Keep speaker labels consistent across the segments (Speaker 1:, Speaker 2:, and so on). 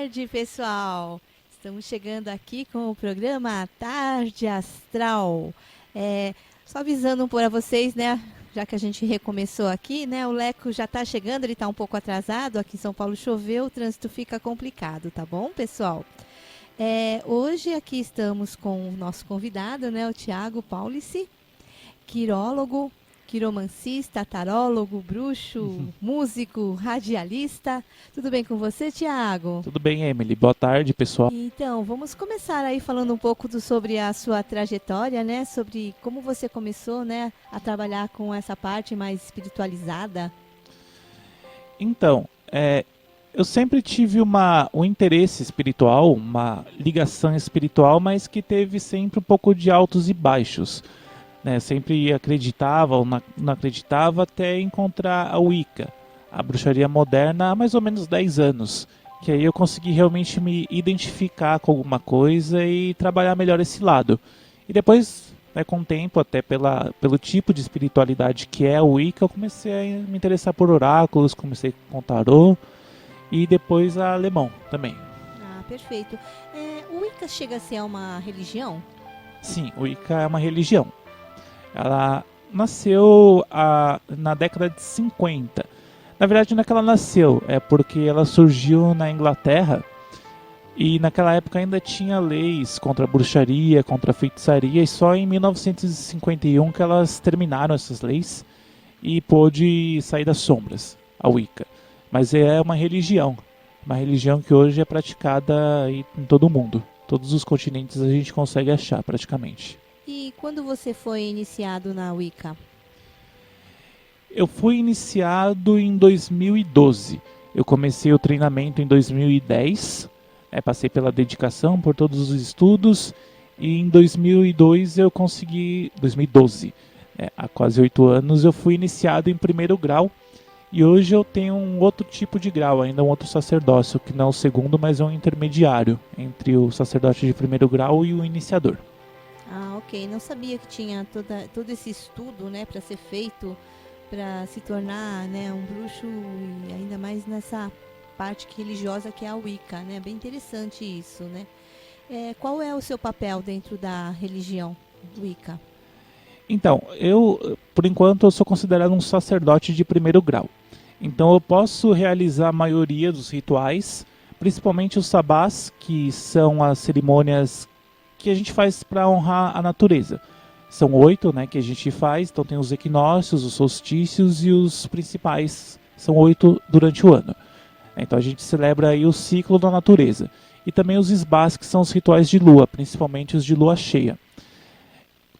Speaker 1: tarde, pessoal! Estamos chegando aqui com o programa Tarde Astral. Só avisando para vocês, né? Já que a gente recomeçou aqui, né? O Leco já está chegando, ele está um pouco atrasado. Aqui em São Paulo choveu, o trânsito fica complicado, tá bom, pessoal? Hoje aqui estamos com o nosso convidado, né? O Tiago Paulice, quirólogo, quiromancista, tarólogo, bruxo, músico, radialista. Tudo bem com você, Tiago?
Speaker 2: Tudo bem, Emily. Boa tarde, pessoal.
Speaker 1: Então, vamos começar aí falando um pouco sobre a sua trajetória, né? Sobre como você começou, né, a trabalhar com essa parte mais espiritualizada.
Speaker 2: Então, eu sempre tive um interesse espiritual, uma ligação espiritual, mas que teve sempre um pouco de altos e baixos. Né? Sempre acreditava ou não acreditava até encontrar a Wicca, a bruxaria moderna, há mais ou menos 10 anos. Que aí eu consegui realmente me identificar com alguma coisa e trabalhar melhor esse lado. E depois, né, com o tempo, até pelo tipo de espiritualidade que é a Wicca, eu comecei a me interessar por oráculos, comecei com tarô e depois a alemão também.
Speaker 1: Ah, perfeito. O Wicca chega a ser uma religião?
Speaker 2: Sim, o Wicca é uma religião. Ela nasceu na década de 50. Na verdade, não é que ela nasceu, é porque ela surgiu na Inglaterra e naquela época ainda tinha leis contra a bruxaria, contra a feitiçaria, e só em 1951 que elas terminaram essas leis e pôde sair das sombras, a Wicca. Mas é uma religião que hoje é praticada em todo o mundo. Todos os continentes a gente consegue achar praticamente.
Speaker 1: E quando você foi iniciado na Wicca?
Speaker 2: Eu fui iniciado em 2012. Eu comecei o treinamento em 2010. Passei pela dedicação, por todos os estudos. E em 2002 eu consegui... 2012, há quase 8 anos, eu fui iniciado em primeiro grau. E hoje eu tenho um outro tipo de grau, ainda um outro sacerdócio, que não é o segundo, mas é um intermediário entre o sacerdote de primeiro grau e o iniciador.
Speaker 1: Ah, ok. Não sabia que tinha todo esse estudo, né, para ser feito, para se tornar, né, um bruxo, e ainda mais nessa parte religiosa que é a Wicca, né? Bem interessante isso, né? Qual é o seu papel dentro da religião Wicca?
Speaker 2: Então, por enquanto, eu sou considerado um sacerdote de primeiro grau. Então, eu posso realizar a maioria dos rituais, principalmente os sabás, que são as cerimônias que a gente faz para honrar a natureza. São 8, né, que a gente faz, então tem os equinócios, os solstícios e os principais, são 8 durante o ano. Então a gente celebra aí o ciclo da natureza. E também os esbás, que são os rituais de lua, principalmente os de lua cheia.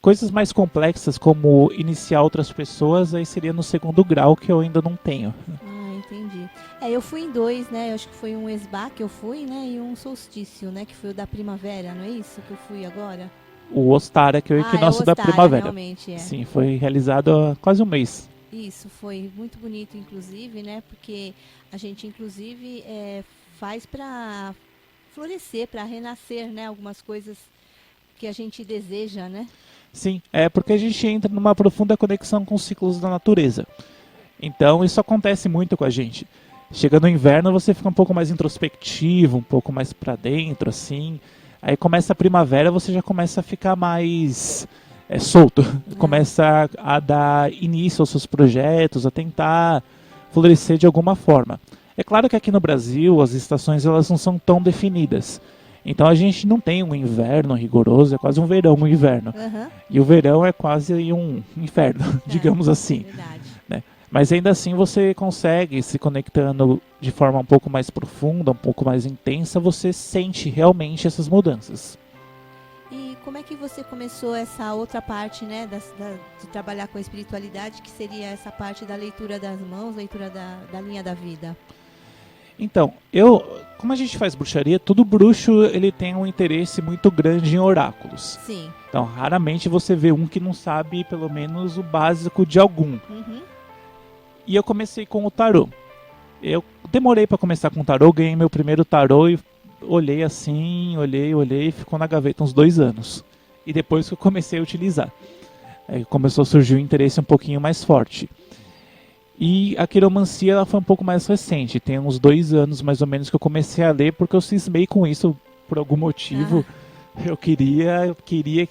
Speaker 2: Coisas mais complexas, como iniciar outras pessoas, aí seria no segundo grau, que eu ainda não tenho.
Speaker 1: Ah, entendi. Eu fui em 2, né? Eu acho que foi um esbá que eu fui, né? E um solstício, né? Que foi o da primavera, não é isso que eu fui agora?
Speaker 2: O Ostara, que é o equinócio da primavera.
Speaker 1: Realmente é.
Speaker 2: Sim, foi realizado há quase um mês.
Speaker 1: Isso, foi muito bonito, inclusive, né? Porque a gente, inclusive, faz para florescer, para renascer, né? Algumas coisas que a gente deseja, né?
Speaker 2: Sim, é porque a gente entra numa profunda conexão com os ciclos da natureza. Então isso acontece muito com a gente. Chega no inverno, você fica um pouco mais introspectivo, um pouco mais pra dentro, assim. Aí começa a primavera, você já começa a ficar mais solto. Começa a dar início aos seus projetos, a tentar florescer de alguma forma. É claro que aqui no Brasil as estações elas não são tão definidas. Então a gente não tem um inverno rigoroso, é quase um verão, um inverno.
Speaker 1: Uhum.
Speaker 2: E o verão é quase um inferno, digamos assim.
Speaker 1: Verdade.
Speaker 2: Né? Mas ainda assim você consegue, se conectando de forma um pouco mais profunda, um pouco mais intensa, você sente realmente essas mudanças.
Speaker 1: E como é que você começou essa outra parte, né, de trabalhar com a espiritualidade, que seria essa parte da leitura das mãos, leitura da linha da vida?
Speaker 2: Então, como a gente faz bruxaria, todo bruxo ele tem um interesse muito grande em oráculos.
Speaker 1: Sim.
Speaker 2: Então, raramente você vê um que não sabe pelo menos o básico de algum.
Speaker 1: Uhum.
Speaker 2: E eu comecei com o tarô. Eu demorei para começar com o tarô, ganhei meu primeiro tarô e olhei assim, olhei, ficou na gaveta uns 2 anos. E depois que eu comecei a utilizar, aí começou a surgir um interesse um pouquinho mais forte. E a quiromancia ela foi um pouco mais recente, tem uns 2 anos mais ou menos que eu comecei a ler, porque eu cismei com isso por algum motivo. Eu queria,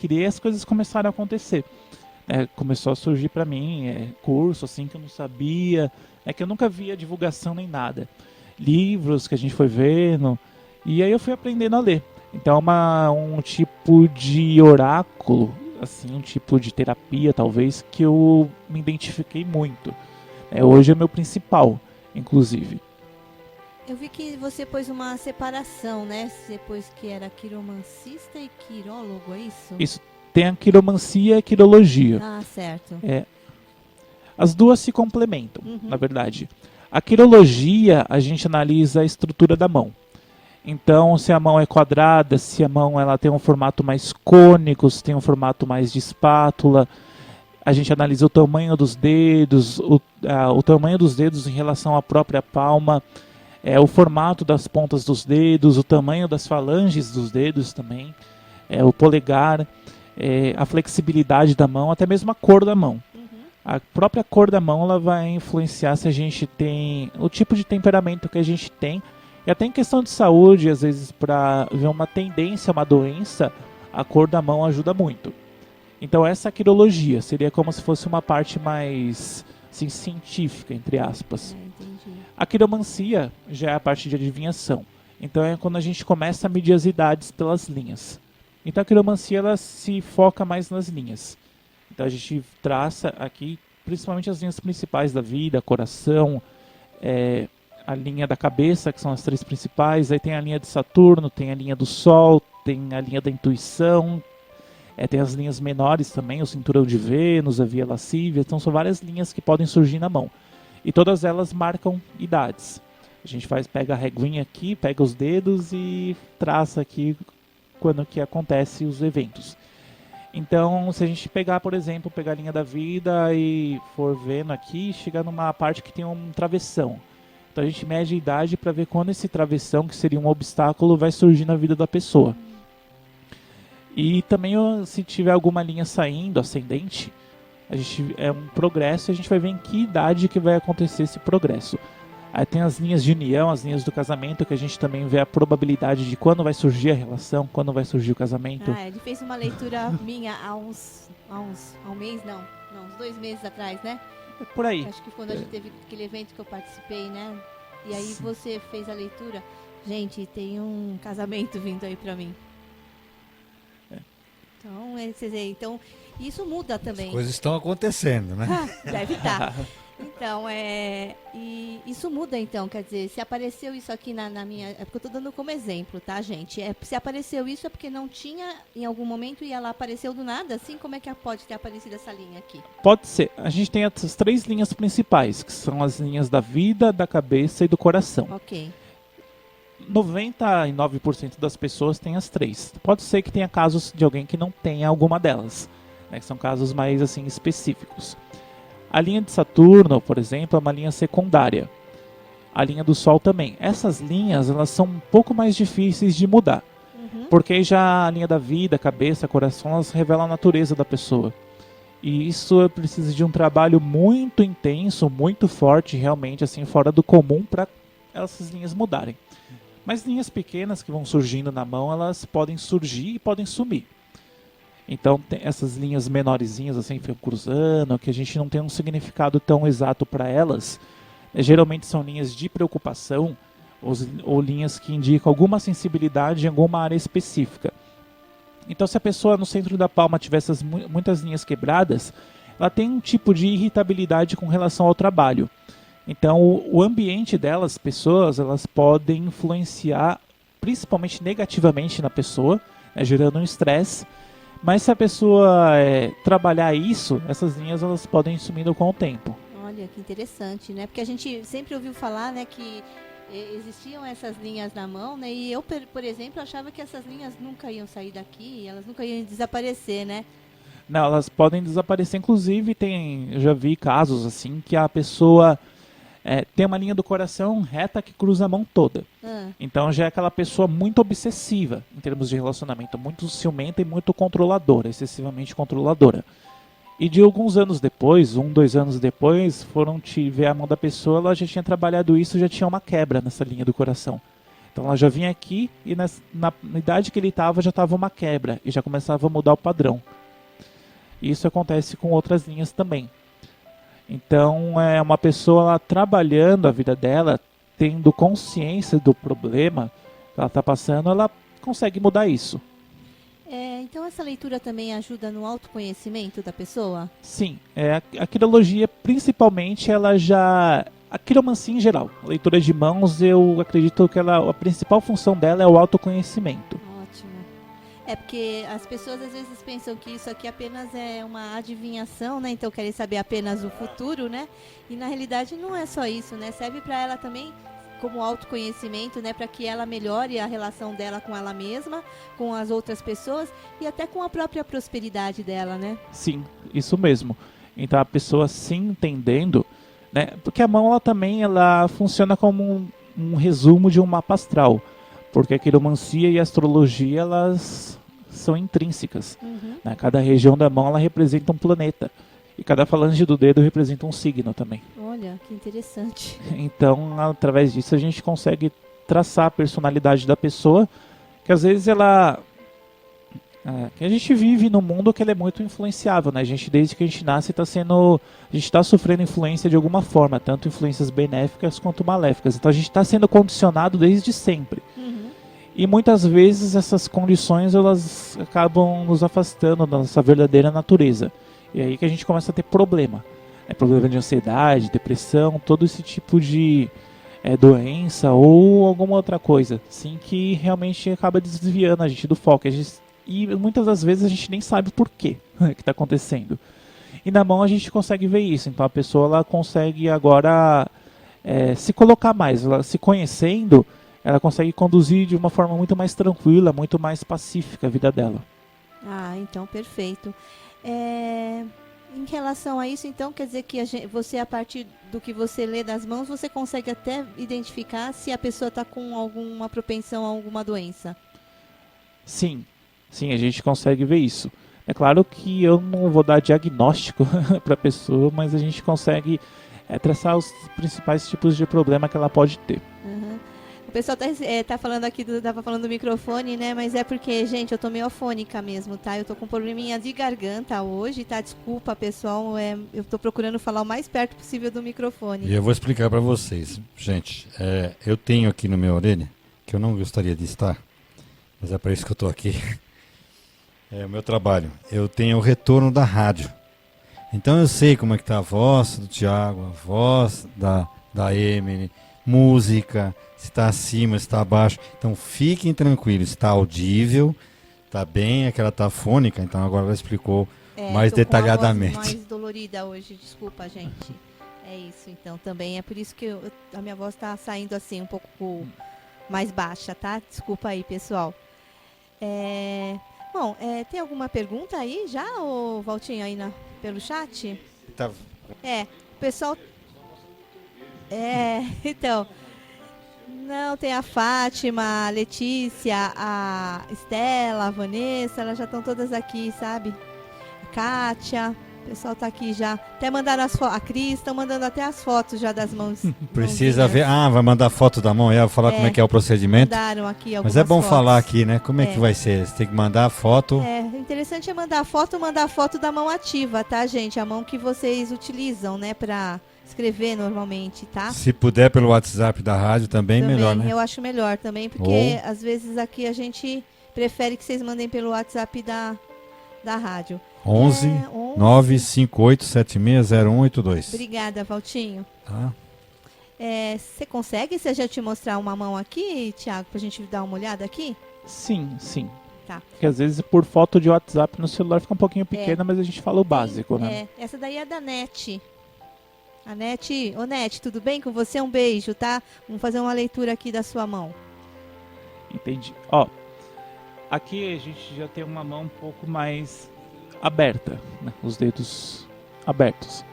Speaker 2: e as coisas começaram a acontecer. Começou a surgir para mim curso assim que eu não sabia, que eu nunca via divulgação nem nada. Livros que a gente foi vendo, e aí eu fui aprendendo a ler. Então um tipo de oráculo, assim, um tipo de terapia talvez, que eu me identifiquei muito. Hoje é meu principal, inclusive.
Speaker 1: Eu vi que você pôs uma separação, né? Você pôs que era quiromancista e quirólogo, é isso?
Speaker 2: Isso, tem a quiromancia e a quirologia.
Speaker 1: Ah, certo.
Speaker 2: As duas se complementam,
Speaker 1: Uhum.
Speaker 2: na verdade. A quirologia, a gente analisa a estrutura da mão. Então, se a mão é quadrada, se a mão ela tem um formato mais cônico, se tem um formato mais de espátula, a gente analisa o tamanho dos dedos, o tamanho dos dedos em relação à própria palma, o formato das pontas dos dedos, o tamanho das falanges dos dedos também, o polegar, a flexibilidade da mão, até mesmo a cor da mão. A própria cor da mão ela vai influenciar se a gente tem o tipo de temperamento que a gente tem. E até em questão de saúde, às vezes para ver uma tendência, uma doença, a cor da mão ajuda muito. Então essa quirologia seria como se fosse uma parte mais assim, científica, entre aspas.
Speaker 1: Entendi.
Speaker 2: A quiromancia já é a parte de adivinhação. Então é quando a gente começa a medir as idades pelas linhas. Então a quiromancia ela se foca mais nas linhas. Então a gente traça aqui principalmente as linhas principais da vida, coração, a linha da cabeça, que são as 3 principais. Aí tem a linha de Saturno, tem a linha do Sol, tem a linha da intuição, tem as linhas menores também, o cinturão de Vênus, a via lascívia. Então são várias linhas que podem surgir na mão. E todas elas marcam idades. A gente pega a reguinha aqui, pega os dedos e traça aqui quando que acontece os eventos. Então, se a gente pegar, por exemplo, pegar a linha da vida e for vendo aqui, chegar numa parte que tem um travessão. Então a gente mede a idade para ver quando esse travessão, que seria um obstáculo, vai surgir na vida da pessoa. E também se tiver alguma linha saindo, ascendente, é um progresso e a gente vai ver em que idade que vai acontecer esse progresso. Aí tem as linhas de união, as linhas do casamento, que a gente também vê a probabilidade de quando vai surgir a relação, quando vai surgir o casamento.
Speaker 1: Ele fez uma leitura minha há um mês, uns 2 meses atrás, né?
Speaker 2: Por aí.
Speaker 1: Acho que quando a gente teve aquele evento que eu participei, né? E aí
Speaker 2: Sim.
Speaker 1: você fez a leitura. Gente, tem um casamento vindo aí pra mim. Então, isso muda também.
Speaker 3: As coisas estão acontecendo, né?
Speaker 1: Deve estar. Então, e isso muda então, quer dizer, se apareceu isso aqui na minha... É porque eu tô dando como exemplo, tá, gente? Se apareceu isso é porque não tinha em algum momento e ela apareceu do nada, assim? Como é que pode ter aparecido essa linha aqui?
Speaker 2: Pode ser. A gente tem essas 3 linhas principais, que são as linhas da vida, da cabeça e do coração.
Speaker 1: Ok.
Speaker 2: 99% das pessoas têm as 3. Pode ser que tenha casos de alguém que não tenha alguma delas, né, que são casos mais assim específicos. A linha de Saturno, por exemplo, é uma linha secundária. A linha do Sol também. Essas linhas elas são um pouco mais difíceis de mudar, porque já a linha da vida, cabeça, coração, elas revelam a natureza da pessoa. E isso precisa de um trabalho muito intenso, muito forte, realmente assim fora do comum para essas linhas mudarem. Mas linhas pequenas que vão surgindo na mão, elas podem surgir e podem sumir. Então tem essas linhas menorzinhas assim, cruzando, que a gente não tem um significado tão exato para elas. Geralmente são linhas de preocupação ou linhas que indicam alguma sensibilidade em alguma área específica. Então se a pessoa no centro da palma tiver muitas linhas quebradas, ela tem um tipo de irritabilidade com relação ao trabalho. Então o ambiente delas, pessoas, elas podem influenciar principalmente negativamente na pessoa, gerando um estresse. Mas se a pessoa trabalhar isso, essas linhas elas podem ir sumindo com o tempo.
Speaker 1: Olha, que interessante, né? Porque a gente sempre ouviu falar, né, que existiam essas linhas na mão, né? E eu, por exemplo, achava que essas linhas nunca iam sair daqui, elas nunca iam desaparecer, né?
Speaker 2: Não, elas podem desaparecer. Inclusive, eu já vi casos assim que a pessoa tem uma linha do coração reta que cruza a mão toda. Então já é aquela pessoa muito obsessiva em termos de relacionamento, muito ciumenta e muito controladora, excessivamente controladora. E de alguns anos depois, 2 anos depois, foram te ver a mão da pessoa, ela já tinha trabalhado isso, já tinha uma quebra nessa linha do coração. Então ela já vinha aqui e na idade que ele estava já estava uma quebra e já começava a mudar o padrão. Isso acontece com outras linhas também. Então é uma pessoa ela, trabalhando a vida dela, tendo consciência do problema que ela está passando, ela consegue mudar isso.
Speaker 1: Então essa leitura também ajuda no autoconhecimento da pessoa?
Speaker 2: Sim, a quirologia principalmente ela já... A quiromancia em geral, a leitura de mãos, eu acredito que a principal função dela é o autoconhecimento.
Speaker 1: Ótimo. É porque as pessoas às vezes pensam que isso aqui apenas é uma adivinhação, né? Então querem saber apenas o futuro, né? E na realidade não é só isso, né? Serve para ela também como autoconhecimento, né? Para que ela melhore a relação dela com ela mesma, com as outras pessoas e até com a própria prosperidade dela, né?
Speaker 2: Sim, isso mesmo. Então a pessoa se entendendo, né? Porque a mão ela também ela funciona como um resumo de um mapa astral, porque a quiromancia e a astrologia elas são intrínsecas. Né? Cada região da mão ela representa um planeta e cada falange do dedo representa um signo também.
Speaker 1: Olha, que interessante.
Speaker 2: Então, através disso a gente consegue traçar a personalidade da pessoa, que às vezes ela que a gente vive num mundo que ele é muito influenciável, né? A gente desde que a gente nasce a gente está sofrendo influência de alguma forma, tanto influências benéficas quanto maléficas. Então a gente está sendo condicionado desde sempre. E muitas vezes essas condições elas acabam nos afastando da nossa verdadeira natureza. E aí que a gente começa a ter problema. Problema de ansiedade, depressão, todo esse tipo de doença ou alguma outra coisa. Assim, que realmente acaba desviando a gente do foco. E muitas das vezes a gente nem sabe o porquê que está acontecendo. E na mão a gente consegue ver isso. Então a pessoa ela consegue agora se colocar mais. Ela, se conhecendo, ela consegue conduzir de uma forma muito mais tranquila, muito mais pacífica a vida dela.
Speaker 1: Ah, então perfeito. Em relação a isso, então, quer dizer que você, a partir do que você lê das mãos, você consegue até identificar se a pessoa está com alguma propensão a alguma doença?
Speaker 2: Sim, a gente consegue ver isso. É claro que eu não vou dar diagnóstico para a pessoa, mas a gente consegue traçar os principais tipos de problema que ela pode ter.
Speaker 1: O pessoal tá falando aqui, tava falando do microfone, né? Mas é porque, gente, eu tô meio afônica mesmo, tá? Eu tô com um probleminha de garganta hoje, tá? Desculpa, pessoal, eu tô procurando falar o mais perto possível do microfone.
Speaker 3: E eu vou explicar para vocês. Gente, eu tenho aqui no meu orelha, que eu não gostaria de estar, mas é para isso que eu tô aqui. É o meu trabalho. Eu tenho o retorno da rádio. Então eu sei como é que tá a voz do Thiago, a voz da Emily, música, se está acima, se está abaixo. Então fiquem tranquilos, está audível, está bem, é que ela está fônica, então agora ela explicou mais detalhadamente.
Speaker 1: Com a voz mais dolorida hoje, desculpa, gente. É isso, então, também é por isso que a minha voz está saindo assim, um pouco mais baixa, tá? Desculpa aí, pessoal. Bom, tem alguma pergunta aí já, ô Valtinho, aí pelo chat?
Speaker 3: Tá.
Speaker 1: O pessoal... então... Não, tem a Fátima, a Letícia, a Estela, a Vanessa, elas já estão todas aqui, sabe? A Kátia, o pessoal tá aqui já. Até mandaram as fotos, a Cris, estão mandando até as fotos já das mãos.
Speaker 3: Precisa ver, vai mandar foto da mão, vai falar como é que é o procedimento.
Speaker 1: Mandaram aqui algumas
Speaker 3: Mas é bom
Speaker 1: fotos.
Speaker 3: falar aqui, né? Como é que vai ser? Você tem que mandar a foto.
Speaker 1: O interessante é mandar a foto da mão ativa, tá, gente? A mão que vocês utilizam, né, pra... escrever normalmente, tá? Se
Speaker 3: puder pelo WhatsApp da rádio também melhor, né?
Speaker 1: Eu acho melhor também, porque às vezes aqui a gente prefere que vocês mandem pelo WhatsApp da rádio.
Speaker 3: 11 958760182.
Speaker 1: Obrigada, Valtinho.
Speaker 3: Tá.
Speaker 1: Você consegue, se a gente mostrar uma mão aqui, Thiago, pra gente dar uma olhada aqui?
Speaker 2: Sim.
Speaker 1: Tá.
Speaker 2: Porque às vezes por foto de WhatsApp no celular fica um pouquinho pequena, mas a gente fala o básico, né?
Speaker 1: Essa daí é da NET. A NET, NET, tudo bem com você? Um beijo, tá? Vamos fazer uma leitura aqui da sua mão.
Speaker 2: Entendi. Aqui a gente já tem uma mão um pouco mais aberta, né? Os dedos abertos.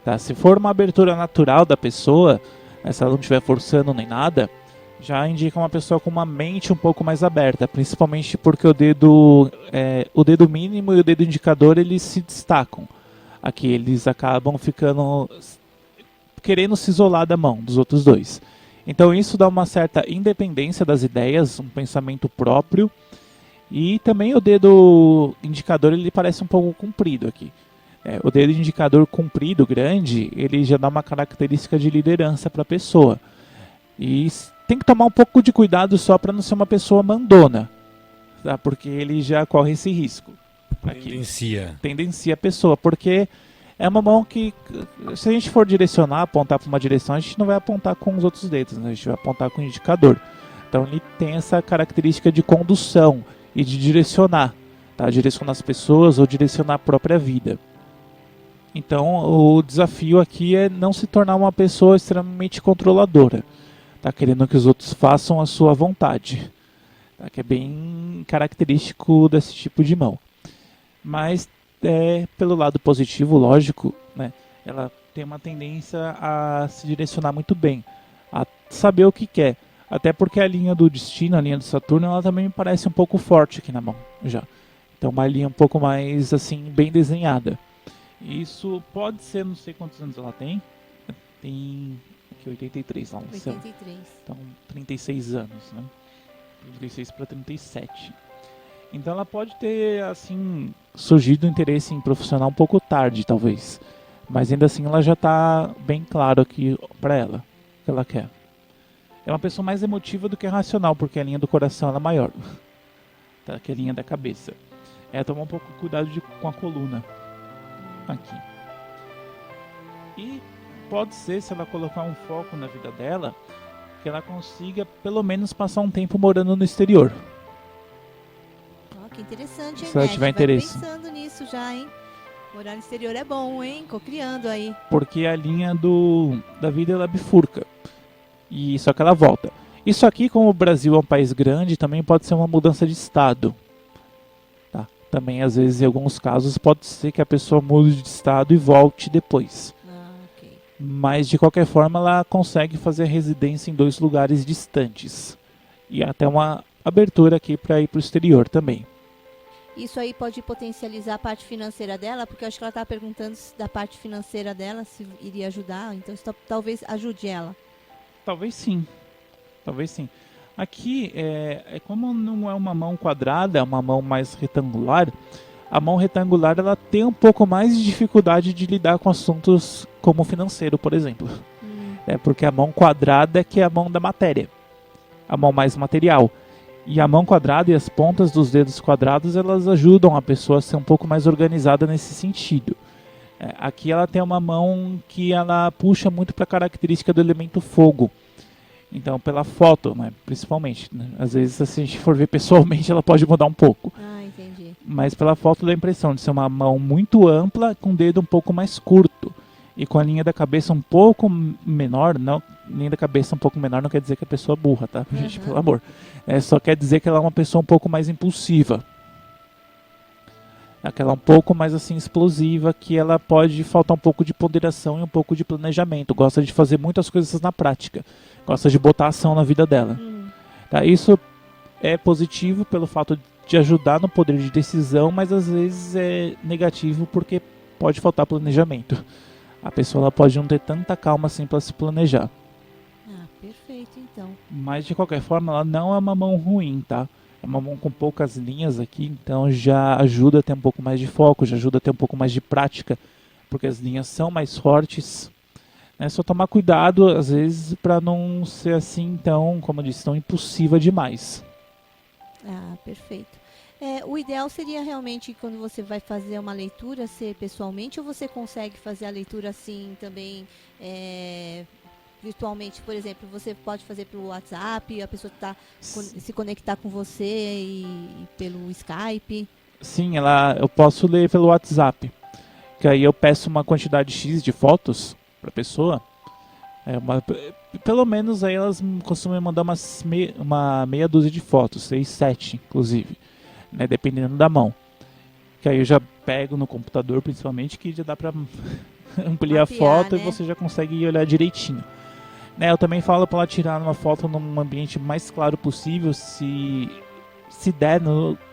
Speaker 2: Tá? Se for uma abertura natural da pessoa, se ela não estiver forçando nem nada, já indica uma pessoa com uma mente um pouco mais aberta, principalmente porque o dedo mínimo e o dedo indicador eles se destacam. Aqui eles acabam ficando querendo se isolar da mão dos outros dois. Então isso dá uma certa independência das ideias, um pensamento próprio. E também o dedo indicador ele parece um pouco comprido aqui. O dedo indicador comprido, grande, ele já dá uma característica de liderança para a pessoa. E tem que tomar um pouco de cuidado só para não ser uma pessoa mandona, tá? Porque ele já corre esse risco. Tendencia a pessoa, porque é uma mão que, se a gente for direcionar, apontar para uma direção, a gente não vai apontar com os outros dedos, né? A gente vai apontar com o indicador. Então ele tem essa característica de condução e de direcionar, tá? Direcionar as pessoas ou direcionar a própria vida. Então o desafio aqui é não se tornar uma pessoa extremamente controladora, tá? Querendo que os outros façam a sua vontade, tá? Que é bem característico desse tipo de mão. Mas pelo lado positivo, lógico, né? Ela tem uma tendência a se direcionar muito bem, a saber o que quer. Até porque a linha do destino, a linha do Saturno, ela também me parece um pouco forte aqui na mão, já. Então uma linha um pouco mais, assim, bem desenhada. Isso pode ser, não sei quantos anos ela tem. Tem aqui 83 lá no céu.
Speaker 1: 83.
Speaker 2: Então 36 anos, né? 36 para 37. Então ela pode ter, assim, surgido interesse em profissional um pouco tarde, talvez. Mas ainda assim ela já está bem claro aqui para ela, o que ela quer. É uma pessoa mais emotiva do que racional, porque a linha do coração ela é maior, tá? Que a linha da cabeça. Tomar um pouco de cuidado com a coluna, aqui. E pode ser, se ela colocar um foco na vida dela, que ela consiga pelo menos passar um tempo morando no exterior.
Speaker 1: Que interessante, hein,
Speaker 2: se ela tiver interesse.
Speaker 1: Vai pensando nisso já, hein? Morar no exterior é bom, hein? Cocriando aí.
Speaker 2: Porque a linha da vida ela bifurca. E só que ela volta. Isso aqui, como o Brasil é um país grande, também pode ser uma mudança de estado. Tá? Também, às vezes, em alguns casos, pode ser que a pessoa mude de estado e volte depois.
Speaker 1: Okay.
Speaker 2: Mas, de qualquer forma, ela consegue fazer residência em 2 lugares distantes. E até uma abertura aqui para ir para o exterior também.
Speaker 1: Isso aí pode potencializar a parte financeira dela, porque eu acho que ela estava perguntando da parte financeira dela, se iria ajudar. Então, isso talvez ajude ela.
Speaker 2: Talvez sim. Talvez sim. Aqui, como não é uma mão quadrada, é uma mão mais retangular, a mão retangular ela tem um pouco mais de dificuldade de lidar com assuntos como financeiro, por exemplo. Porque a mão quadrada é que é a mão da matéria. A mão mais material. E a mão quadrada e as pontas dos dedos quadrados, elas ajudam a pessoa a ser um pouco mais organizada nesse sentido. Aqui ela tem uma mão que ela puxa muito para a característica do elemento fogo. Então, pela foto, né, principalmente. Né? Às vezes, se a gente for ver pessoalmente, ela pode mudar um pouco.
Speaker 1: Entendi.
Speaker 2: Mas pela foto dá a impressão de ser uma mão muito ampla, com o dedo um pouco mais curto. E com a linha da cabeça um pouco menor, não, linha da cabeça um pouco menor não quer dizer que a pessoa é burra, tá? Gente, pelo amor. Só quer dizer que ela é uma pessoa um pouco mais impulsiva. Aquela um pouco mais assim explosiva, que ela pode faltar um pouco de ponderação e um pouco de planejamento. Gosta de fazer muitas coisas na prática. Gosta de botar ação na vida dela. Tá? Isso é positivo pelo fato de ajudar no poder de decisão, mas às vezes é negativo porque pode faltar planejamento. A pessoa ela pode não ter tanta calma assim para se planejar.
Speaker 1: Perfeito, então.
Speaker 2: Mas de qualquer forma, ela não é uma mão ruim, tá? É uma mão com poucas linhas aqui, então já ajuda a ter um pouco mais de foco, já ajuda a ter um pouco mais de prática, porque as linhas são mais fortes. É só tomar cuidado, às vezes, para não ser assim tão, como eu disse, tão impulsiva demais.
Speaker 1: Perfeito. O ideal seria realmente, quando você vai fazer uma leitura, ser pessoalmente, ou você consegue fazer a leitura assim também virtualmente? Por exemplo, você pode fazer pelo WhatsApp, a pessoa se conectar com você e pelo Skype?
Speaker 2: Sim, eu posso ler pelo WhatsApp, que aí eu peço uma quantidade X de fotos para a pessoa. Pelo menos aí elas costumam mandar uma meia dúzia de fotos, 6, 7 inclusive. Né, dependendo da mão. Que aí eu já pego no computador, principalmente, que já dá pra ampliar a foto, né? E você já consegue olhar direitinho. Né, eu também falo para ela tirar uma foto num ambiente mais claro possível, se der,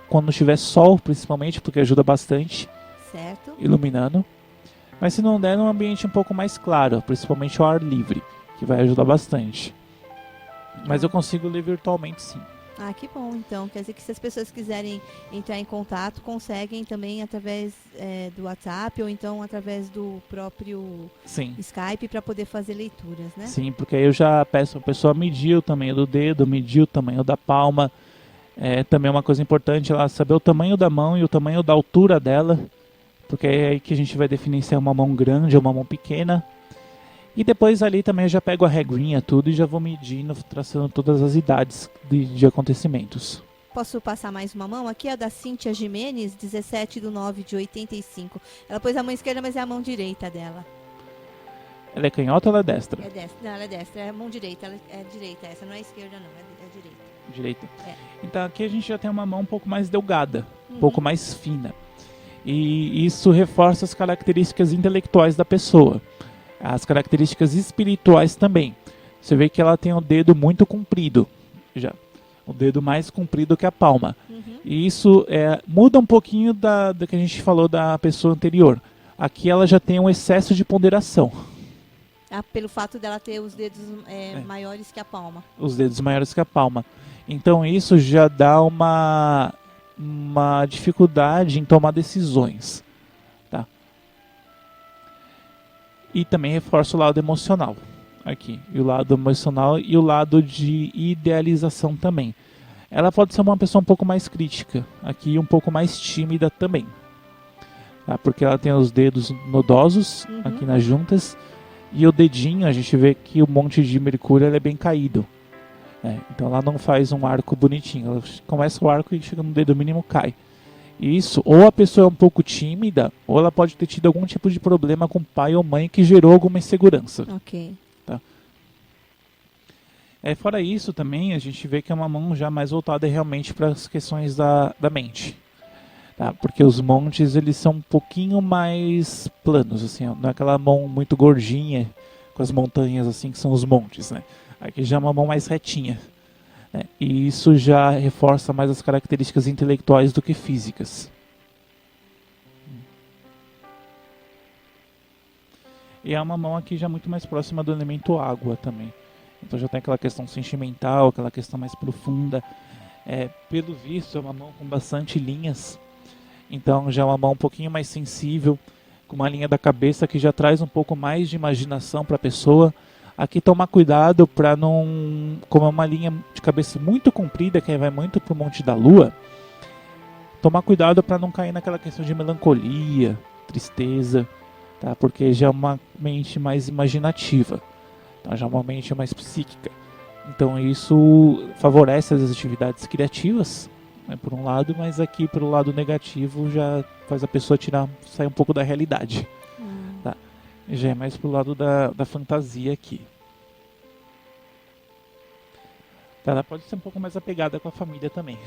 Speaker 2: quando tiver sol, principalmente, porque ajuda bastante,
Speaker 1: Certo.
Speaker 2: iluminando. Mas se não der, num ambiente um pouco mais claro, principalmente ao ar livre, que vai ajudar bastante. Mas eu consigo ler virtualmente, sim.
Speaker 1: Ah, que bom, então. Quer dizer que se as pessoas quiserem entrar em contato, conseguem também através do WhatsApp ou então através do próprio
Speaker 2: Sim.
Speaker 1: Skype para poder fazer leituras, né?
Speaker 2: Sim, porque aí eu já peço a pessoa medir o tamanho do dedo, medir o tamanho da palma. Também uma coisa importante ela saber o tamanho da mão e o tamanho da altura dela, porque é aí que a gente vai definir se é uma mão grande ou uma mão pequena. E depois ali também eu já pego a regrinha tudo e já vou medindo, traçando todas as idades de acontecimentos.
Speaker 1: Posso passar mais uma mão? Aqui é a da Cíntia Jimenez, 17/9/85. Ela pôs a mão esquerda, mas é a mão direita dela.
Speaker 2: Ela é canhota ou ela é destra?
Speaker 1: É destra. Não, ela é destra. É a mão direita. Ela é direita. Essa não é esquerda, não. É direita.
Speaker 2: Direita.
Speaker 1: É.
Speaker 2: Então aqui a gente já tem uma mão um pouco mais delgada,
Speaker 1: Uhum.
Speaker 2: um pouco mais fina. E isso reforça as características intelectuais da pessoa. As características espirituais também. Você vê que ela tem o dedo muito comprido, já. O dedo mais comprido que a palma.
Speaker 1: Uhum.
Speaker 2: E isso muda um pouquinho do que a gente falou da pessoa anterior. Aqui ela já tem um excesso de ponderação.
Speaker 1: Ah, pelo fato dela ter os dedos maiores que a palma.
Speaker 2: Os dedos maiores que a palma. Então isso já dá uma dificuldade em tomar decisões. Tá? E também reforça o lado emocional. Aqui. E o lado emocional e o lado de idealização também. Ela pode ser uma pessoa um pouco mais crítica. Aqui um pouco mais tímida também. Tá? Porque ela tem os dedos nodosos aqui nas juntas. E o dedinho, a gente vê que o monte de Mercúrio ele é bem caído. Então ela não faz um arco bonitinho. Ela começa o arco e chega no dedo mínimo cai. E isso, ou a pessoa é um pouco tímida, ou ela pode ter tido algum tipo de problema com pai ou mãe que gerou alguma insegurança.
Speaker 1: Ok.
Speaker 2: Tá? Fora isso também, a gente vê que é uma mão já mais voltada realmente para as questões da mente. Tá? Porque os montes eles são um pouquinho mais planos, assim, ó, não é aquela mão muito gordinha com as montanhas assim que são os montes, né? Aqui já é uma mão mais retinha, né? E isso já reforça mais as características intelectuais do que físicas. E é uma mão aqui já muito mais próxima do elemento água também. Então já tem aquela questão sentimental, aquela questão mais profunda. Pelo visto é uma mão com bastante linhas. Então já é uma mão um pouquinho mais sensível, com uma linha da cabeça que já traz um pouco mais de imaginação para a pessoa. Aqui tomar cuidado para não, como é uma linha de cabeça muito comprida, que vai muito para o Monte da Lua, tomar cuidado para não cair naquela questão de melancolia, tristeza, tá? Porque já é uma mente mais imaginativa, tá? Já é uma mente mais psíquica. Então isso favorece as atividades criativas, né, por um lado, mas aqui pelo lado negativo já faz a pessoa sair um pouco da realidade. Tá? Já é mais pro lado da fantasia aqui. Tá? Ela pode ser um pouco mais apegada com a família também.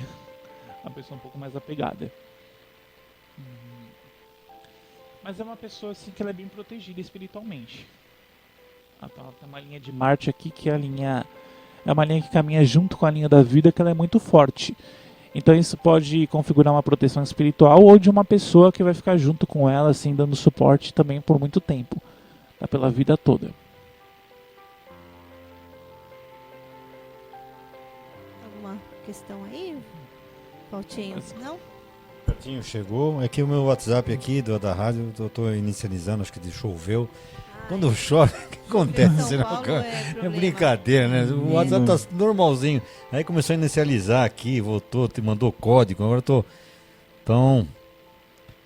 Speaker 2: Uma pessoa um pouco mais apegada. Mas é uma pessoa assim que ela é bem protegida espiritualmente. Então, ela tem uma linha de Marte aqui que é uma linha que caminha junto com a linha da vida, que ela é muito forte. Então isso pode configurar uma proteção espiritual ou de uma pessoa que vai ficar junto com ela, assim, dando suporte também por muito tempo, tá? Pela vida toda.
Speaker 1: Alguma questão aí, Pautinho? Não?
Speaker 3: Pertinho chegou. É que o meu WhatsApp aqui da rádio, eu tô inicializando, acho que choveu. Quando chove, o que acontece?
Speaker 1: São Paulo
Speaker 3: É brincadeira, né? O WhatsApp tá normalzinho. Aí começou a inicializar aqui, voltou, te mandou código, agora eu tô. Então.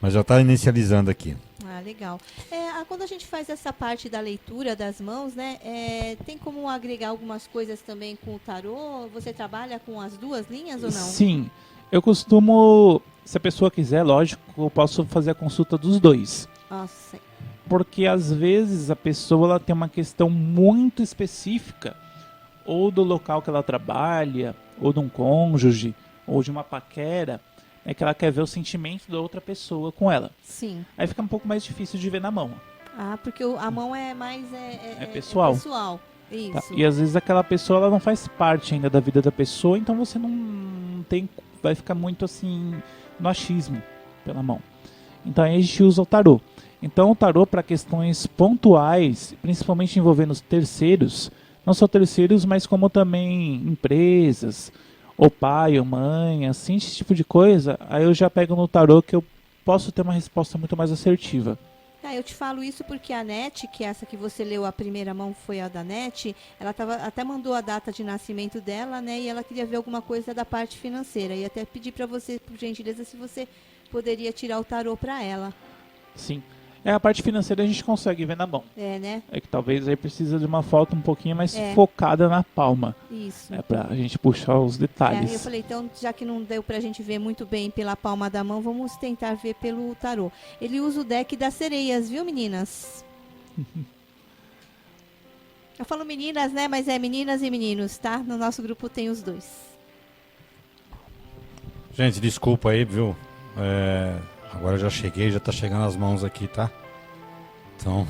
Speaker 3: Mas já tá inicializando aqui.
Speaker 1: Ah, legal. Quando a gente faz essa parte da leitura das mãos, né? Tem como agregar algumas coisas também com o tarô? Você trabalha com as duas linhas ou não?
Speaker 2: Sim. Eu costumo, se a pessoa quiser, lógico, eu posso fazer a consulta dos dois.
Speaker 1: Nossa.
Speaker 2: Porque às vezes a pessoa ela tem uma questão muito específica, ou do local que ela trabalha, ou de um cônjuge, ou de uma paquera, que ela quer ver o sentimento da outra pessoa com ela.
Speaker 1: Sim.
Speaker 2: Aí fica um pouco mais difícil de ver na mão.
Speaker 1: Ah, porque a mão é mais
Speaker 2: pessoal.
Speaker 1: pessoal. Isso.
Speaker 2: E às vezes aquela pessoa ela não faz parte ainda da vida da pessoa, então você não tem, vai ficar muito assim no achismo pela mão. Então aí a gente usa o tarô. Então o tarô para questões pontuais, principalmente envolvendo os terceiros, não só terceiros, mas como também empresas, ou pai ou mãe, assim, esse tipo de coisa, aí eu já pego no tarô que eu posso ter uma resposta muito mais assertiva.
Speaker 1: Eu te falo isso porque a Nete, que é essa que você leu a primeira mão foi a da Nete, ela até mandou a data de nascimento dela, né? E ela queria ver alguma coisa da parte financeira. E até pedir para você, por gentileza, se você poderia tirar o tarô para ela.
Speaker 2: Sim. A parte financeira a gente consegue ver na mão.
Speaker 1: É, né?
Speaker 2: É que talvez aí precisa de uma foto um pouquinho mais focada na palma.
Speaker 1: Isso.
Speaker 2: Pra gente puxar os detalhes.
Speaker 1: Eu falei, então, já que não deu pra gente ver muito bem pela palma da mão, vamos tentar ver pelo tarô. Ele usa o deck das sereias, viu, meninas? Eu falo meninas, né? Mas é meninas e meninos, tá? No nosso grupo tem os dois.
Speaker 3: Gente, desculpa aí, viu? Agora eu já cheguei, já tá chegando as mãos aqui, tá? Então,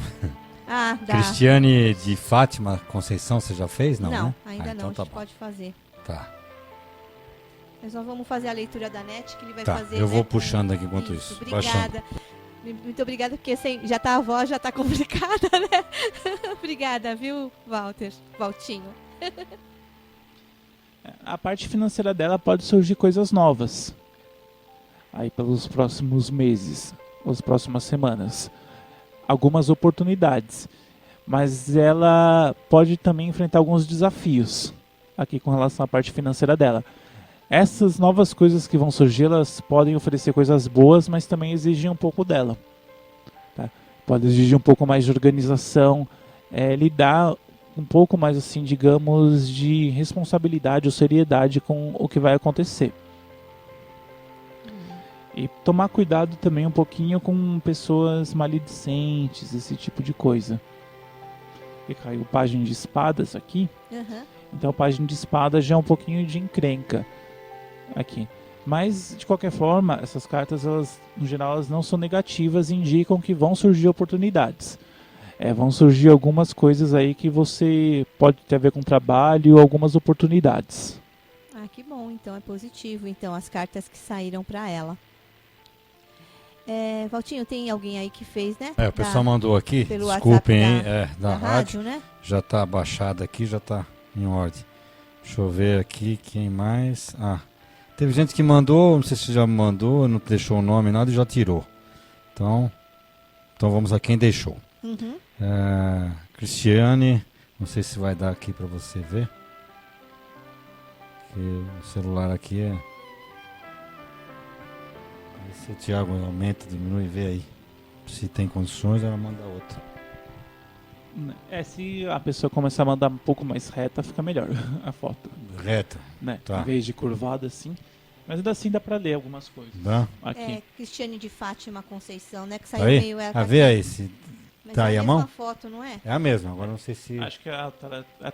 Speaker 1: Dá.
Speaker 3: Cristiane de Fátima Conceição, você já fez? Não, né?
Speaker 1: Ainda não,
Speaker 3: então
Speaker 1: a
Speaker 3: tá
Speaker 1: gente
Speaker 3: bom.
Speaker 1: pode fazer.
Speaker 3: Tá,
Speaker 1: Mas nós vamos fazer a leitura da NET, que ele vai
Speaker 3: tá.
Speaker 1: fazer.
Speaker 3: Eu
Speaker 1: né,
Speaker 3: vou puxando aqui enquanto isso. Baixando.
Speaker 1: Obrigada. Muito obrigada, porque já tá a voz, já tá complicada, né? Obrigada, viu, Walter? Valtinho.
Speaker 2: A parte financeira dela pode surgir coisas novas. Aí pelos próximos meses, as próximas semanas. Algumas oportunidades. Mas ela pode também enfrentar alguns desafios aqui com relação à parte financeira dela. Essas novas coisas que vão surgir, elas podem oferecer coisas boas, mas também exigem um pouco dela. Tá? Pode exigir um pouco mais de organização, lidar um pouco mais, assim, digamos, de responsabilidade ou seriedade com o que vai acontecer. E tomar cuidado também um pouquinho com pessoas maledicentes, esse tipo de coisa. E caiu página de espadas aqui.
Speaker 1: Uhum.
Speaker 2: Então a página de espadas já é um pouquinho de encrenca aqui. Mas, de qualquer forma, essas cartas, elas, no geral, elas não são negativas e indicam que vão surgir oportunidades. Vão surgir algumas coisas aí que você pode ter a ver com trabalho, algumas oportunidades.
Speaker 1: Que bom, então é positivo. Então, as cartas que saíram para ela. Valtinho, tem alguém aí que fez, né?
Speaker 3: O pessoal mandou aqui,
Speaker 1: pelo
Speaker 3: desculpem
Speaker 1: WhatsApp
Speaker 3: aí, da rádio,
Speaker 1: né?
Speaker 3: já tá baixado aqui, já tá em ordem. Deixa eu ver aqui quem mais. Teve gente que mandou, não sei se já mandou, não deixou o nome, nada e já tirou. Então vamos a quem deixou.
Speaker 1: Uhum.
Speaker 3: Cristiane, não sei se vai dar aqui para você ver. Que o celular aqui se o Thiago aumenta, diminui, vê aí. Se tem condições, ela manda outra.
Speaker 2: Se a pessoa começar a mandar um pouco mais reta, fica melhor a foto.
Speaker 3: Reta?
Speaker 2: Né?
Speaker 3: Tá.
Speaker 2: Em vez de curvada assim. Mas ainda assim dá pra ler algumas coisas.
Speaker 3: Dá?
Speaker 2: Aqui.
Speaker 1: Cristiane de Fátima Conceição, né? Que saiu
Speaker 3: Aí?
Speaker 1: meio...
Speaker 3: Vê aí se...
Speaker 1: Mas
Speaker 3: tá aí a mão?
Speaker 1: É a mesma foto, não é?
Speaker 3: É a mesma, agora não sei se...
Speaker 2: Acho que a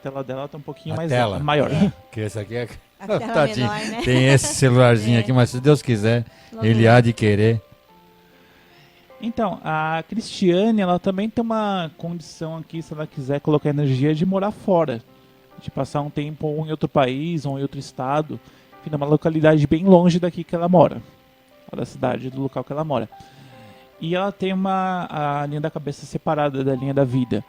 Speaker 2: tela dela tá um pouquinho
Speaker 3: A
Speaker 2: mais
Speaker 3: tela.
Speaker 2: maior.
Speaker 3: Porque esse aqui é...
Speaker 1: A tela
Speaker 3: Tadinho.
Speaker 1: menor, né?
Speaker 3: Tem esse celularzinho aqui, mas se Deus quiser, ele há de querer.
Speaker 2: Então, a Cristiane, ela também tem uma condição aqui, se ela quiser colocar energia, de morar fora. De passar um tempo ou em outro país, ou em outro estado. Enfim, numa localidade bem longe daqui que ela mora. Da cidade, do local que ela mora. E ela tem a linha da cabeça separada da linha da vida.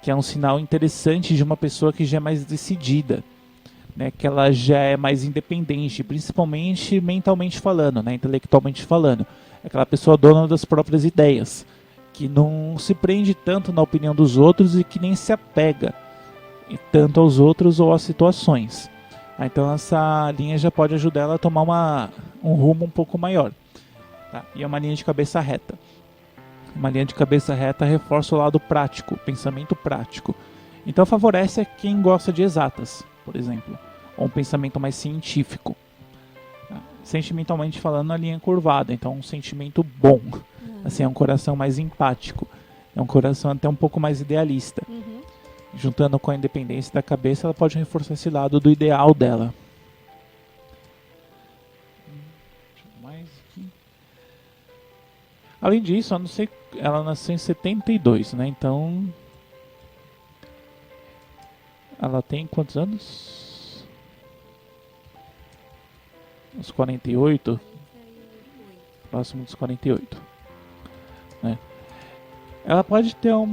Speaker 2: Que é um sinal interessante de uma pessoa que já é mais decidida. Né, que ela já é mais independente, principalmente mentalmente falando, né, intelectualmente falando. Aquela pessoa dona das próprias ideias, que não se prende tanto na opinião dos outros e que nem se apega tanto aos outros ou às situações. Então essa linha já pode ajudar ela a tomar um rumo um pouco maior. Tá? E é uma linha de cabeça reta. Uma linha de cabeça reta reforça o lado prático, pensamento prático. Então favorece quem gosta de exatas, por exemplo, ou um pensamento mais científico. Sentimentalmente falando, a linha é curvada, então é um sentimento bom. Assim, é um coração mais empático, é um coração até um pouco mais idealista. Juntando com a independência da cabeça, ela pode reforçar esse lado do ideal dela. Mais aqui. Além disso, eu não sei, ela nasceu em 72, né? Então Ela tem quantos anos? Uns 48? Próximo dos 48. Né? Ela pode ter um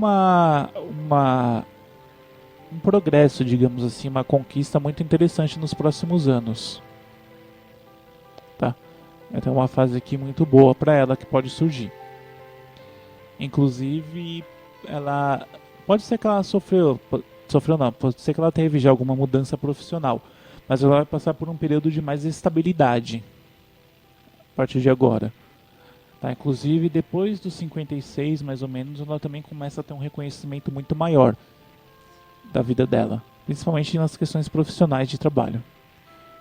Speaker 2: progresso, digamos assim, uma conquista muito interessante nos próximos anos. Tá? Então é uma fase aqui muito boa para ela que pode surgir. Inclusive, ela pode ser que ela sofreu não, pode ser que ela teve já alguma mudança profissional, mas ela vai passar por um período de mais estabilidade a partir de agora. Tá? Inclusive, depois dos 56, mais ou menos, ela também começa a ter um reconhecimento muito maior da vida dela, principalmente nas questões profissionais de trabalho.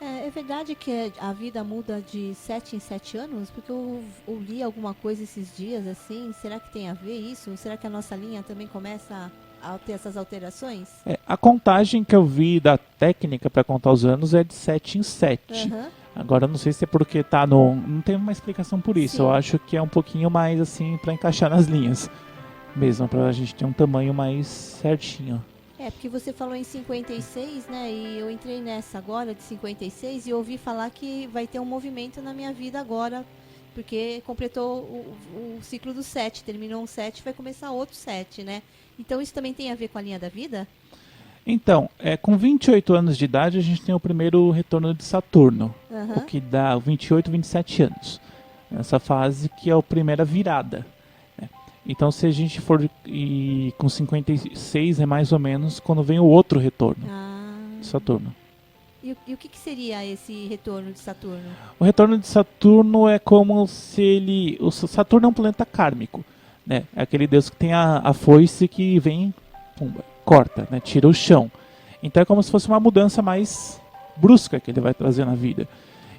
Speaker 1: É verdade que a vida muda de 7 em 7 anos? Porque eu li alguma coisa esses dias, assim. Será que tem a ver isso? Será que a nossa linha também começa a ter essas alterações?
Speaker 2: A contagem que eu vi da técnica para contar os anos é de 7 em 7.
Speaker 1: Uhum.
Speaker 2: Agora, eu não sei se é porque tá no... Não tem uma explicação por isso.
Speaker 1: Sim.
Speaker 2: Eu acho que é um pouquinho mais, assim, para encaixar nas linhas. Mesmo, para a gente ter um tamanho mais certinho.
Speaker 1: Porque você falou em 56, né? E eu entrei nessa agora de 56 e ouvi falar que vai ter um movimento na minha vida agora, porque completou o ciclo do 7, terminou um 7, vai começar outro 7, né? Então isso também tem a ver com a linha da vida?
Speaker 2: Então, com 28 anos de idade, a gente tem o primeiro retorno de Saturno,
Speaker 1: Uhum.
Speaker 2: o que dá 28, 27 anos. Essa fase que é a primeira virada. Então, se a gente for com 56, é mais ou menos quando vem o outro retorno de Saturno.
Speaker 1: E o que seria esse retorno de Saturno?
Speaker 2: O retorno de Saturno é como se ele... O Saturno é um planeta kármico, né? É aquele deus que tem a foice que vem, pumba, corta, né? Tira o chão. Então é como se fosse uma mudança mais brusca que ele vai trazer na vida.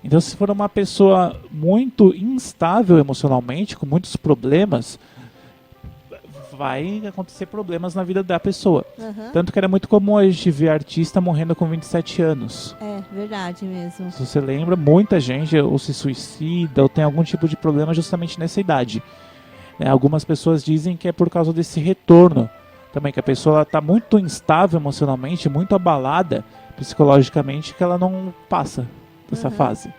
Speaker 2: Então, se for uma pessoa muito instável emocionalmente, com muitos problemas, vai acontecer problemas na vida da pessoa.
Speaker 1: Uhum.
Speaker 2: Tanto que era muito comum a gente ver artista morrendo com 27 anos.
Speaker 1: É, verdade mesmo.
Speaker 2: Se você lembra, muita gente ou se suicida ou tem algum tipo de problema justamente nessa idade. Algumas pessoas dizem que é por causa desse retorno. Também que a pessoa está muito instável emocionalmente, muito abalada psicologicamente, que ela não passa dessa fase.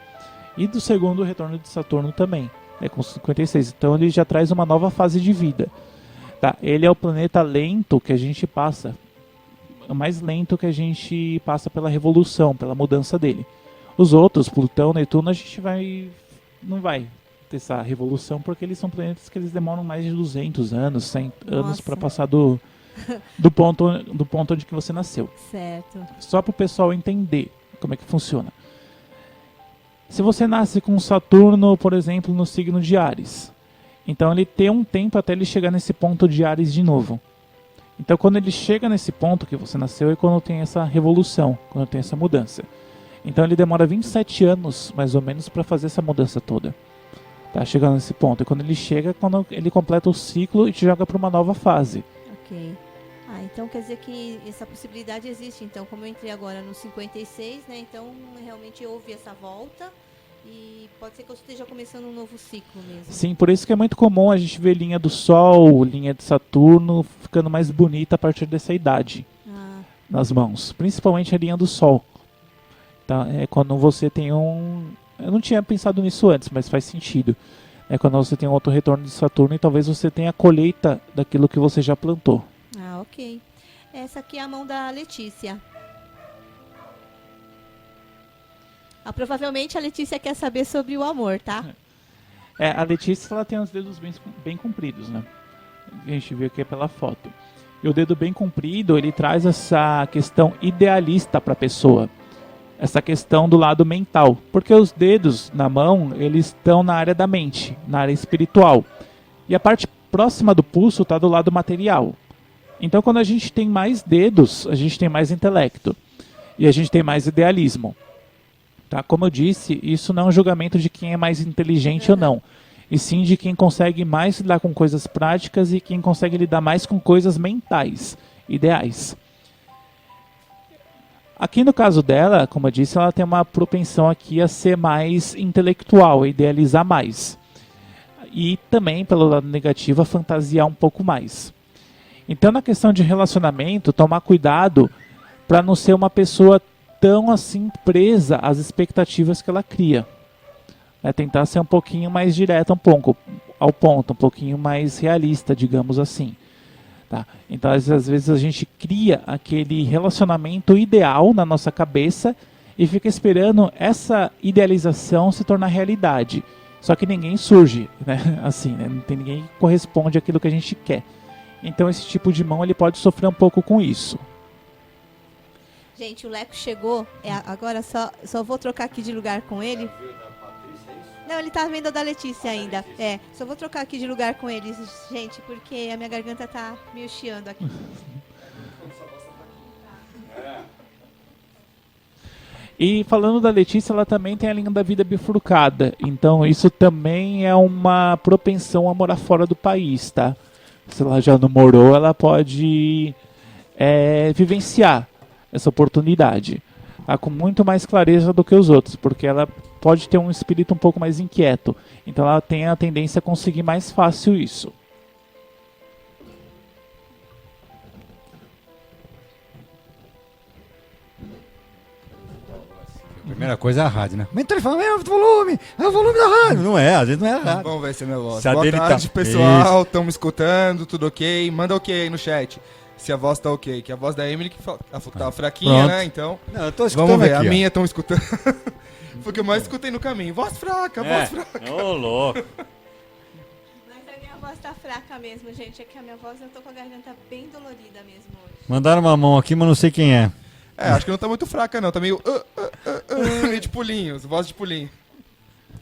Speaker 2: E do segundo retorno de Saturno também, com 56. Então ele já traz uma nova fase de vida. Tá? Ele é o planeta lento que a gente passa, o mais lento que a gente passa pela revolução, pela mudança dele. Os outros, Plutão, Netuno, a gente não vai ter essa revolução, porque eles são planetas que eles demoram mais de 200 anos, 100 anos para passar do ponto onde que você nasceu.
Speaker 1: Certo.
Speaker 2: Só para o pessoal entender como é que funciona. Se você nasce com Saturno, por exemplo, no signo de Áries, então ele tem um tempo até ele chegar nesse ponto de Áries de novo. Então quando ele chega nesse ponto que você nasceu é quando tem essa revolução, quando tem essa mudança. Então ele demora 27 anos, mais ou menos, para fazer essa mudança toda. Tá chegando nesse ponto. E quando ele chega, quando ele completa o ciclo e te joga para uma nova fase.
Speaker 1: Ok. Então quer dizer que essa possibilidade existe. Então, como eu entrei agora no 56, né? Então realmente houve essa volta. E pode ser que eu esteja começando um novo ciclo mesmo.
Speaker 2: Sim, por isso que é muito comum a gente ver linha do Sol, linha de Saturno ficando mais bonita a partir dessa idade nas mãos. Principalmente a linha do Sol. Tá? É quando você tem um... Eu não tinha pensado nisso antes, mas faz sentido. É quando você tem um outro retorno de Saturno e talvez você tenha a colheita daquilo que você já plantou.
Speaker 1: Ok. Essa aqui é a mão da Letícia. Provavelmente a Letícia quer saber sobre o amor, tá?
Speaker 2: A Letícia ela tem os dedos bem compridos, né? A gente viu aqui pela foto. E o dedo bem comprido, ele traz essa questão idealista para a pessoa. Essa questão do lado mental. Porque os dedos na mão, eles estão na área da mente, na área espiritual. E a parte próxima do pulso está do lado material. Então quando a gente tem mais dedos, a gente tem mais intelecto. E a gente tem mais idealismo. Tá? Como eu disse, isso não é um julgamento de quem é mais inteligente ou não. E sim de quem consegue mais lidar com coisas práticas e quem consegue lidar mais com coisas mentais, ideais. Aqui no caso dela, como eu disse, ela tem uma propensão aqui a ser mais intelectual, a idealizar mais. E também, pelo lado negativo, a fantasiar um pouco mais. Então, na questão de relacionamento, tomar cuidado para não ser uma pessoa tão assim presa às expectativas que ela cria. É tentar ser um pouquinho mais direta, um pouco ao ponto, um pouquinho mais realista, digamos assim. Tá? Então, às vezes a gente cria aquele relacionamento ideal na nossa cabeça e fica esperando essa idealização se tornar realidade. Só que ninguém surge, né? Assim, né? Não tem ninguém que corresponde àquilo que a gente quer. Então, esse tipo de mão ele pode sofrer um pouco com isso.
Speaker 1: Gente, o Leco chegou. Agora só vou trocar aqui de lugar com ele. Não, ele tá vendo a da Letícia ainda. Só vou trocar aqui de lugar com eles, gente, porque a minha garganta tá meio chiando aqui.
Speaker 2: E falando da Letícia, ela também tem a linha da vida bifurcada. Então isso também é uma propensão a morar fora do país, tá? Se ela já não morou, ela pode vivenciar essa oportunidade. Tá? Com muito mais clareza do que os outros, porque ela pode ter um espírito um pouco mais inquieto. Então ela tem a tendência a conseguir mais fácil isso.
Speaker 3: A primeira coisa é a rádio, né? Aumenta o volume, é o volume da rádio. Não é, às vezes não é a rádio.
Speaker 4: Vamos ver se é minha voz.
Speaker 3: Se a
Speaker 4: Boa
Speaker 3: dele
Speaker 4: tarde,
Speaker 3: tá-
Speaker 4: pessoal. Estão me escutando, tudo ok? Manda ok aí no chat. Se a voz tá ok. Que a voz da Emily que tá fraquinha,
Speaker 3: Pronto.
Speaker 4: né? Então,
Speaker 3: Não, eu tô escutando
Speaker 4: vamos ver.
Speaker 3: aqui,
Speaker 4: A
Speaker 3: ó.
Speaker 4: minha estão escutando. Foi o que eu mais escutei no caminho. Voz fraca, voz fraca.
Speaker 3: Ô, louco.
Speaker 1: Mas a minha voz tá fraca mesmo, gente. É que a minha voz, eu tô com a garganta bem dolorida mesmo hoje.
Speaker 3: Mandaram uma mão aqui, mas não sei quem é.
Speaker 4: Acho que não tá muito fraca, não. Tá meio... meio de pulinhos, voz de pulinho.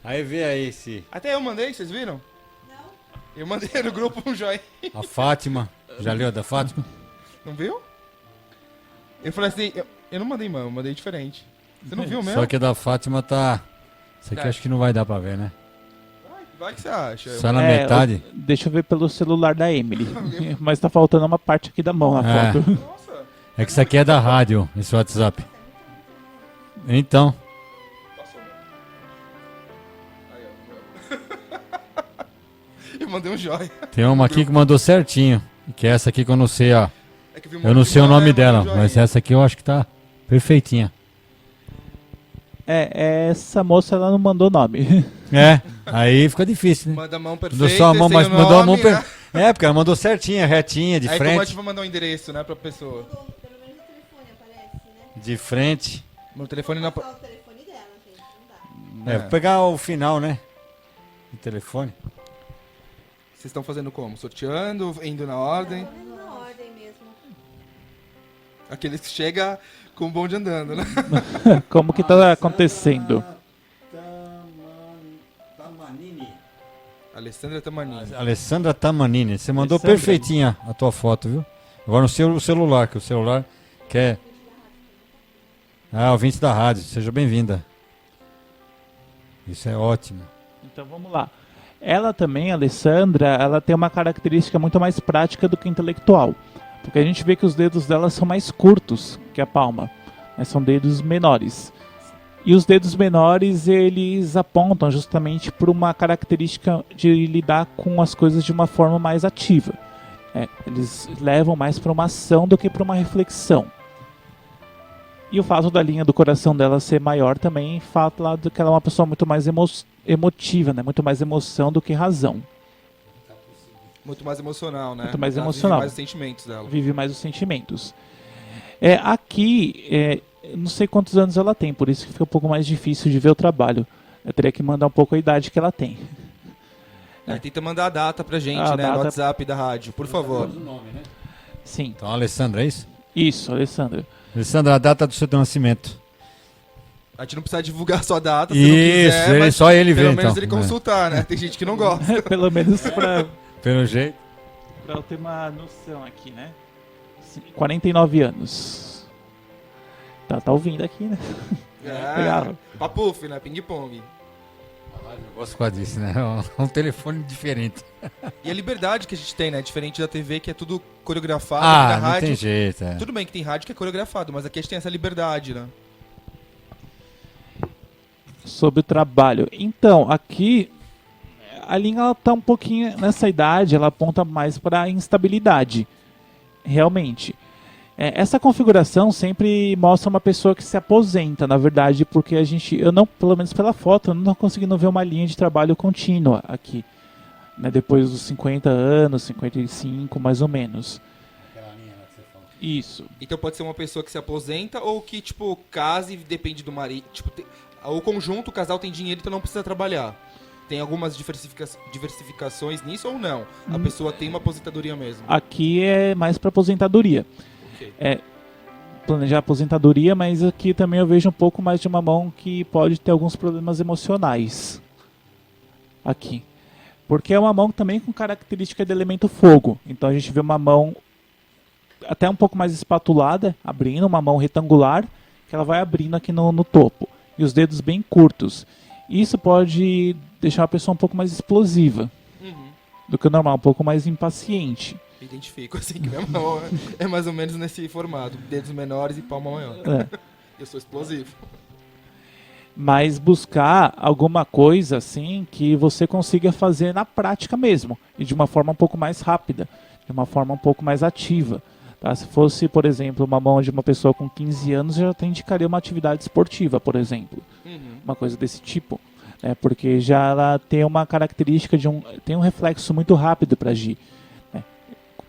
Speaker 3: Aí vê aí se
Speaker 4: Até eu mandei, vocês viram?
Speaker 1: Não?
Speaker 4: Eu mandei no grupo um joinha.
Speaker 3: a Fátima. Já leu a da Fátima?
Speaker 4: Não viu? Eu falei assim, eu não mandei mão, eu mandei diferente. Você não viu mesmo?
Speaker 3: Só que a da Fátima tá. Isso aqui
Speaker 4: Tá.
Speaker 3: acho que não vai dar pra ver, né?
Speaker 4: Vai que você acha.
Speaker 3: Só na metade.
Speaker 2: Deixa eu ver pelo celular da Emily. Mas tá faltando uma parte aqui da mão na
Speaker 3: É.
Speaker 2: foto.
Speaker 4: Nossa.
Speaker 3: É que isso aqui é da rádio, esse WhatsApp. Então,
Speaker 4: Passou. Aí, ó. Eu mandei um joia.
Speaker 3: tem uma aqui que mandou certinho. Que é essa aqui que eu não sei, ó.
Speaker 4: É que vi um
Speaker 3: Eu não
Speaker 4: monte de
Speaker 3: sei o
Speaker 4: joia,
Speaker 3: nome
Speaker 4: eu mandei
Speaker 3: dela,
Speaker 4: um joinha.
Speaker 3: mas essa aqui eu acho que tá perfeitinha.
Speaker 2: Essa moça ela não mandou nome.
Speaker 3: É, aí fica difícil, né?
Speaker 4: Manda a mão perfeita,
Speaker 3: Mandou só a mão,
Speaker 4: sem
Speaker 3: mas
Speaker 4: o
Speaker 3: mandou a mão.
Speaker 4: nome, né?
Speaker 3: É, porque ela mandou certinha, retinha, de
Speaker 4: Aí como a gente
Speaker 3: frente.
Speaker 4: vai mandar um endereço, né, pra pessoa?
Speaker 1: Pelo menos o telefone aparece, né?
Speaker 3: De frente.
Speaker 4: Meu telefone não...
Speaker 1: Só o telefone dela, gente. Não dá.
Speaker 3: É, vou pegar o final, né? O telefone.
Speaker 4: Vocês estão fazendo como? Sorteando, indo na ordem?
Speaker 1: É na ordem mesmo.
Speaker 4: Aqueles que chega com o bonde andando, né?
Speaker 2: Como que tá acontecendo?
Speaker 4: Alessandra Tamanini.
Speaker 3: Alessandra Tamanini, você mandou
Speaker 2: Alessandra.
Speaker 3: perfeitinha a tua foto, viu? Agora no seu celular, que o celular quer. Ah, ouvinte da rádio, seja bem-vinda. Isso é ótimo.
Speaker 2: Então vamos lá. Ela também, a Alessandra, ela tem uma característica muito mais prática do que intelectual. Porque a gente vê que os dedos dela são mais curtos que a palma. Né? São dedos menores. E os dedos menores, eles apontam justamente por uma característica de lidar com as coisas de uma forma mais ativa. Eles levam mais para uma ação do que para uma reflexão. E o fato da linha do coração dela ser maior também fala que ela é uma pessoa muito mais emotiva, né? Muito mais emoção do que razão.
Speaker 4: Muito mais emocional, né?
Speaker 2: Muito mais
Speaker 4: Ela vive
Speaker 2: emocional.
Speaker 4: mais os sentimentos dela.
Speaker 2: Vive mais os sentimentos. Aqui, não sei quantos anos ela tem, por isso que fica um pouco mais difícil de ver o trabalho. Eu teria que mandar um pouco a idade que ela tem.
Speaker 4: Tenta mandar a data pra gente,
Speaker 2: A
Speaker 4: né?
Speaker 2: data-
Speaker 4: No WhatsApp da rádio, por favor.
Speaker 2: Sim,
Speaker 3: Então, Alessandra, é isso?
Speaker 2: isso, Alessandra.
Speaker 3: Alessandra, a data do seu nascimento.
Speaker 4: A gente não precisa divulgar sua data, se
Speaker 3: Isso,
Speaker 4: não quiser,
Speaker 3: ele-
Speaker 4: mas
Speaker 3: só ele vê,
Speaker 4: pelo menos
Speaker 3: então.
Speaker 4: ele consultar, né? Tem gente que não gosta.
Speaker 2: Pelo menos para
Speaker 3: Pelo jeito.
Speaker 2: eu ter uma noção aqui, né? 49 anos. Tá ouvindo aqui, né? Legal.
Speaker 4: Papuf, né? Ping-pong.
Speaker 3: Eu gosto quase disso, né? É um telefone diferente.
Speaker 4: E a liberdade que a gente tem, né? Diferente da TV, que é tudo coreografado. aqui
Speaker 3: Ah,
Speaker 4: na
Speaker 3: não
Speaker 4: rádio,
Speaker 3: tem jeito. É.
Speaker 4: tudo bem que tem rádio que é coreografado, mas aqui a gente tem essa liberdade, né?
Speaker 2: Sobre o trabalho. Então, aqui a linha ela tá um pouquinho nessa idade, ela aponta mais para instabilidade, realmente. Essa configuração sempre mostra uma pessoa que se aposenta, na verdade, porque eu não, pelo menos pela foto, eu não estou conseguindo ver uma linha de trabalho contínua aqui, né, depois dos 50 anos, 55, mais ou menos. Isso.
Speaker 4: Então pode ser uma pessoa que se aposenta ou que, tipo, casa e depende do marido. Tipo, o conjunto, o casal tem dinheiro, então não precisa trabalhar. Tem algumas diversificações nisso ou não? A pessoa tem uma aposentadoria mesmo?
Speaker 2: Aqui é mais para aposentadoria.
Speaker 4: Ok.
Speaker 2: Planejar aposentadoria, mas aqui também eu vejo um pouco mais de uma mão que pode ter alguns problemas emocionais. Aqui. Porque é uma mão também com característica de elemento fogo. Então a gente vê uma mão até um pouco mais espatulada, abrindo, uma mão retangular, que ela vai abrindo aqui no topo. E os dedos bem curtos. Isso pode deixar a pessoa um pouco mais explosiva do que o normal, um pouco mais impaciente.
Speaker 4: Identifico, assim, que minha mão é mais ou menos nesse formato. Dedos menores e palma maior. Eu sou explosivo.
Speaker 2: Mas buscar alguma coisa assim que você consiga fazer na prática mesmo. E de uma forma um pouco mais rápida. De uma forma um pouco mais ativa. Tá? Se fosse, por exemplo, uma mão de uma pessoa com 15 anos, eu já indicaria uma atividade esportiva, por exemplo. Uma coisa desse tipo. Porque já ela tem uma característica tem um reflexo muito rápido para agir.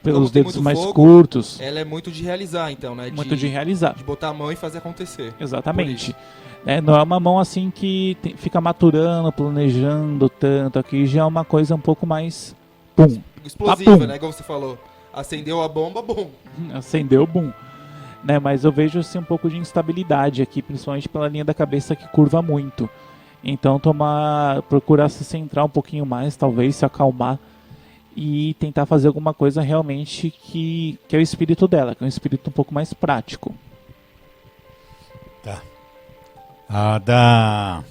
Speaker 2: Pelos dedos mais
Speaker 4: fogo,
Speaker 2: curtos.
Speaker 4: Ela é muito de realizar, então, né?
Speaker 2: Muito de realizar.
Speaker 4: De botar a mão e fazer acontecer.
Speaker 2: Exatamente. Não é uma mão assim que fica maturando, planejando tanto. Aqui já é uma coisa um pouco mais... Pum.
Speaker 4: Explosiva,
Speaker 2: Pum.
Speaker 4: né? Igual você falou. Acendeu a bomba, bum.
Speaker 2: Acendeu, bum. Mas eu vejo assim, um pouco de instabilidade aqui, principalmente pela linha da cabeça que curva muito. Então procurar se centrar um pouquinho mais, talvez se acalmar e tentar fazer alguma coisa realmente que é o espírito dela, que é um espírito um pouco mais prático.
Speaker 3: Tá. A da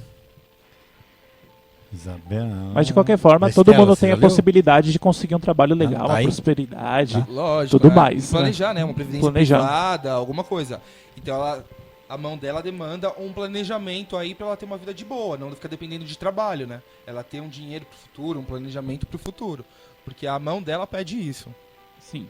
Speaker 3: Isabela.
Speaker 2: Mas de qualquer forma,
Speaker 3: da
Speaker 2: todo
Speaker 3: Estela,
Speaker 2: mundo
Speaker 3: você
Speaker 2: tem
Speaker 3: já
Speaker 2: a
Speaker 3: leu?
Speaker 2: possibilidade de conseguir um trabalho legal,
Speaker 3: tá
Speaker 2: uma
Speaker 3: aí?
Speaker 2: prosperidade,
Speaker 4: Lógico,
Speaker 2: tudo
Speaker 4: né?
Speaker 2: mais.
Speaker 4: Planejar, né? Uma previdência
Speaker 2: Planejar.
Speaker 4: privada, alguma coisa. Então a mão dela demanda um planejamento aí pra ela ter uma vida de boa, não ficar dependendo de trabalho, né? Ela ter um dinheiro pro futuro, um planejamento pro futuro. Porque a mão dela pede isso.
Speaker 2: Sim.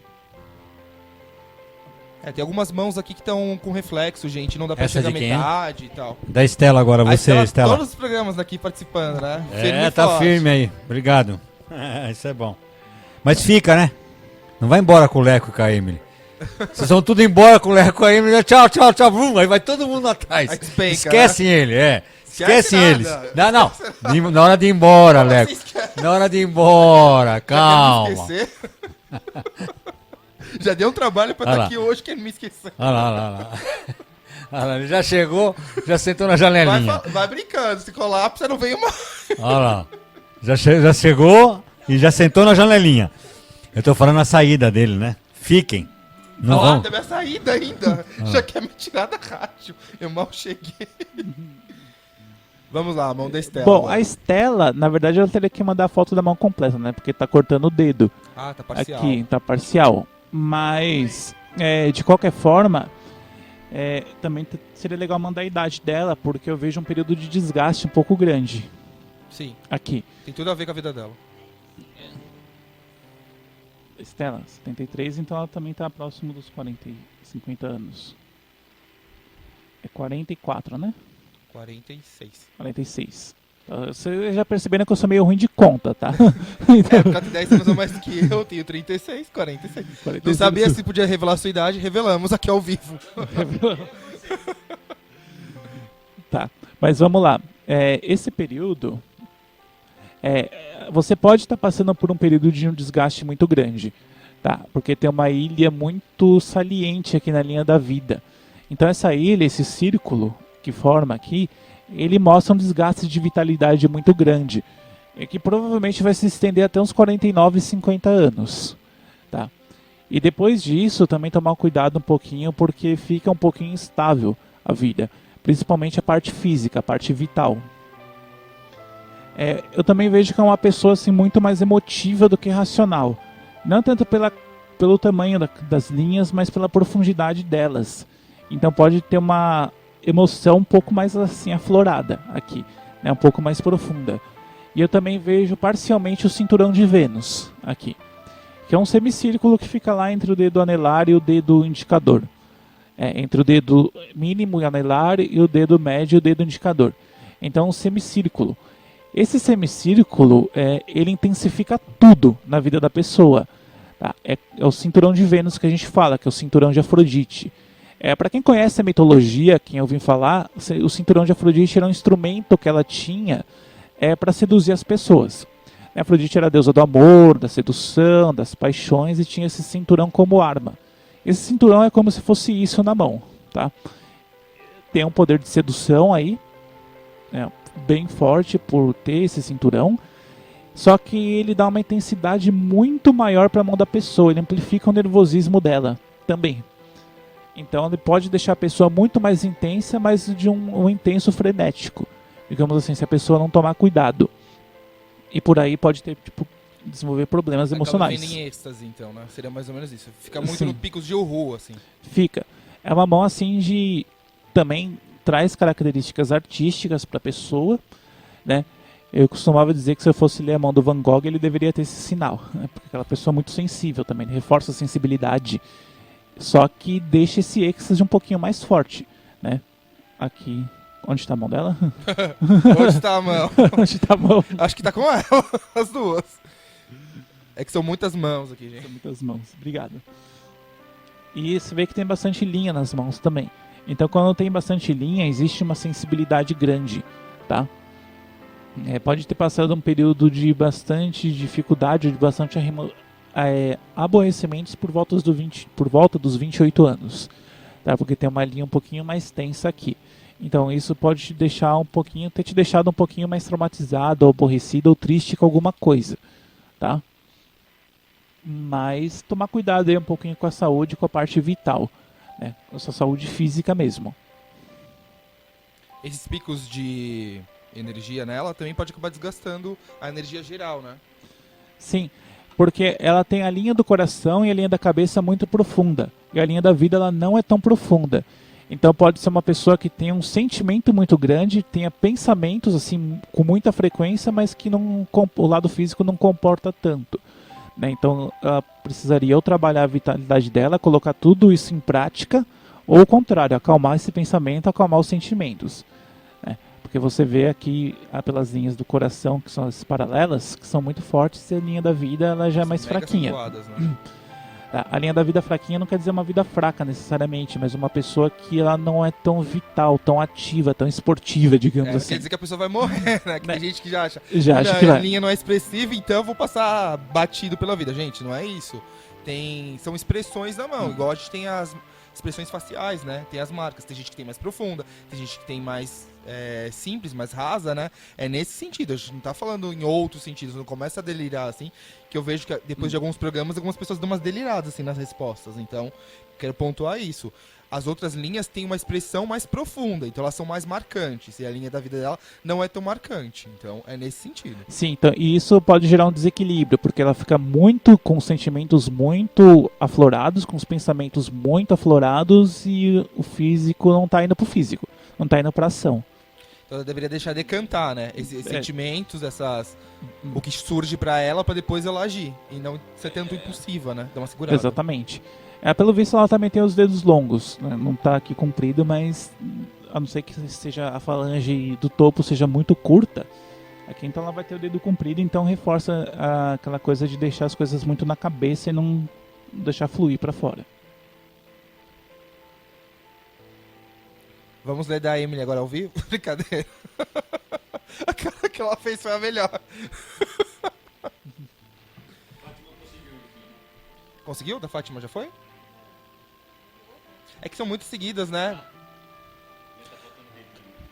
Speaker 4: Tem algumas mãos aqui que estão com reflexo, gente. Não dá pra
Speaker 3: Essa
Speaker 4: chegar
Speaker 3: de quem é?
Speaker 4: metade e tal.
Speaker 3: Da Estela agora, você, Estela.
Speaker 4: Todos os programas aqui participando, né? Firme e
Speaker 3: Tá
Speaker 4: forte.
Speaker 3: firme aí. Obrigado. Isso é bom. Mas fica, né? Não vai embora com o Leco e com a Emily. Vocês vão tudo embora com o Leco e com a Emily. Tchau, tchau, tchau. Aí vai todo mundo atrás.
Speaker 4: Aí despenca,
Speaker 3: Esquecem ele, Esquecem
Speaker 4: nada.
Speaker 3: eles. Não. Na hora de ir embora,
Speaker 4: Como
Speaker 3: Leco.
Speaker 4: assim esquece?
Speaker 3: Na hora de ir embora. Calma.
Speaker 4: Quer me esquecer? Já deu um trabalho pra
Speaker 3: Olha
Speaker 4: estar
Speaker 3: lá.
Speaker 4: aqui hoje, quer me esquecer.
Speaker 3: Olha lá. Olha lá, ele já chegou, já sentou na janelinha.
Speaker 4: Vai brincando, se colapsa, não veio mais.
Speaker 3: Olha lá. Já chegou e já sentou na janelinha. Eu tô falando a saída dele, né? Fiquem. Não vão.
Speaker 4: Da minha saída ainda. Já quer me tirar da rádio. Eu mal cheguei. Vamos lá, a mão da Estela.
Speaker 2: Bom,
Speaker 4: agora.
Speaker 2: a Estela, na verdade, ela teria que mandar a foto da mão completa, né? Porque tá cortando o dedo.
Speaker 4: Ah, tá parcial.
Speaker 2: Aqui, tá parcial. Mas, de qualquer forma, também seria legal mandar a idade dela, porque eu vejo um período de desgaste um pouco grande.
Speaker 4: Sim,
Speaker 2: Aqui.
Speaker 4: tem tudo a ver com a vida dela.
Speaker 2: Estela, 73, então ela também tá próximo dos 50 anos. É 44, né?
Speaker 4: 46.
Speaker 2: 46. Vocês já perceberam que eu sou meio ruim de conta, tá?
Speaker 4: O cara tem 10 anos a mais do que eu, tenho 36, 46.
Speaker 2: 46.
Speaker 4: Não sabia se podia revelar a sua idade, revelamos aqui ao vivo.
Speaker 2: Tá, mas vamos lá. Esse período, você pode estar passando por um período de um desgaste muito grande, tá? Porque tem uma ilha muito saliente aqui na linha da vida. Então essa ilha, esse círculo que forma aqui, ele mostra um desgaste de vitalidade muito grande, que provavelmente vai se estender até uns 49, 50 anos, tá? E depois disso, também tomar cuidado um pouquinho, porque fica um pouquinho instável a vida, principalmente a parte física, a parte vital. Eu também vejo que é uma pessoa assim, muito mais emotiva do que racional, não tanto pelo tamanho das linhas, mas pela profundidade delas. Então pode ter uma emoção um pouco mais assim aflorada aqui, né, um pouco mais profunda. E eu também vejo parcialmente o cinturão de Vênus aqui, que é um semicírculo que fica lá entre o dedo anelar e o dedo indicador. entre o dedo mínimo e anelar e o dedo médio e o dedo indicador. Então, um semicírculo. Esse semicírculo, ele intensifica tudo na vida da pessoa. Tá? É o cinturão de Vênus que a gente fala, que é o cinturão de Afrodite. Para quem conhece a mitologia, quem ouviu falar, o cinturão de Afrodite era um instrumento que ela tinha para seduzir as pessoas. A Afrodite era a deusa do amor, da sedução, das paixões e tinha esse cinturão como arma. Esse cinturão é como se fosse isso na mão. Tá? Tem um poder de sedução aí, bem forte por ter esse cinturão, só que ele dá uma intensidade muito maior para a mão da pessoa, ele amplifica o nervosismo dela também. Então ele pode deixar a pessoa muito mais intensa, mas de um intenso frenético, digamos assim, se a pessoa não tomar cuidado. E por aí pode ter, desenvolver problemas emocionais.
Speaker 4: Acaba vendo em êxtase, então, né? Seria mais ou menos isso. Fica muito
Speaker 2: Sim.
Speaker 4: no picos de Uhu, assim.
Speaker 2: Fica. É uma mão assim de... Também traz características artísticas para a pessoa, né? Eu costumava dizer que se eu fosse ler a mão do Van Gogh, ele deveria ter esse sinal, né? Porque aquela pessoa é muito sensível também, ele reforça a sensibilidade, só que deixa esse êxtase um pouquinho mais forte, né? Aqui, onde está a mão dela?
Speaker 4: Onde tá a mão?
Speaker 2: Onde está a mão?
Speaker 4: Acho que tá com ela, as duas. É que são muitas mãos aqui, gente.
Speaker 2: São muitas mãos, obrigado. E você vê que tem bastante linha nas mãos também. Então, quando tem bastante linha, existe uma sensibilidade grande, tá? Pode ter passado um período de bastante dificuldade, de bastante aborrecimentos por volta dos 28 anos, tá? Porque tem uma linha um pouquinho mais tensa aqui. Então, isso pode ter te deixado um pouquinho mais traumatizado, ou aborrecido, ou triste com alguma coisa, tá? Mas tomar cuidado aí um pouquinho com a saúde, com a parte vital. Com a sua saúde física mesmo.
Speaker 4: Esses picos de energia nela também pode acabar desgastando a energia geral, né?
Speaker 2: Sim, porque ela tem a linha do coração e a linha da cabeça muito profunda. E a linha da vida ela não é tão profunda. Então pode ser uma pessoa que tenha um sentimento muito grande, tenha pensamentos assim com muita frequência, mas que o lado físico não comporta tanto. Então ela precisaria ou trabalhar a vitalidade dela, colocar tudo isso em prática, ou ao contrário, acalmar esse pensamento, acalmar os sentimentos. Porque você vê aqui pelas linhas do coração, que são as paralelas, que são muito fortes, e a linha da vida ela já é mais
Speaker 4: Mega
Speaker 2: fraquinha.
Speaker 4: acentuadas, né?
Speaker 2: A linha da vida fraquinha não quer dizer uma vida fraca necessariamente, mas uma pessoa que ela não é tão vital, tão ativa, tão esportiva, digamos assim.
Speaker 4: Quer dizer que a pessoa vai morrer, né? Que tem gente que já acha.
Speaker 2: Já acha que
Speaker 4: A
Speaker 2: vai.
Speaker 4: linha não é expressiva, então eu vou passar batido pela vida. Gente, não é isso. São expressões na mão, igual a gente tem as expressões faciais, né? Tem as marcas, tem gente que tem mais profunda, tem gente que tem mais simples, mais rasa, né? É nesse sentido, a gente não tá falando em outros sentidos, não começa a delirar, assim, que eu vejo que depois de alguns programas, algumas pessoas dão umas deliradas, assim, nas respostas, então, quero pontuar isso. As outras linhas têm uma expressão mais profunda, então elas são mais marcantes, e a linha da vida dela não é tão marcante, então é nesse sentido.
Speaker 2: Sim, então, e isso pode gerar um desequilíbrio, porque ela fica muito com sentimentos muito aflorados, com os pensamentos muito aflorados, e o físico não tá indo pro físico, não tá indo pra ação.
Speaker 4: Então ela deveria deixar decantar, né? Esses sentimentos, o que surge pra ela, pra depois ela agir. E não ser tanto impulsiva, né? Dar uma segurada.
Speaker 2: Exatamente. Pelo visto ela também tem os dedos longos, né? Não tá aqui comprido, mas a não ser que seja a falange do topo seja muito curta, aqui então ela vai ter o dedo comprido, então reforça aquela coisa de deixar as coisas muito na cabeça e não deixar fluir pra fora.
Speaker 4: Vamos ler da Emily agora ao vivo? Brincadeira. A cara que ela fez foi a melhor. Conseguiu? Da Fátima já foi? É que são muito seguidas, né?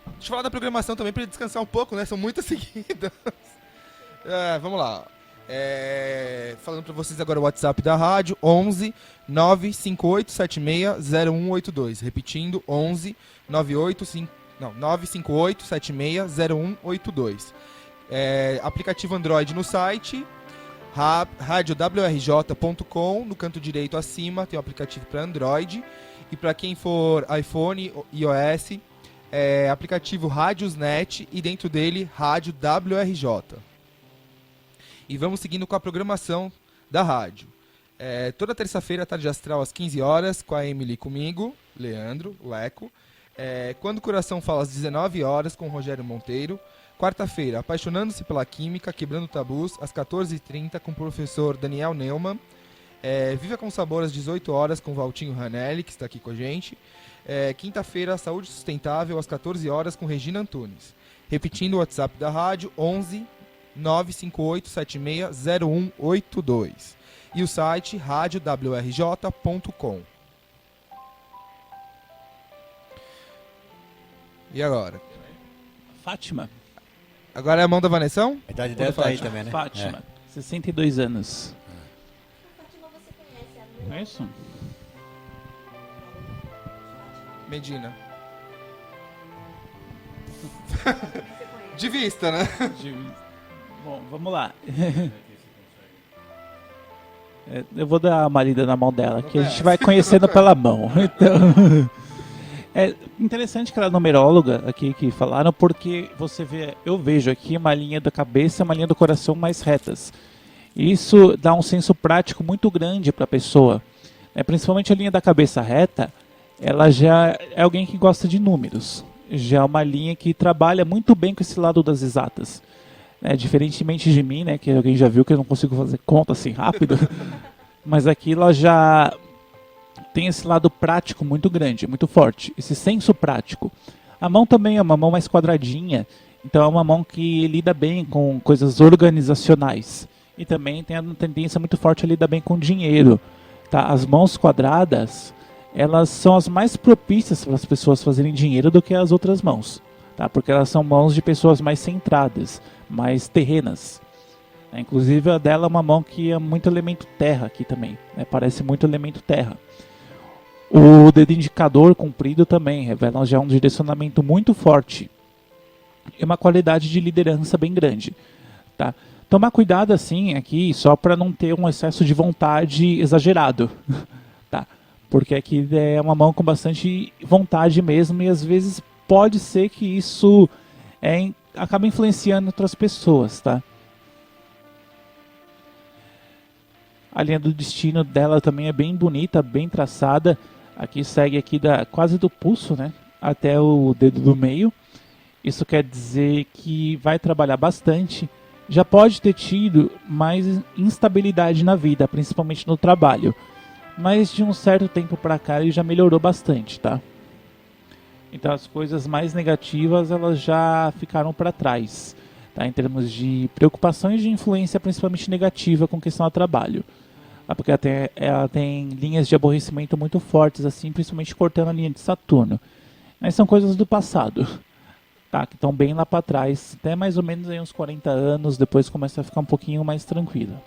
Speaker 4: Deixa eu falar da programação também pra ele descansar um pouco, né? São muitas seguidas. Vamos lá. Falando pra vocês agora o WhatsApp da rádio, 11 958 76 0182. Repetindo, 11 958 76 0182. Aplicativo Android no site, radiowrj.com. No canto direito acima tem o aplicativo para Android. E para quem for iPhone e iOS, aplicativo Radiosnet e dentro dele Rádio WRJ. E vamos seguindo com a programação da rádio. Toda terça-feira, Tarde Astral, às 15 horas, com a Emily e comigo, Leandro, Leco. Quando o Coração Fala, às 19 horas, com o Rogério Monteiro. Quarta-feira, Apaixonando-se pela Química, Quebrando Tabus, às 14h30, com o professor Daniel Neumann. Viva com Sabor, às 18 horas, com o Valtinho Ranelli, que está aqui com a gente. Quinta-feira, Saúde Sustentável, às 14 horas, com Regina Antunes. Repetindo o WhatsApp da rádio, 11 958 76 0182. E o site radiowrj.com. E agora?
Speaker 2: Fátima.
Speaker 4: Agora é a mão da Vanessão?
Speaker 3: A idade
Speaker 4: Ou
Speaker 3: dela
Speaker 4: da
Speaker 3: tá aí
Speaker 4: Fátima?
Speaker 3: também, né?
Speaker 2: Fátima, 62 anos. É isso?
Speaker 4: Medina. De vista, né?
Speaker 2: Bom, vamos lá. Eu vou dar uma lida na mão dela, que a gente vai conhecendo pela mão. Então, é interessante que ela é numeróloga aqui que falaram, porque eu vejo aqui uma linha da cabeça e uma linha do coração mais retas. Isso dá um senso prático muito grande para a pessoa. Principalmente a linha da cabeça reta, ela já é alguém que gosta de números. Já é uma linha que trabalha muito bem com esse lado das exatas. Diferentemente de mim, que alguém já viu que eu não consigo fazer conta assim rápido, mas aqui ela já tem esse lado prático muito grande, muito forte, esse senso prático. A mão também é uma mão mais quadradinha, então é uma mão que lida bem com coisas organizacionais e também tem uma tendência muito forte a lidar bem com dinheiro. Tá? As mãos quadradas, elas são as mais propícias para as pessoas fazerem dinheiro do que as outras mãos, tá? Porque elas são mãos de pessoas mais centradas, mais terrenas. Inclusive a dela é uma mão que é muito elemento terra aqui também, parece muito elemento terra. O dedo indicador comprido também revela já um direcionamento muito forte e uma qualidade de liderança bem grande, tá? Tomar cuidado assim aqui só para não ter um excesso de vontade exagerado, tá? Porque aqui é uma mão com bastante vontade mesmo e às vezes pode ser que isso acaba influenciando outras pessoas, tá? A linha do destino dela também é bem bonita, bem traçada. Aqui segue aqui quase do pulso, até o dedo do meio. Isso quer dizer que vai trabalhar bastante. Já pode ter tido mais instabilidade na vida, principalmente no trabalho. Mas de um certo tempo para cá ele já melhorou bastante, tá? Então as coisas mais negativas elas já ficaram para trás, tá? Em termos de preocupações de influência principalmente negativa com questão ao trabalho. Porque ela tem linhas de aborrecimento muito fortes, assim, principalmente cortando a linha de Saturno. Mas são coisas do passado, tá? Que estão bem lá para trás, até mais ou menos aí uns 40 anos, depois começa a ficar um pouquinho mais tranquila.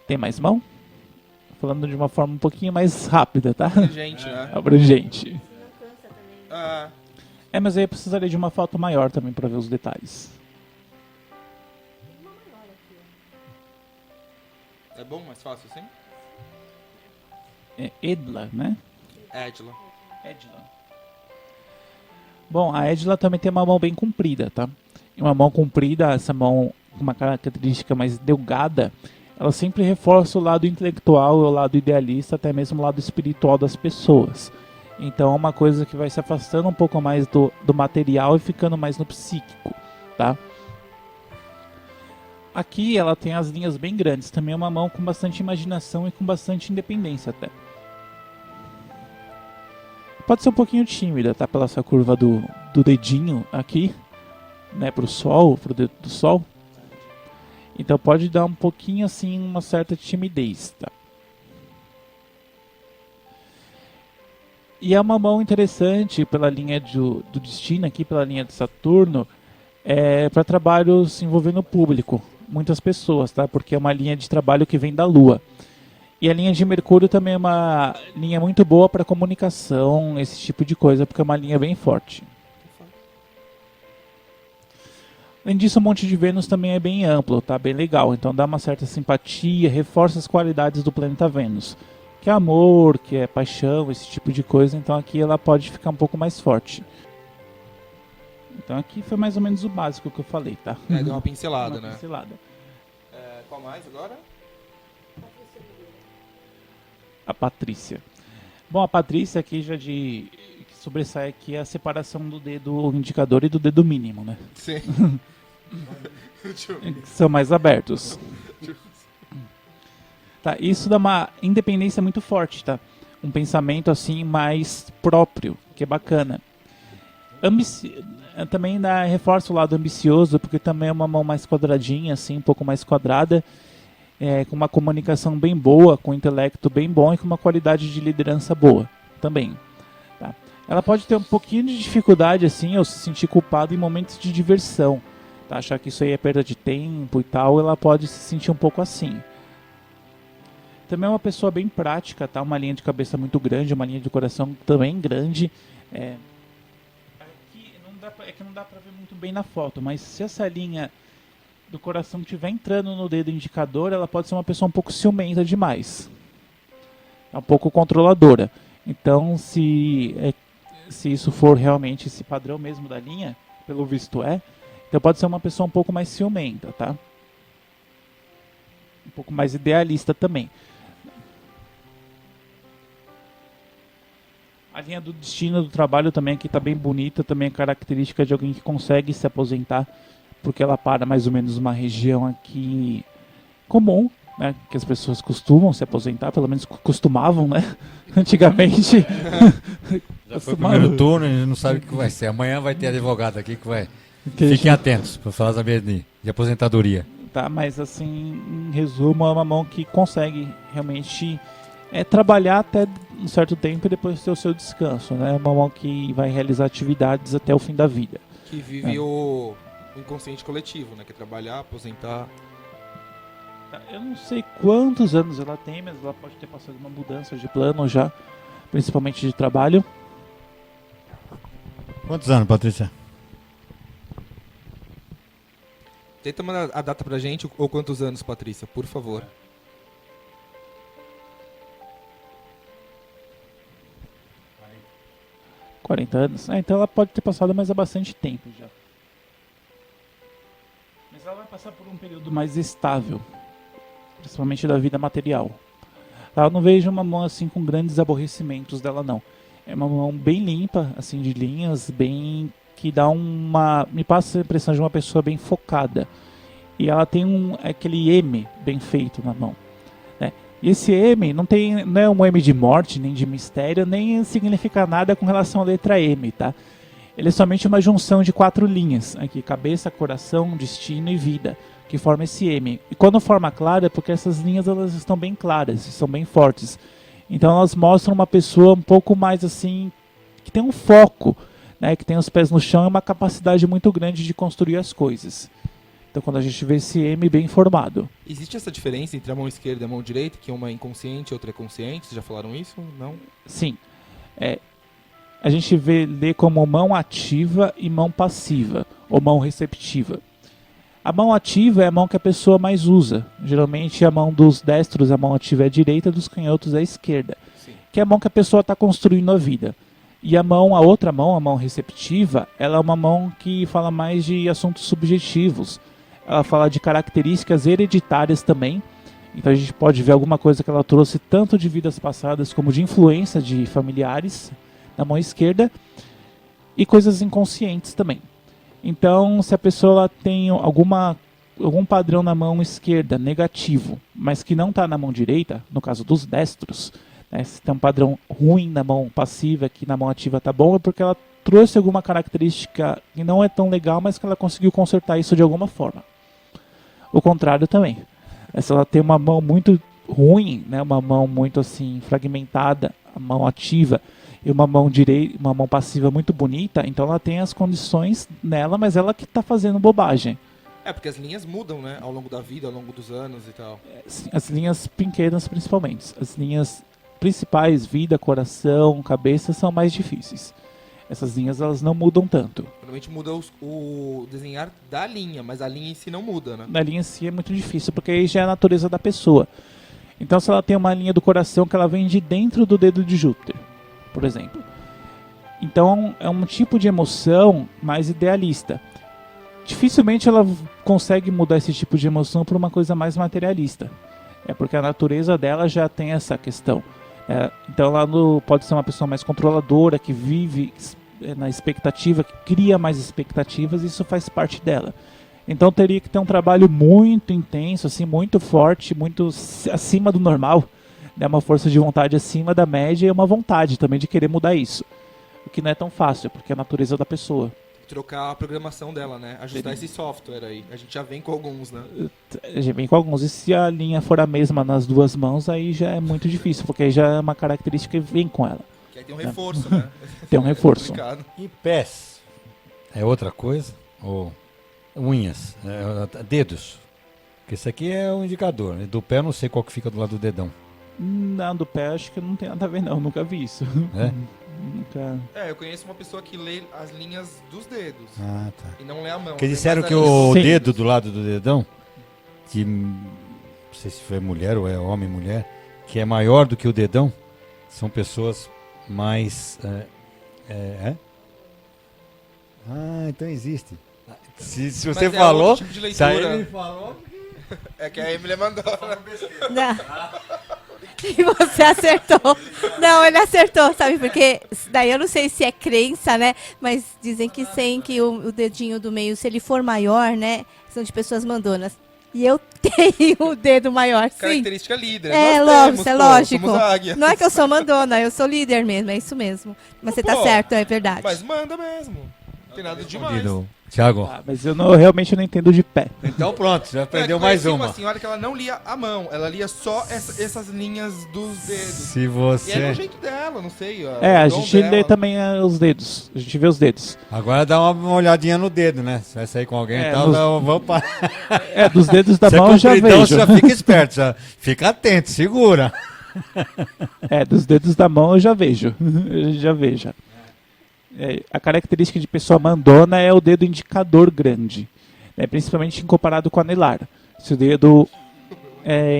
Speaker 2: Tem mais mão? Falando de uma forma um pouquinho mais rápida, tá?
Speaker 4: Gente, né?
Speaker 2: Abrangente.
Speaker 4: Ah,
Speaker 2: Mas aí eu precisaria de uma foto maior também para ver os detalhes.
Speaker 4: é bom, mais fácil assim?
Speaker 2: É Edla, né?
Speaker 4: Edla.
Speaker 2: Edla. Bom, a Edla também tem uma mão bem comprida, tá? E uma mão comprida, essa mão com uma característica mais delgada, ela sempre reforça o lado intelectual, o lado idealista, até mesmo o lado espiritual das pessoas. Então é uma coisa que vai se afastando um pouco mais do material e ficando mais no psíquico, tá? Aqui ela tem as linhas bem grandes, também é uma mão com bastante imaginação e com bastante independência até. Pode ser um pouquinho tímida, tá? Pela essa curva do dedinho aqui, pro sol, pro dedo do sol. Então pode dar um pouquinho assim, uma certa timidez, tá? E é uma mão interessante pela linha do destino aqui, pela linha de Saturno, para trabalhos envolvendo o público, muitas pessoas, tá? Porque é uma linha de trabalho que vem da Lua. E a linha de Mercúrio também é uma linha muito boa para comunicação, esse tipo de coisa, porque é uma linha bem forte. Além disso, o Monte de Vênus também é bem amplo, tá? Bem legal. Então dá uma certa simpatia, reforça as qualidades do planeta Vênus. Que é amor, que é paixão, esse tipo de coisa. Então aqui ela pode ficar um pouco mais forte. Então aqui foi mais ou menos o básico que eu falei, tá?
Speaker 4: Deu uma pincelada,
Speaker 2: Uma
Speaker 4: né?
Speaker 2: pincelada.
Speaker 4: Qual mais agora?
Speaker 2: A Patrícia. Bom, a Patrícia aqui que sobressai aqui é a separação do dedo indicador e do dedo mínimo, né?
Speaker 4: Sim.
Speaker 2: Que são mais abertos. Tá, isso dá uma independência muito forte, tá? Um pensamento assim mais próprio, que é bacana. Também reforça o lado ambicioso, porque também é uma mão mais quadradinha, assim, um pouco mais quadrada, com uma comunicação bem boa, com um intelecto bem bom e com uma qualidade de liderança boa também. Tá? Ela pode ter um pouquinho de dificuldade, assim, ou se sentir culpada em momentos de diversão. Tá? Achar que isso aí é perda de tempo e tal, ela pode se sentir um pouco assim. Também é uma pessoa bem prática, tá? Uma linha de cabeça muito grande, uma linha de coração também grande. Aqui não dá pra ver muito bem na foto, mas se essa linha do coração estiver entrando no dedo indicador, ela pode ser uma pessoa um pouco ciumenta demais. É um pouco controladora. Então, se isso for realmente esse padrão mesmo da linha, pelo visto então pode ser uma pessoa um pouco mais ciumenta, tá? Um pouco mais idealista também. A linha do destino do trabalho também aqui está bem bonita, também é característica de alguém que consegue se aposentar, porque ela para mais ou menos uma região aqui comum, né, que as pessoas costumam se aposentar, pelo menos costumavam, né, antigamente.
Speaker 3: Já foi o primeiro turno, a gente não sabe o que vai ser. Amanhã vai ter advogado aqui que vai... Fiquem atentos para falar de aposentadoria.
Speaker 2: Tá, mas assim, em resumo, é uma mão que consegue realmente trabalhar até um certo tempo e depois ter o seu descanso, né? É uma mão que vai realizar atividades até o fim da vida.
Speaker 4: Que vive o inconsciente coletivo, né? Que é trabalhar, aposentar.
Speaker 2: Eu não sei quantos anos ela tem, mas ela pode ter passado uma mudança de plano já, principalmente de trabalho.
Speaker 3: Quantos anos, Patrícia?
Speaker 4: Tenta mandar a data pra gente, ou quantos anos, Patrícia, por favor.
Speaker 2: É. 40 anos. Então ela pode ter passado, mas há bastante tempo já. Mas ela vai passar por um período mais estável, principalmente da vida material. Eu não vejo uma mão assim com grandes aborrecimentos dela, não. É uma mão bem limpa, assim, de linhas, bem... que dá me passa a impressão de uma pessoa bem focada. E ela tem aquele M bem feito na mão, né? E esse M não é um M de morte, nem de mistério, nem significa nada com relação à letra M, tá? Ele é somente uma junção de 4 linhas, aqui, cabeça, coração, destino e vida, que forma esse M. E quando forma clara é porque essas linhas elas estão bem claras, são bem fortes. Então elas mostram uma pessoa um pouco mais assim, que tem um foco, né, que tem os pés no chão e uma capacidade muito grande de construir as coisas. Então quando a gente vê esse M bem formado.
Speaker 4: Existe essa diferença entre a mão esquerda e a mão direita, que uma é inconsciente e outra é consciente? Vocês já falaram isso? Não?
Speaker 2: Sim. A gente lê como mão ativa e mão passiva, ou mão receptiva. A mão ativa é a mão que a pessoa mais usa. Geralmente a mão dos destros, a mão ativa é a direita, dos canhotos é a esquerda.
Speaker 4: Sim.
Speaker 2: Que é a mão que a pessoa está construindo a vida. E a outra mão, a mão receptiva, ela é uma mão que fala mais de assuntos subjetivos. Ela fala de características hereditárias também. Então a gente pode ver alguma coisa que ela trouxe tanto de vidas passadas como de influência de familiares na mão esquerda e coisas inconscientes também. Então se a pessoa ela tem algum padrão na mão esquerda negativo, mas que não está na mão direita, no caso dos destros, se tem um padrão ruim na mão passiva, que na mão ativa tá bom, é porque ela trouxe alguma característica que não é tão legal, mas que ela conseguiu consertar isso de alguma forma. O contrário também. Se ela tem uma mão muito ruim, né, uma mão muito assim fragmentada, a mão ativa, e uma mão direita, uma mão passiva muito bonita, então ela tem as condições nela, mas ela que está fazendo bobagem.
Speaker 4: Porque as linhas mudam, né, ao longo da vida, ao longo dos anos e tal.
Speaker 2: As linhas pequenas principalmente. As linhas principais, vida, coração, cabeça, são mais difíceis. Essas linhas elas não mudam tanto.
Speaker 4: Normalmente muda o desenhar da linha, mas a linha em si não muda, né?
Speaker 2: Na linha em si é muito difícil, porque aí já é a natureza da pessoa. Então se ela tem uma linha do coração que ela vem de dentro do dedo de Júpiter, por exemplo, Então é um tipo de emoção mais idealista. Dificilmente ela consegue mudar esse tipo de emoção para uma coisa mais materialista. É porque a natureza dela já tem essa questão. Então ela pode ser uma pessoa mais controladora, que vive na expectativa, que cria mais expectativas, e isso faz parte dela. Então teria que ter um trabalho muito intenso, assim, muito forte, muito acima do normal, né? Uma força de vontade acima da média e uma vontade também de querer mudar isso. O que não é tão fácil, porque é a natureza da pessoa.
Speaker 4: Trocar a programação dela, né? Ajustar esse software aí. A gente já vem com alguns, né?
Speaker 2: Já vem com alguns. E se a linha for a mesma nas duas mãos, aí já é muito difícil, porque aí já é uma característica que vem com ela.
Speaker 4: Que aí tem um reforço, né?
Speaker 2: Tem um reforço.
Speaker 4: complicado.
Speaker 3: E pés? É outra coisa? Ou unhas? Dedos? Porque isso aqui é um indicador. Né? Do pé eu não sei qual que fica do lado do dedão.
Speaker 2: Não, do pé acho que não tem nada a ver não, nunca vi isso.
Speaker 3: É?
Speaker 2: Nunca...
Speaker 4: Eu conheço uma pessoa que lê as linhas dos dedos.
Speaker 3: Ah, tá.
Speaker 4: E não lê a mão.
Speaker 3: Porque
Speaker 4: lê
Speaker 3: disseram
Speaker 4: mais
Speaker 3: que
Speaker 4: a linha
Speaker 3: o
Speaker 4: dos
Speaker 3: dedo
Speaker 4: dedos.
Speaker 3: do lado do dedão, que não sei se foi mulher ou é homem mulher, que é maior do que o dedão, são pessoas mais... Ah, então existe. Se
Speaker 4: Mas
Speaker 3: você
Speaker 4: é
Speaker 3: falou...
Speaker 4: outro tipo de
Speaker 3: se a
Speaker 4: leitura.
Speaker 3: Emily falou...
Speaker 4: É que a Emily mandou.
Speaker 1: Não. E você acertou. Não, ele acertou, sabe? Porque daí eu não sei se é crença, né? Mas dizem que que o dedinho do meio, se ele for maior, né? São de pessoas mandonas. E eu tenho o dedo maior, sim.
Speaker 4: Característica líder.
Speaker 1: É,
Speaker 4: Nós
Speaker 1: logo,
Speaker 4: temos,
Speaker 1: isso é
Speaker 4: pô,
Speaker 1: lógico.
Speaker 4: Somos águia.
Speaker 1: Não é que eu sou mandona, eu sou líder mesmo, é isso mesmo. Mas você tá
Speaker 4: Pô,
Speaker 1: certo, é verdade.
Speaker 4: Mas manda mesmo. Não tem nada demais.
Speaker 3: Tiago,
Speaker 2: mas eu realmente não entendo de pé.
Speaker 3: então pronto, já aprendeu
Speaker 4: Eu
Speaker 3: mais
Speaker 4: conheci
Speaker 3: uma.
Speaker 4: uma senhora que ela não lia a mão, ela lia só essas linhas dos dedos.
Speaker 3: Se
Speaker 4: E era
Speaker 3: você...
Speaker 4: o jeito dela, não sei.
Speaker 2: A
Speaker 4: o dom
Speaker 2: gente lê
Speaker 4: dela.
Speaker 2: também os dedos, a gente vê os dedos.
Speaker 3: Agora dá uma olhadinha no dedo, né? Se vai sair com alguém e tal, vamos parar.
Speaker 2: Dos dedos da
Speaker 3: Se é
Speaker 2: mão eu já
Speaker 3: compridão,
Speaker 2: vejo.
Speaker 3: você já fica esperto, já fica atento, segura.
Speaker 2: Dos dedos da mão eu já vejo. Eu já vejo. A característica de pessoa mandona é o dedo indicador grande, né, principalmente comparado com o anelar. Se o dedo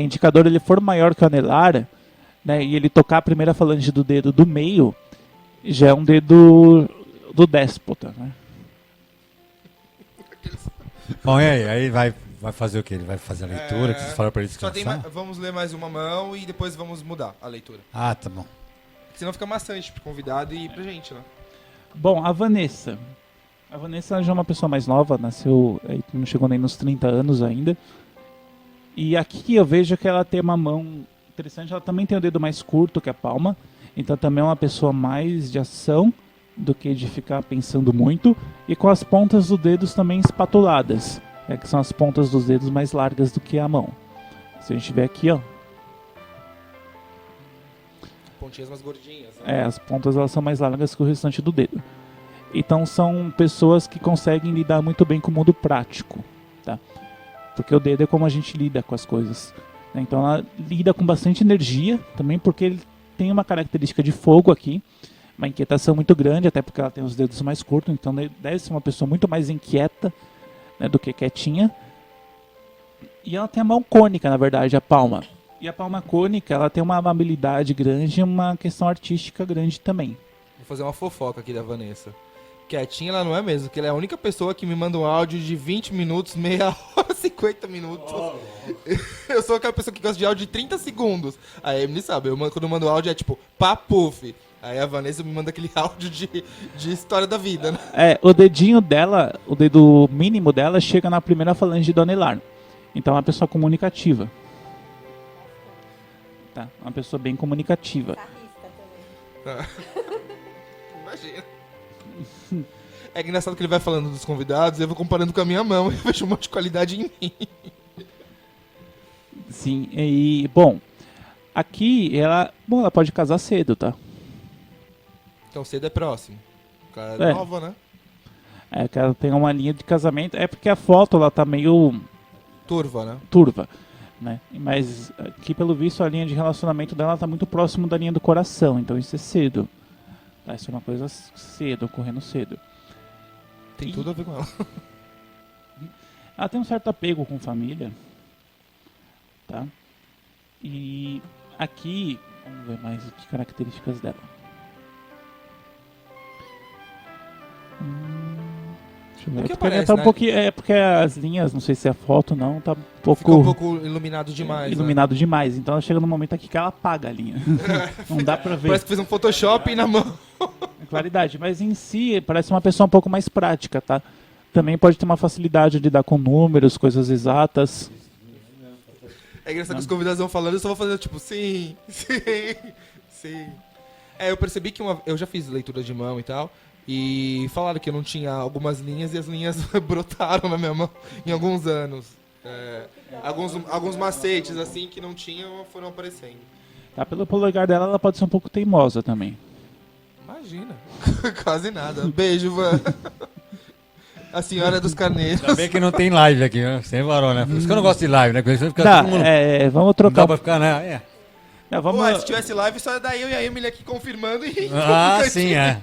Speaker 2: indicador ele for maior que o anelar, né, e ele tocar a primeira falange do dedo do meio, já é um dedo do déspota. Né?
Speaker 3: Bom, e aí vai fazer o quê? Ele vai fazer a leitura, que vocês falaram pra ele
Speaker 4: Só tem
Speaker 3: descansar?
Speaker 4: vamos ler mais uma mão e depois vamos mudar a leitura.
Speaker 3: Ah, tá bom.
Speaker 4: Senão fica maçante pro convidado e pra gente, né?
Speaker 2: Bom, a Vanessa. A Vanessa já é uma pessoa mais nova, nasceu, não chegou nem nos 30 anos ainda. E aqui eu vejo que ela tem uma mão interessante, ela também tem o dedo mais curto que a palma. Então também é uma pessoa mais de ação do que de ficar pensando muito. E com as pontas dos dedos também espatuladas, que são as pontas dos dedos mais largas do que a mão. Se a gente ver aqui, ó.
Speaker 4: Pontinhas mais gordinhas. Né?
Speaker 2: As pontas elas são mais largas que o restante do dedo. Então são pessoas que conseguem lidar muito bem com o mundo prático, tá? Porque o dedo é como a gente lida com as coisas, né? Então ela lida com bastante energia, também porque ele tem uma característica de fogo aqui, uma inquietação muito grande, até porque ela tem os dedos mais curtos, então deve ser uma pessoa muito mais inquieta, né, do que quietinha. E ela tem a mão cônica, na verdade, a palma. E a palma cônica, ela tem uma amabilidade grande e uma questão artística grande também.
Speaker 4: Vou fazer uma fofoca aqui da Vanessa. Quietinha ela não é mesmo, porque ela é a única pessoa que me manda um áudio de 20 minutos, meia hora, 50 minutos. Eu sou aquela pessoa que gosta de áudio de 30 segundos. A Emily sabe, quando eu mando áudio é tipo, papuf. Aí a Vanessa me manda aquele áudio de história da vida, né?
Speaker 2: O dedinho dela, o dedo mínimo dela, chega na primeira falange do anelar. Então é uma pessoa comunicativa. Tá? Uma pessoa bem comunicativa.
Speaker 4: Imagina. É engraçado que ele vai falando dos convidados, eu vou comparando com a minha mão e eu vejo um monte de qualidade em mim.
Speaker 2: Sim, e bom, aqui ela pode casar cedo, tá?
Speaker 4: Então cedo é próximo. Cara,
Speaker 2: É.
Speaker 4: nova, né?
Speaker 2: Que ela tem uma linha de casamento, porque a foto ela tá meio
Speaker 4: Turva, né?
Speaker 2: turva, né? Mas aqui pelo visto a linha de relacionamento dela tá muito próximo da linha do coração, então isso é cedo. Tá? Isso é uma coisa cedo, ocorrendo cedo.
Speaker 4: Tem tudo a ver com ela.
Speaker 2: Ela tem um certo apego com família, tá? E aqui, vamos ver mais que características dela. Deixa eu ver.
Speaker 4: O que
Speaker 2: Porque
Speaker 4: aparece,
Speaker 2: tá um
Speaker 4: né?
Speaker 2: pouquinho, é porque as linhas, não sei se é foto não, tá um pouco,
Speaker 4: Ficou um pouco iluminado demais. né?
Speaker 2: iluminado demais. Então chega no momento aqui que ela apaga a linha. Não dá pra ver
Speaker 4: Parece que fez um Photoshop na mão.
Speaker 2: a claridade. Mas em si, parece uma pessoa um pouco mais prática, tá? Também pode ter uma facilidade de lidar com números, coisas exatas.
Speaker 4: É engraçado que os convidados vão falando, eu só vou fazer tipo, sim, sim. Eu percebi que eu já fiz leitura de mão e tal, e falaram que eu não tinha algumas linhas e as linhas brotaram na minha mão em alguns anos. Alguns macetes assim que não tinham foram aparecendo.
Speaker 2: Tá? Pelo polegar dela, ela pode ser um pouco teimosa também.
Speaker 4: Imagina, quase nada. Beijo, Van. A senhora dos carneiros.
Speaker 3: Ainda bem que não tem live aqui, né? Sem varão, né? Por isso que eu não gosto de live, né? Porque isso fica
Speaker 2: Tá,
Speaker 3: todo mundo...
Speaker 2: vamos
Speaker 3: Não
Speaker 2: trocar.
Speaker 3: dá pra ficar, né? É.
Speaker 2: Não, vamos...
Speaker 4: Ué, se tivesse live, só daí eu e a Emily aqui confirmando e...
Speaker 3: Ah, sim, é.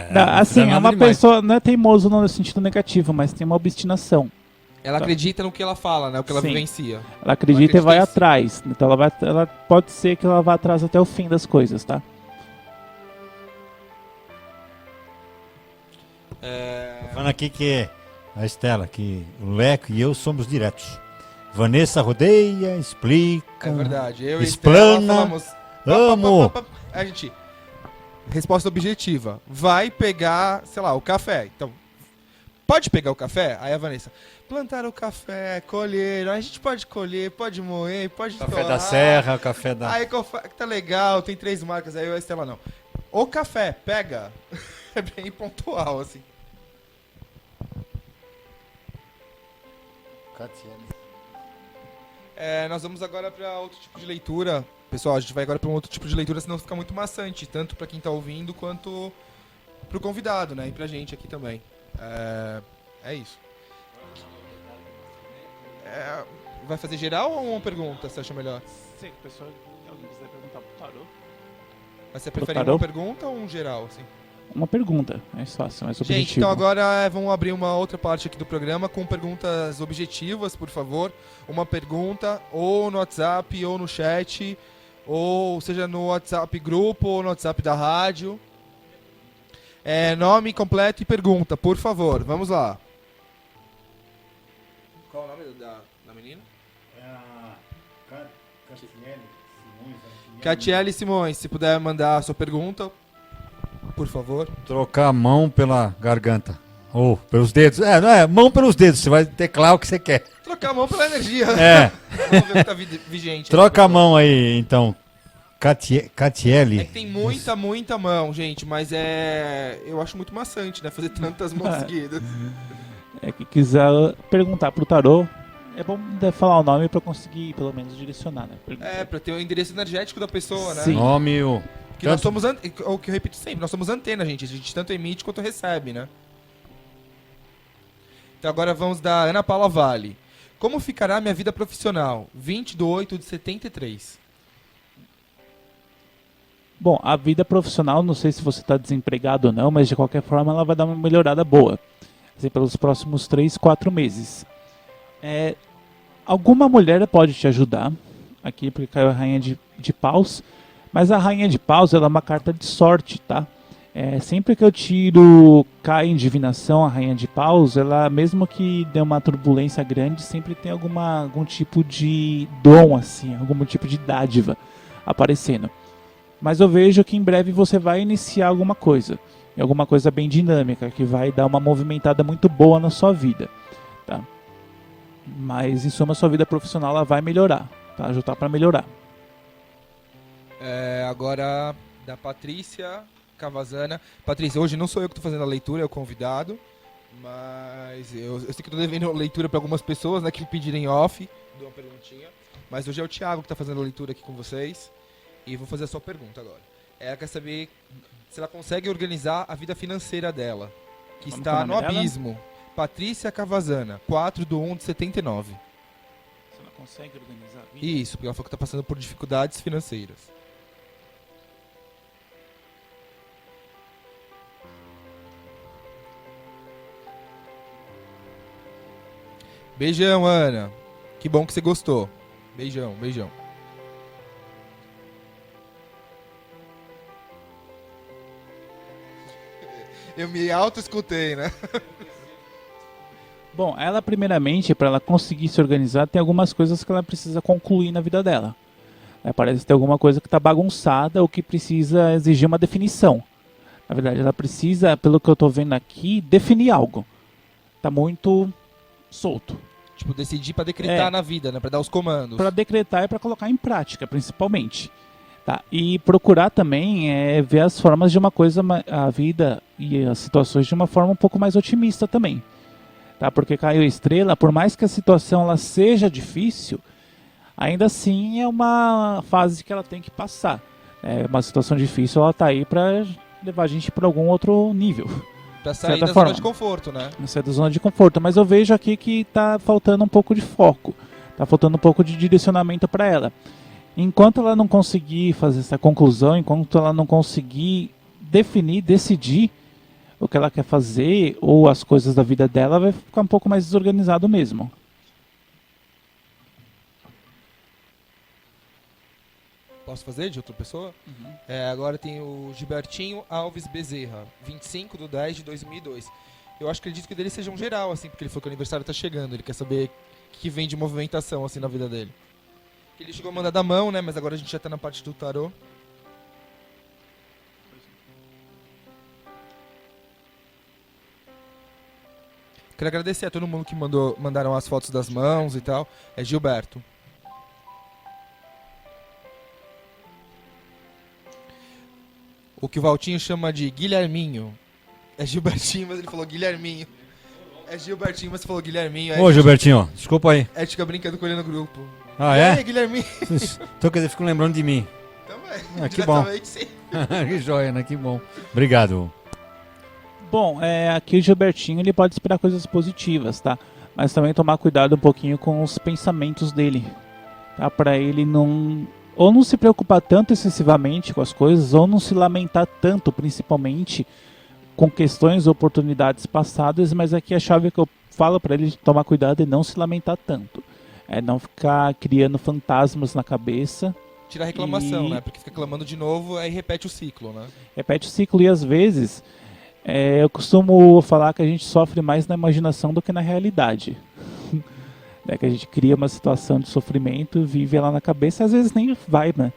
Speaker 2: Não, assim,
Speaker 3: não
Speaker 2: é uma
Speaker 3: demais.
Speaker 2: pessoa, não é teimoso no sentido negativo, mas tem uma obstinação.
Speaker 4: Ela acredita no que ela fala, né? O que ela
Speaker 2: Sim.
Speaker 4: vivencia.
Speaker 2: Ela acredita e
Speaker 4: acredita
Speaker 2: vai
Speaker 4: em si.
Speaker 2: atrás. Então ela pode ser que ela vá atrás até o fim das coisas, tá?
Speaker 3: Falando aqui que a Estela, que o Leco e eu somos diretos. Vanessa rodeia, explica.
Speaker 4: É verdade. Eu
Speaker 3: Explana.
Speaker 4: e Estela falamos...
Speaker 3: Amo.
Speaker 4: A gente... Resposta objetiva. Vai pegar, sei lá, o café. Então, pode pegar o café? Aí a Vanessa... Plantar o café, colher... A gente pode colher, pode moer, pode
Speaker 3: Café
Speaker 4: torrar.
Speaker 3: da Serra, café da...
Speaker 4: Aí tá legal, tem 3 marcas. Aí eu e a Estela não. O café, pega. É bem pontual, assim. Nós vamos agora para outro tipo de leitura. Pessoal, a gente vai agora para um outro tipo de leitura, senão fica muito maçante, tanto para quem tá ouvindo quanto pro convidado, né? E pra gente aqui também. É isso. Vai fazer geral ou uma pergunta, você acha melhor?
Speaker 2: Se o pessoal quiser perguntar pro tarô.
Speaker 4: Mas você prefere
Speaker 2: tarô?
Speaker 4: uma pergunta ou um geral, assim?
Speaker 2: Uma pergunta, mais fácil, mais objetivo.
Speaker 4: Gente, então agora vamos abrir uma outra parte aqui do programa com perguntas objetivas, por favor. Uma pergunta ou no WhatsApp ou no chat, ou seja no WhatsApp grupo ou no WhatsApp da rádio. Nome completo e pergunta, por favor. Vamos lá. Qual o nome da menina? Catiele Simões, se puder mandar a sua pergunta, por favor.
Speaker 3: Trocar a mão pela garganta. Ou pelos dedos. Não é mão pelos dedos. Você vai teclar o que você quer.
Speaker 4: Trocar a mão pela energia. Vamos ver o que tá vigente.
Speaker 3: Troca a
Speaker 4: pessoal.
Speaker 3: mão aí, então. Catiele.
Speaker 4: É que tem muita mão, gente, mas eu acho muito maçante, né? Fazer tantas mãos seguidas.
Speaker 2: Que quiser perguntar pro tarô, é bom falar o nome pra conseguir pelo menos direcionar, né?
Speaker 4: Pra ter o endereço energético da pessoa, né?
Speaker 2: Sim.
Speaker 3: Nome o...
Speaker 4: Porque nós somos, o que eu repito sempre, nós somos antena, gente. A gente tanto emite quanto recebe, né? Então agora vamos da Ana Paula Vale. Como ficará minha vida profissional? 20/8/73.
Speaker 2: Bom, a vida profissional, não sei se você está desempregado ou não, mas de qualquer forma ela vai dar uma melhorada boa. Assim, pelos próximos 3, 4 meses. Alguma mulher pode te ajudar. Aqui, porque caiu a Rainha de Paus. Mas a Rainha de Paus, ela é uma carta de sorte, tá? Sempre que eu tiro cai em divinação a Rainha de Paus, ela, mesmo que dê uma turbulência grande, sempre tem algum tipo de dom, assim, algum tipo de dádiva aparecendo. Mas eu vejo que em breve você vai iniciar alguma coisa bem dinâmica, que vai dar uma movimentada muito boa na sua vida, tá? Mas em suma, sua vida profissional ela vai melhorar, tá? Já tá para melhorar.
Speaker 4: Agora da Patrícia Cavazana. Patrícia, hoje não sou eu que estou fazendo a leitura, é o convidado. Mas eu sei que estou devendo leitura para algumas pessoas, né, que me pedirem off, dou uma perguntinha. Mas hoje é o Thiago que está fazendo a leitura aqui com vocês. E vou fazer a sua pergunta agora. Ela quer saber se ela consegue organizar a vida financeira dela, que
Speaker 2: Como
Speaker 4: está
Speaker 2: que é o
Speaker 4: no
Speaker 2: nome dela?
Speaker 4: abismo. Patrícia Cavazana, 4/1/79.
Speaker 2: Você não consegue organizar a vida?
Speaker 4: Isso, porque ela falou que está passando por dificuldades financeiras. Beijão, Ana. Que bom que você gostou. Beijão, beijão. Eu me auto-escutei, né?
Speaker 2: Bom, ela primeiramente, para ela conseguir se organizar, tem algumas coisas que ela precisa concluir na vida dela. Parece ter alguma coisa que está bagunçada ou que precisa exigir uma definição. Na verdade, ela precisa, pelo que eu estou vendo aqui, definir algo. Está muito solto.
Speaker 4: Tipo, decidir pra decretar na vida, né? Pra dar os comandos.
Speaker 2: Para decretar e para colocar em prática, principalmente. Tá? E procurar também ver as formas de uma coisa, a vida e as situações de uma forma um pouco mais otimista também. Tá? Porque caiu a estrela, por mais que a situação ela seja difícil, ainda assim é uma fase que ela tem que passar. É uma situação difícil, ela está aí para levar a gente para algum outro nível.
Speaker 4: Pra sair da
Speaker 2: forma.
Speaker 4: zona de conforto, né?
Speaker 2: Sair da zona de conforto, mas eu vejo aqui que está faltando um pouco de foco, está faltando um pouco de direcionamento para ela. Enquanto ela não conseguir fazer essa conclusão, enquanto ela não conseguir definir, decidir o que ela quer fazer ou as coisas da vida dela, vai ficar um pouco mais desorganizado mesmo.
Speaker 4: Posso fazer de outra pessoa? Agora tem o Gilbertinho Alves Bezerra, 25/10/2002. Eu acredito que o dele seja um geral, assim, porque ele falou que o aniversário tá chegando. Ele quer saber o que vem de movimentação, assim, na vida dele. Ele chegou a mandar da mão, né? Mas agora a gente já tá na parte do tarô. Quero agradecer a todo mundo que mandaram as fotos das mãos e tal. É Gilberto. O que o Valtinho chama de Guilherminho. É Gilbertinho, mas ele falou Guilherminho. É Gilbertinho, mas você falou Guilherminho.
Speaker 3: Ô, Gilbertinho, desculpa aí.
Speaker 4: É, fica brincando com ele no grupo.
Speaker 3: Ah,
Speaker 4: E
Speaker 3: é?
Speaker 4: aí, Guilherminho?
Speaker 3: Então quer dizer, ficam lembrando de mim.
Speaker 4: Também.
Speaker 3: Que bom.
Speaker 4: Diretamente, sim.
Speaker 3: Que joia, né? Que bom. Obrigado.
Speaker 2: Bom, aqui o Gilbertinho ele pode esperar coisas positivas, tá? Mas também tomar cuidado um pouquinho com os pensamentos dele, tá? Para ele ou não se preocupar tanto excessivamente com as coisas, ou não se lamentar tanto, principalmente com questões ou oportunidades passadas, mas aqui a chave que eu falo para ele de tomar cuidado é não se lamentar tanto. É não ficar criando fantasmas na cabeça.
Speaker 4: Tira a reclamação, né? Porque fica clamando de novo, aí repete o ciclo, né?
Speaker 2: Repete o ciclo e às vezes eu costumo falar que a gente sofre mais na imaginação do que na realidade. Que a gente cria uma situação de sofrimento, vive ela na cabeça, às vezes nem vai, né?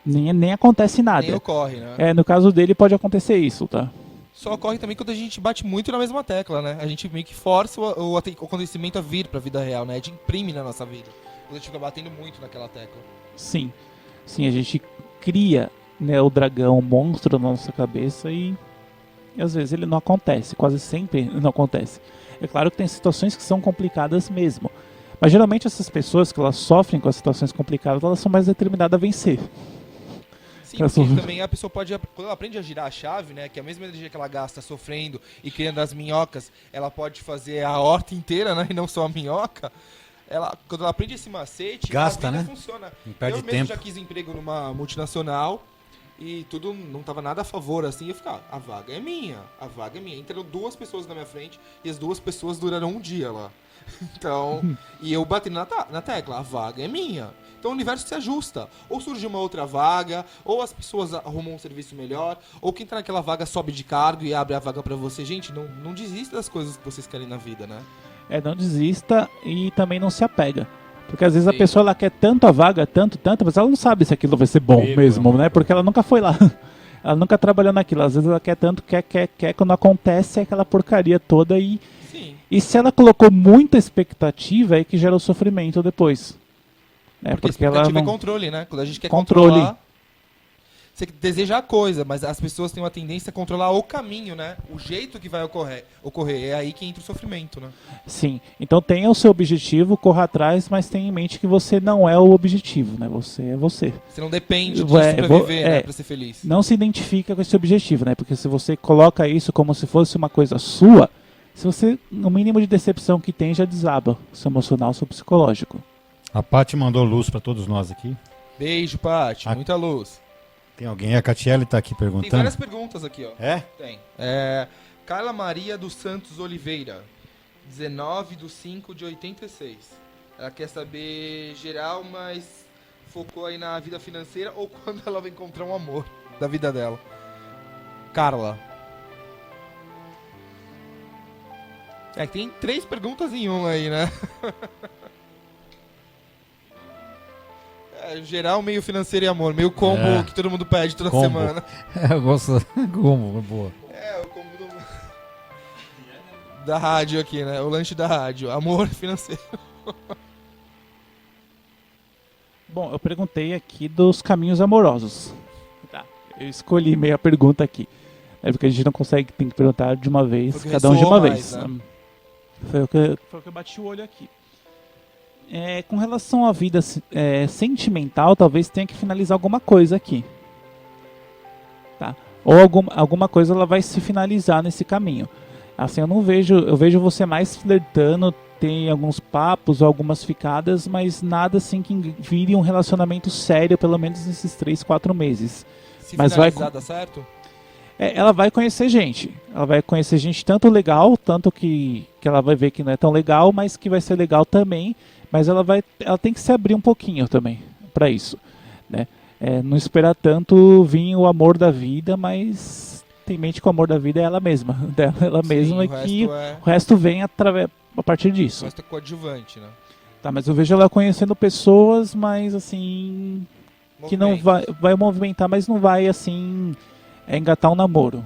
Speaker 2: Nem acontece nada.
Speaker 4: Nem ocorre, né?
Speaker 2: No caso dele pode acontecer isso, tá?
Speaker 4: Só ocorre também quando a gente bate muito na mesma tecla, né? A gente meio que força o acontecimento a vir pra vida real, né? A gente imprime na nossa vida. Quando a gente fica batendo muito naquela tecla.
Speaker 2: Sim, a gente cria, né, o dragão, o monstro na nossa cabeça e às vezes ele não acontece, quase sempre não acontece. É claro que tem situações que são complicadas mesmo, mas geralmente essas pessoas que elas sofrem com as situações complicadas, elas são mais determinadas a vencer.
Speaker 4: Sim, porque também a pessoa pode, quando ela aprende a girar a chave, né, que a mesma energia que ela gasta sofrendo e criando as minhocas, ela pode fazer a horta inteira, né, e não só a minhoca. Quando ela aprende esse macete,
Speaker 3: gasta,
Speaker 4: a vida
Speaker 3: né?
Speaker 4: funciona.
Speaker 3: Não perde
Speaker 4: eu mesmo
Speaker 3: tempo.
Speaker 4: já quis emprego numa multinacional e tudo não tava nada a favor, assim, eu ficava, a vaga é minha. Entraram 2 pessoas na minha frente e as 2 pessoas duraram um dia lá. Então, e eu batendo na tecla, a vaga é minha. Então o universo se ajusta. Ou surge uma outra vaga, ou as pessoas arrumam um serviço melhor, ou quem tá naquela vaga sobe de cargo e abre a vaga pra você. Gente, não desista das coisas que vocês querem na vida, né?
Speaker 2: Não desista e também não se apega. Porque às vezes a
Speaker 4: Sim.
Speaker 2: pessoa ela quer tanto a vaga, tanto, mas ela não sabe se aquilo vai ser bom mesmo, né? Porque ela nunca foi lá. Ela nunca trabalhou naquilo. Às vezes ela quer tanto, quer. Quando acontece é aquela porcaria toda e...
Speaker 4: Sim.
Speaker 2: E se ela colocou muita expectativa, é que gera o sofrimento depois.
Speaker 4: Porque
Speaker 2: ela
Speaker 4: expectativa
Speaker 2: não...
Speaker 4: é controle, né? Quando a gente quer
Speaker 2: Controle.
Speaker 4: controlar, você deseja a coisa, mas as pessoas têm uma tendência a controlar o caminho, né? O jeito que vai ocorrer. É aí que entra o sofrimento, né?
Speaker 2: Sim, então tenha o seu objetivo, corra atrás, mas tenha em mente que você não é o objetivo, né? Você é você.
Speaker 4: Você não depende disso pra viver, né? Pra ser feliz.
Speaker 2: Não se identifica com esse objetivo, né? Porque se você coloca isso como se fosse uma coisa sua, se você, no mínimo de decepção que tem, já desaba o seu emocional, o seu psicológico.
Speaker 3: A Paty mandou luz pra todos nós aqui.
Speaker 4: Beijo, Paty. Muita luz.
Speaker 3: Tem alguém? A Catiele tá aqui
Speaker 4: Tem
Speaker 3: perguntando.
Speaker 4: várias perguntas aqui, ó.
Speaker 3: É?
Speaker 4: Tem. Carla Maria dos Santos Oliveira, 19/5/86. Ela quer saber geral, mas focou aí na vida financeira ou quando ela vai encontrar um amor da vida dela. Carla. É que tem 3 perguntas em uma aí, né? Geral, meio financeiro e amor. Meio combo que todo mundo pede toda
Speaker 3: Combo.
Speaker 4: semana.
Speaker 3: Eu gosto como, boa.
Speaker 4: É, o combo da rádio aqui, né? O lanche da rádio. Amor financeiro.
Speaker 2: Bom, eu perguntei aqui dos caminhos amorosos. Tá. Eu escolhi meia pergunta aqui. É porque a gente não consegue, tem que perguntar de uma vez,
Speaker 4: Porque
Speaker 2: cada um de
Speaker 4: ressoa
Speaker 2: uma
Speaker 4: mais,
Speaker 2: vez.
Speaker 4: né?
Speaker 2: Foi o que eu bati o olho aqui. Com relação à vida sentimental, talvez tenha que finalizar alguma coisa aqui. Tá? Ou alguma coisa ela vai se finalizar nesse caminho. Assim, eu vejo você mais flertando, tem alguns papos, algumas ficadas, mas nada assim que vire um relacionamento sério, pelo menos nesses 3, 4 meses.
Speaker 4: Se
Speaker 2: Mas
Speaker 4: finalizar, dá certo?
Speaker 2: Ela vai conhecer gente. Ela vai conhecer gente tanto legal, tanto que ela vai ver que não é tão legal, mas que vai ser legal também. Mas ela tem que se abrir um pouquinho também para isso, né? Não esperar tanto vir o amor da vida, mas tem mente que o amor da vida é ela mesma, ela mesma, que o resto vem a partir disso.
Speaker 4: O resto é coadjuvante, né?
Speaker 2: Tá, mas eu vejo ela conhecendo pessoas, mas assim que não vai movimentar, mas não vai assim engatar um namoro.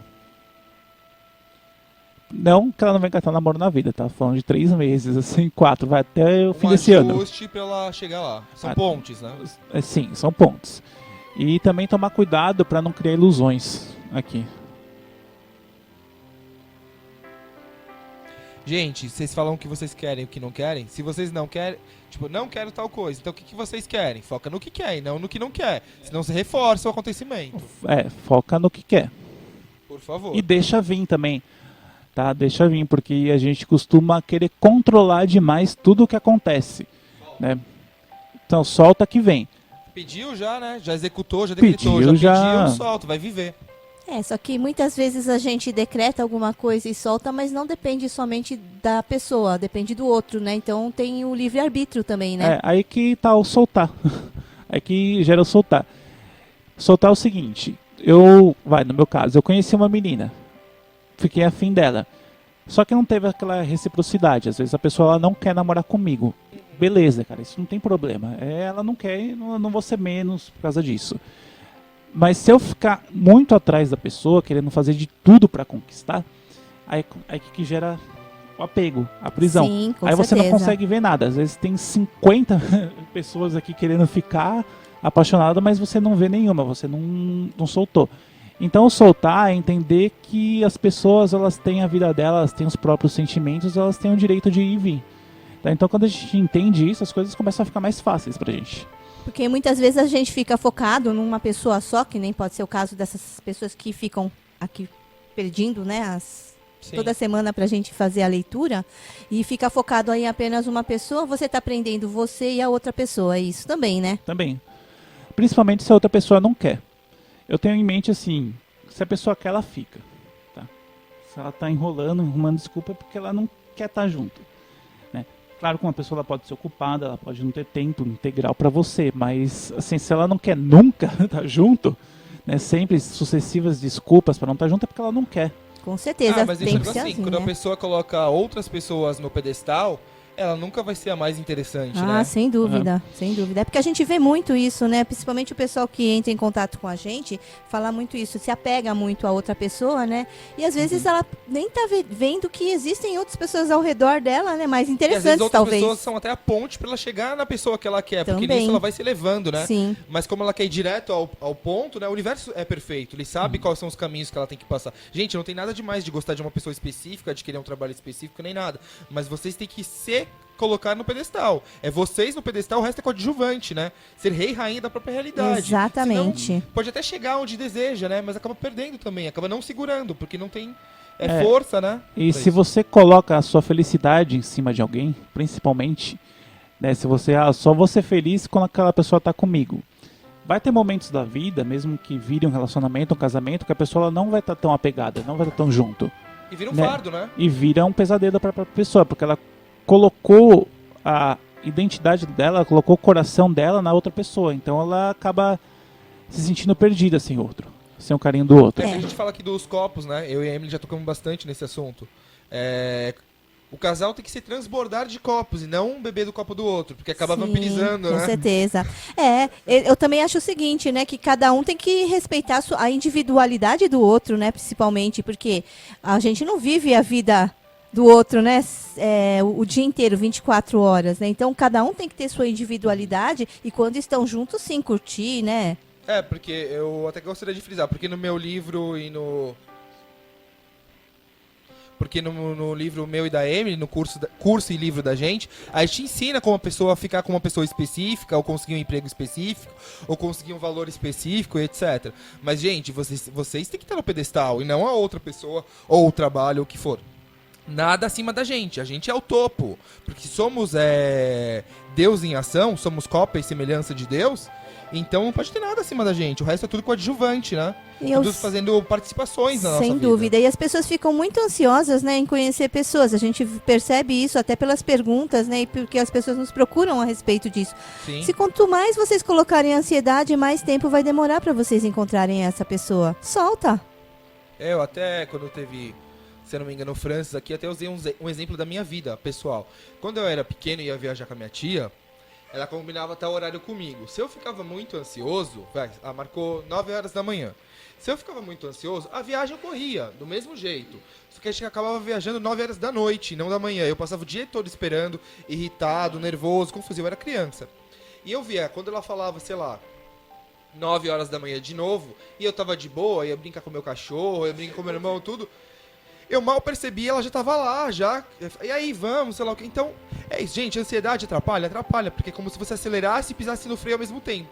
Speaker 2: Não que ela não vai engatar um namoro na vida, tá falando de 3 meses, assim, 4, vai até o fim desse ano.
Speaker 4: Um ajuste pra ela chegar lá. São pontes, né?
Speaker 2: Sim, são pontos. E também tomar cuidado para não criar ilusões aqui.
Speaker 4: Gente, vocês falam o que vocês querem e o que não querem. Se vocês não querem, tipo, não quero tal coisa, então o que vocês querem? Foca no que quer e não no que não quer. Senão você reforça o acontecimento.
Speaker 2: Foca no que quer.
Speaker 4: Por favor.
Speaker 2: E deixa vir também. Tá? Deixa vir, porque a gente costuma querer controlar demais tudo o que acontece. Né? Então solta que vem.
Speaker 4: Pediu já, né? Já executou, já decretou,
Speaker 2: Pediu,
Speaker 4: pediu, solta, vai viver.
Speaker 1: Só que muitas vezes a gente decreta alguma coisa e solta, mas não depende somente da pessoa, depende do outro, né? Então tem o livre-arbítrio também, né?
Speaker 2: Aí que tá o soltar. Aí que gera o soltar. Soltar é o seguinte, no meu caso, eu conheci uma menina, fiquei afim dela, só que não teve aquela reciprocidade, às vezes a pessoa ela não quer namorar comigo. Beleza, cara, isso não tem problema. Ela não quer, não vou ser menos por causa disso. Mas se eu ficar muito atrás da pessoa, querendo fazer de tudo pra conquistar, aí que gera o apego, a prisão.
Speaker 1: Sim, com
Speaker 2: aí você não
Speaker 1: certeza.
Speaker 2: consegue ver nada. Às vezes tem 50 pessoas aqui querendo ficar apaixonada, mas você não vê nenhuma, você não soltou. Então soltar é entender que as pessoas elas têm a vida delas, têm os próprios sentimentos, elas têm o direito de ir e vir. Tá? Então quando a gente entende isso, as coisas começam a ficar mais fáceis pra gente.
Speaker 1: Porque muitas vezes a gente fica focado numa pessoa só, que nem pode ser o caso dessas pessoas que ficam aqui pedindo, né, toda semana pra gente fazer a leitura, e fica focado em apenas uma pessoa, você tá aprendendo você e a outra pessoa, é isso também, né?
Speaker 2: Também. Principalmente se a outra pessoa não quer. Eu tenho em mente assim, se a pessoa quer, ela fica. Tá? Se ela tá enrolando, arrumando desculpa, é porque ela não quer estar junto. Né? Claro que uma pessoa ela pode ser ocupada, ela pode não ter tempo integral para você, mas assim, se ela não quer nunca estar junto, né, sempre sucessivas desculpas para não estar junto, é porque ela não quer.
Speaker 1: Com certeza,
Speaker 4: mas
Speaker 1: tem
Speaker 4: eu
Speaker 1: que ser
Speaker 4: assim,
Speaker 1: assim,
Speaker 4: quando
Speaker 1: né?
Speaker 4: a pessoa coloca outras pessoas no pedestal, ela nunca vai ser a mais interessante, né?
Speaker 1: Sem dúvida, sem dúvida. É porque a gente vê muito isso, né? Principalmente o pessoal que entra em contato com a gente, fala muito isso, se apega muito a outra pessoa, né? E às vezes ela nem tá vendo que existem outras pessoas ao redor dela, né? Mais
Speaker 4: E às vezes
Speaker 1: interessantes,
Speaker 4: outras
Speaker 1: talvez.
Speaker 4: pessoas são até a ponte pra ela chegar na pessoa que ela quer, porque
Speaker 1: Também.
Speaker 4: nisso ela vai se levando, né?
Speaker 1: Sim.
Speaker 4: Mas como ela quer ir direto ao ponto, né? O universo é perfeito, ele sabe quais são os caminhos que ela tem que passar. Gente, não tem nada demais de gostar de uma pessoa específica, de querer um trabalho específico, nem nada. Mas vocês têm que se colocar no pedestal. É vocês no pedestal, o resto é coadjuvante, né? Ser rei e rainha da própria realidade.
Speaker 1: Exatamente.
Speaker 4: Senão, pode até chegar onde deseja, né? Mas acaba perdendo também, acaba não segurando, porque não tem força, né?
Speaker 2: E
Speaker 4: pra
Speaker 2: se
Speaker 4: isso.
Speaker 2: você coloca a sua felicidade em cima de alguém, principalmente, né, se você só vou ser feliz quando aquela pessoa tá comigo. Vai ter momentos da vida, mesmo que vire um relacionamento, um casamento, que a pessoa ela não vai estar tão apegada, não vai estar tão junto.
Speaker 4: E vira um
Speaker 2: né?
Speaker 4: fardo, né?
Speaker 2: E vira um pesadelo para a pessoa, porque ela colocou a identidade dela, colocou o coração dela na outra pessoa. Então ela acaba se sentindo perdida sem outro, sem o carinho do outro.
Speaker 4: A gente fala aqui dos copos, né? Eu e a Emily já tocamos bastante nesse assunto. O casal tem que se transbordar de copos e não beber do copo do outro, porque acaba
Speaker 1: Sim,
Speaker 4: vampirizando,
Speaker 1: com
Speaker 4: né?
Speaker 1: certeza. Eu também acho o seguinte, né, que cada um tem que respeitar a individualidade do outro, né, principalmente, porque a gente não vive a vida do outro, né, o dia inteiro, 24 horas, né, então cada um tem que ter sua individualidade e quando estão juntos, sim, curtir, né.
Speaker 4: É, porque eu até gostaria de frisar, porque no meu livro e no... Porque no livro meu e da Emily, no curso e livro da gente, a gente ensina como a pessoa ficar com uma pessoa específica, ou conseguir um emprego específico, ou conseguir um valor específico, etc. Mas, gente, vocês têm que estar no pedestal, e não a outra pessoa, ou o trabalho, ou o que for. Nada acima da gente, a gente é o topo. Porque somos Deus em ação, somos cópia e semelhança de Deus, então não pode ter nada acima da gente. O resto é tudo coadjuvante, né? Tudo fazendo participações na nossa vida.
Speaker 1: Sem dúvida. E as pessoas ficam muito ansiosas, né, em conhecer pessoas. A gente percebe isso até pelas perguntas, né, e porque as pessoas nos procuram a respeito disso.
Speaker 4: Sim.
Speaker 1: Se quanto mais vocês colocarem ansiedade, mais tempo vai demorar para vocês encontrarem essa pessoa. Solta.
Speaker 4: Eu até, quando teve, se eu não me engano, o Francis aqui, até usei um exemplo da minha vida, pessoal. Quando eu era pequeno e ia viajar com a minha tia, ela combinava tal horário comigo. Se eu ficava muito ansioso, ela marcou 9 horas da manhã. Se eu ficava muito ansioso, a viagem ocorria, do mesmo jeito. Só que a gente acabava viajando 9 horas da noite, não da manhã. Eu passava o dia todo esperando, irritado, nervoso, confuso. Eu era criança. E eu via, quando ela falava, sei lá, 9 horas da manhã de novo, e eu tava de boa, ia brincar com meu cachorro, ia brincar com meu irmão, tudo. Eu mal percebi, ela já tava lá, já. E aí, vamos, sei lá o que. Então, é isso, gente. Ansiedade atrapalha? Atrapalha, porque é como se você acelerasse e pisasse no freio ao mesmo tempo.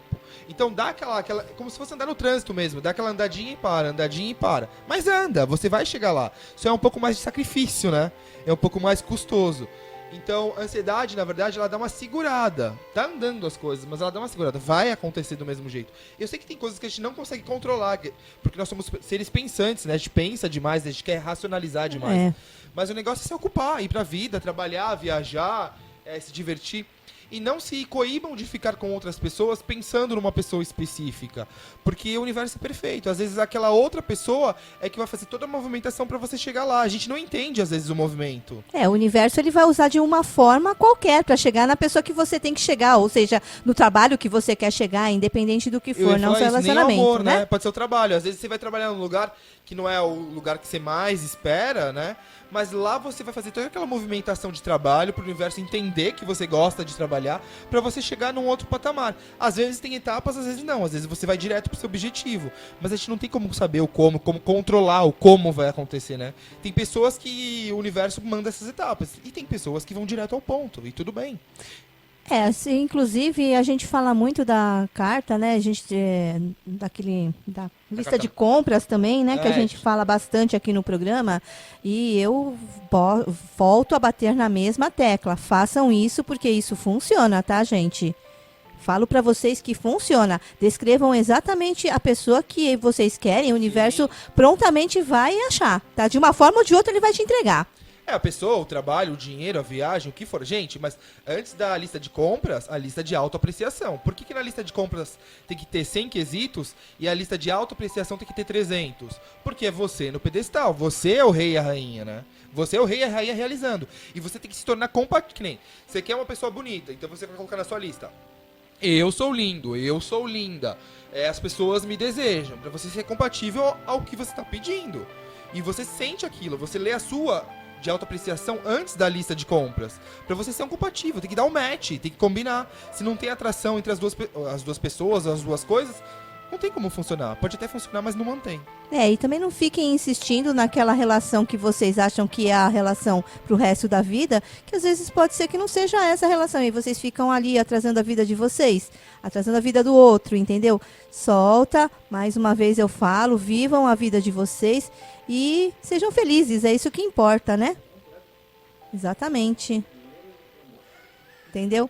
Speaker 4: Então, dá aquela. Como se fosse andar no trânsito mesmo. Dá aquela andadinha e para. Mas anda, você vai chegar lá. Isso é um pouco mais de sacrifício, né? É um pouco mais custoso. Então, a ansiedade, na verdade, ela dá uma segurada. Tá andando as coisas, mas ela dá uma segurada. Vai acontecer do mesmo jeito. Eu sei que tem coisas que a gente não consegue controlar, porque nós somos seres pensantes, né? A gente pensa demais, a gente quer racionalizar demais.
Speaker 1: É.
Speaker 4: Mas o negócio é se ocupar, ir pra vida, trabalhar, viajar, se divertir. E não se coíbam de ficar com outras pessoas pensando numa pessoa específica. Porque o universo é perfeito. Às vezes aquela outra pessoa é que vai fazer toda a movimentação pra você chegar lá. A gente não entende, às vezes, o movimento.
Speaker 1: O universo ele vai usar de uma forma qualquer para chegar na pessoa que você tem que chegar, ou seja, no trabalho que você quer chegar, independente do que
Speaker 4: Eu
Speaker 1: for,
Speaker 4: ia
Speaker 1: não
Speaker 4: falar
Speaker 1: seu
Speaker 4: isso, nem o
Speaker 1: relacionamento,
Speaker 4: amor,
Speaker 1: né?
Speaker 4: Pode ser o trabalho. Às vezes você vai trabalhar num lugar que não é o lugar que você mais espera, né? Mas lá você vai fazer toda aquela movimentação de trabalho para o universo entender que você gosta de trabalhar, para você chegar num outro patamar. Às vezes tem etapas, às vezes não. Às vezes você vai direto pro seu objetivo. Mas a gente não tem como saber o como controlar o como vai acontecer, né? Tem pessoas que o universo manda essas etapas. E tem pessoas que vão direto ao ponto. E tudo bem.
Speaker 1: Assim, inclusive a gente fala muito da carta, né? A gente da lista
Speaker 4: carta-
Speaker 1: de compras também, né? Que a
Speaker 4: É.
Speaker 1: gente fala bastante aqui no programa. E eu volto a bater na mesma tecla. Façam isso porque isso funciona, tá, gente? Falo pra vocês que funciona. Descrevam exatamente a pessoa que vocês querem. O universo prontamente vai achar, tá? De uma forma ou de outra ele vai te entregar.
Speaker 4: A pessoa, o trabalho, o dinheiro, a viagem, o que for. Gente, mas antes da lista de compras, a lista de autoapreciação. Por que na lista de compras tem que ter 100 quesitos e a lista de autoapreciação tem que ter 300? Porque é você no pedestal. Você é o rei e a rainha, né? Você é o rei e a rainha realizando. E você tem que se tornar compatível. Que nem você quer uma pessoa bonita, então você vai colocar na sua lista: eu sou lindo, eu sou linda. As pessoas me desejam. Pra você ser compatível ao que você tá pedindo. E você sente aquilo, você lê a sua de autoapreciação antes da lista de compras. Pra você ser um compatível, tem que dar um match, tem que combinar. Se não tem atração entre as duas pessoas, as duas coisas, não tem como funcionar. Pode até funcionar, mas não mantém.
Speaker 1: E também não fiquem insistindo naquela relação que vocês acham que é a relação pro resto da vida, que às vezes pode ser que não seja essa relação, e vocês ficam ali atrasando a vida de vocês, atrasando a vida do outro, entendeu? Solta, mais uma vez eu falo, vivam a vida de vocês e sejam felizes, é isso que importa, né? Exatamente. Entendeu?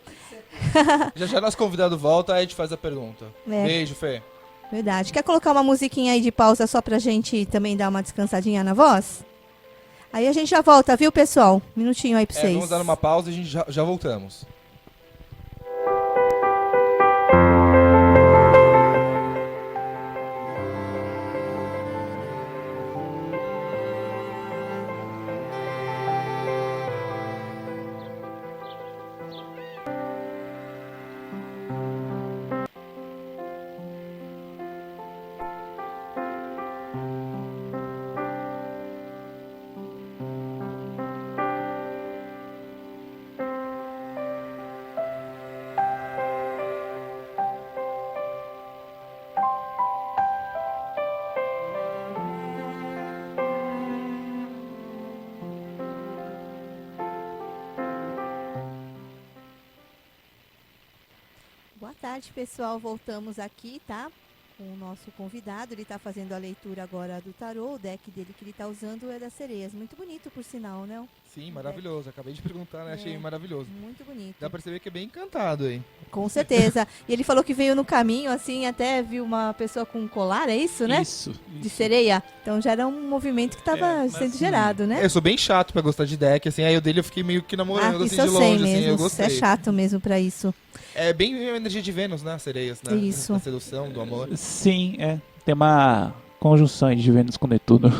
Speaker 4: Já nosso convidado volta, aí a gente faz a pergunta.
Speaker 1: É.
Speaker 4: Beijo, Fê.
Speaker 1: Verdade. Quer colocar uma musiquinha aí de pausa só pra gente também dar uma descansadinha na voz? Aí a gente já volta, viu, pessoal? Um minutinho aí pra vocês.
Speaker 4: Vamos dar uma pausa e a gente já voltamos.
Speaker 1: Boa tarde, pessoal. Voltamos aqui, tá? Com o nosso convidado. Ele está fazendo a leitura agora do tarô. O deck dele que ele está usando é das sereias. Muito bonito, por sinal, né?
Speaker 4: Sim, maravilhoso. Acabei de perguntar, né? Achei maravilhoso.
Speaker 1: Muito bonito.
Speaker 4: Dá pra perceber que é bem encantado aí.
Speaker 1: Com certeza. E ele falou que veio no caminho, assim, até viu uma pessoa com um colar, é isso, né?
Speaker 2: Isso.
Speaker 1: De sereia. Então já era um movimento que estava
Speaker 2: mas
Speaker 1: sendo
Speaker 2: assim,
Speaker 1: gerado, né?
Speaker 4: Eu sou bem chato pra gostar de deck, assim. Aí o dele eu fiquei meio que namorando,
Speaker 1: isso
Speaker 4: assim,
Speaker 1: eu
Speaker 4: de
Speaker 1: sei
Speaker 4: longe, assim. Eu
Speaker 1: mesmo. Você
Speaker 4: gostei.
Speaker 1: é chato mesmo pra isso.
Speaker 4: É bem a energia de Vênus, né? Sereias, né?
Speaker 1: Isso.
Speaker 4: Da sedução, do amor.
Speaker 2: Sim, tem uma conjunção aí de Vênus com Netuno.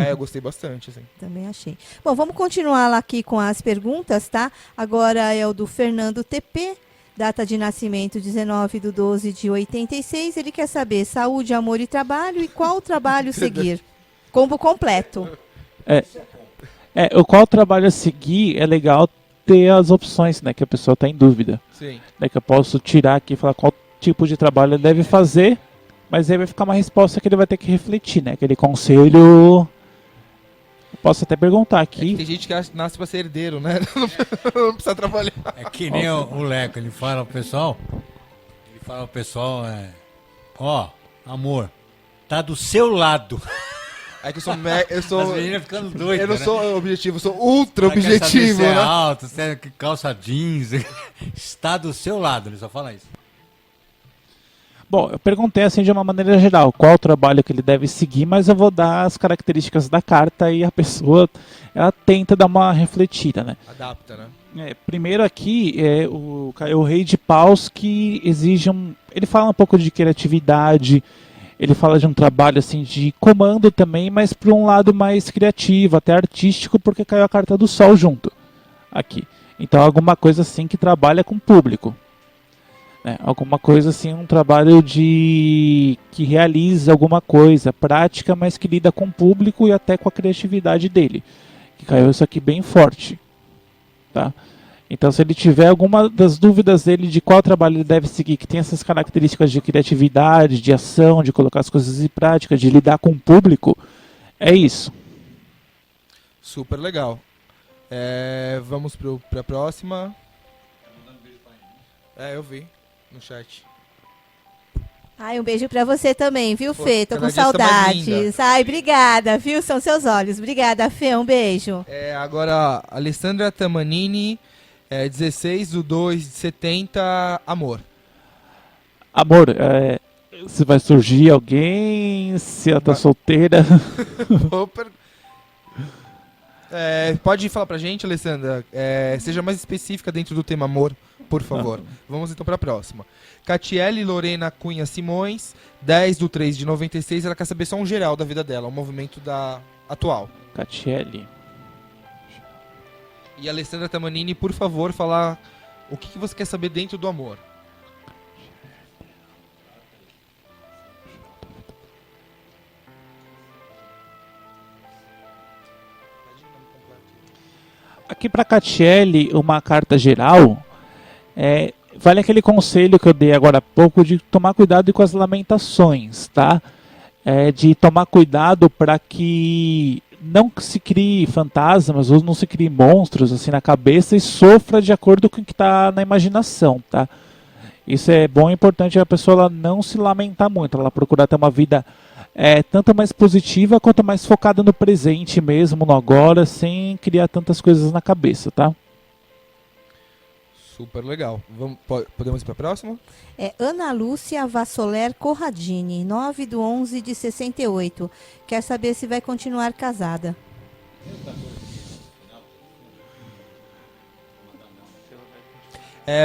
Speaker 4: Eu gostei bastante, assim.
Speaker 1: Também achei. Bom, vamos continuar lá aqui com as perguntas, tá? Agora é o do Fernando TP, data de nascimento 19/12/86. Ele quer saber saúde, amor e trabalho e qual trabalho seguir. Combo completo.
Speaker 2: O qual trabalho a seguir é legal ter as opções, né? Que a pessoa está em dúvida.
Speaker 4: Sim.
Speaker 2: Né, que eu posso tirar aqui e falar qual tipo de trabalho ele deve fazer, mas aí vai ficar uma resposta que ele vai ter que refletir, né? Aquele conselho. Eu posso até perguntar aqui.
Speaker 4: Tem gente que nasce pra ser herdeiro, né? Não precisa trabalhar.
Speaker 3: É que nem o Leco, ele fala pro pessoal, ó, amor, tá do seu lado.
Speaker 4: É que eu
Speaker 3: As
Speaker 4: sou.
Speaker 3: meninas ficando doidas,
Speaker 4: Eu não
Speaker 3: né?
Speaker 4: sou objetivo, eu sou ultra
Speaker 3: Ela quer saber
Speaker 4: objetivo,
Speaker 3: se é
Speaker 4: né?
Speaker 3: alto, se é calça jeans, está do seu lado, ele só fala isso.
Speaker 2: Bom, eu perguntei assim de uma maneira geral qual trabalho que ele deve seguir, mas eu vou dar as características da carta e a pessoa ela tenta dar uma refletida, né?
Speaker 4: Adapta, né?
Speaker 2: Primeiro aqui é o Rei de Paus que exige ele fala um pouco de criatividade, ele fala de um trabalho assim de comando também, mas para um lado mais criativo, até artístico, porque caiu a carta do Sol junto aqui. Então alguma coisa assim que trabalha com o público. Alguma coisa assim, um trabalho que realiza alguma coisa prática, mas que lida com o público e até com a criatividade dele. Que caiu isso aqui bem forte. Tá? Então se ele tiver alguma das dúvidas dele de qual trabalho ele deve seguir, que tem essas características de criatividade, de ação, de colocar as coisas em prática, de lidar com o público, é isso.
Speaker 4: Super legal. Vamos pra próxima. Eu vi no chat.
Speaker 1: Ai, um beijo pra você também, viu,
Speaker 4: Pô,
Speaker 1: Fê? Tô com
Speaker 4: cada dia você tá mais linda.
Speaker 1: saudades. Ai, obrigada, viu? São seus olhos. Obrigada, Fê. Um beijo.
Speaker 4: Agora, Alessandra Tamanini, 16/2/70, amor.
Speaker 2: Amor, se vai surgir alguém, se ela tá solteira.
Speaker 4: Pode falar pra gente, Alessandra, seja mais específica dentro do tema amor, por favor. Vamos então pra próxima. Catiele Lorena Cunha Simões, 10/3/96, ela quer saber só um geral da vida dela, um movimento atual.
Speaker 2: Catiele.
Speaker 4: E Alessandra Tamanini, por favor, falar o que você quer saber dentro do amor.
Speaker 2: Aqui para Catiele, uma carta geral, vale aquele conselho que eu dei agora há pouco de tomar cuidado com as lamentações, tá? De tomar cuidado para que não se crie fantasmas ou não se crie monstros assim na cabeça e sofra de acordo com o que está na imaginação, tá? Isso é bom e importante a pessoa ela não se lamentar muito, ela procurar ter uma vida tanto mais positiva quanto mais focada no presente mesmo, no agora, sem criar tantas coisas na cabeça, tá?
Speaker 4: Super legal. Podemos ir para a próxima?
Speaker 1: Ana Lúcia Vassoler Corradini, 9/11/68. Quer saber se vai continuar casada.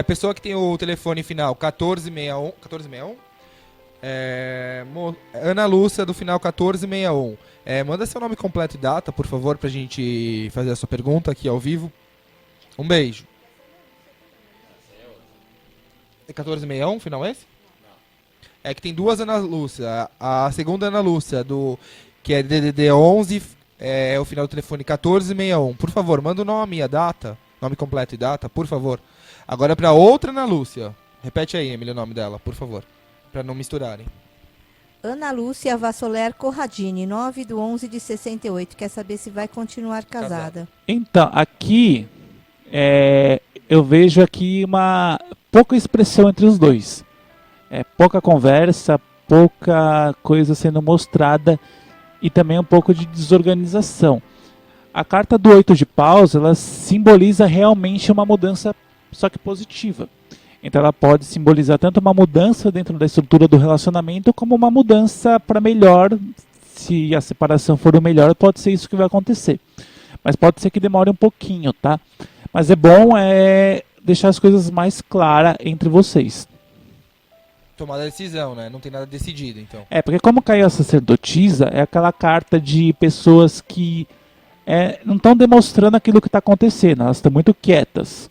Speaker 4: Pessoa que tem o telefone final 1461. 1461? Ana Lúcia, do final 1461. Manda seu nome completo e data, por favor, pra gente fazer a sua pergunta aqui ao vivo. Um beijo. É 1461, final esse? É que tem duas Ana Lúcia. A segunda Ana Lúcia, que é DDD 11, é o final do telefone 1461. Por favor, manda o nome e a data, nome completo e data, por favor. Agora pra outra Ana Lúcia. Repete aí, Emília, o nome dela, por favor. Pra não misturarem.
Speaker 1: Ana Lúcia Vassoler Corradini, 9/11/68. Quer saber se vai continuar casada.
Speaker 2: Então, aqui eu vejo aqui uma pouca expressão entre os dois. Pouca conversa, pouca coisa sendo mostrada e também um pouco de desorganização. A carta do 8 de paus, ela simboliza realmente uma mudança, só que positiva. Então ela pode simbolizar tanto uma mudança dentro da estrutura do relacionamento, como uma mudança para melhor. Se a separação for o melhor, pode ser isso que vai acontecer. Mas pode ser que demore um pouquinho, tá? Mas é bom deixar as coisas mais claras entre vocês.
Speaker 4: Tomar a decisão, né? Não tem nada decidido, então.
Speaker 2: Porque como caiu a sacerdotisa, é aquela carta de pessoas que não estão demonstrando aquilo que está acontecendo, elas estão muito quietas.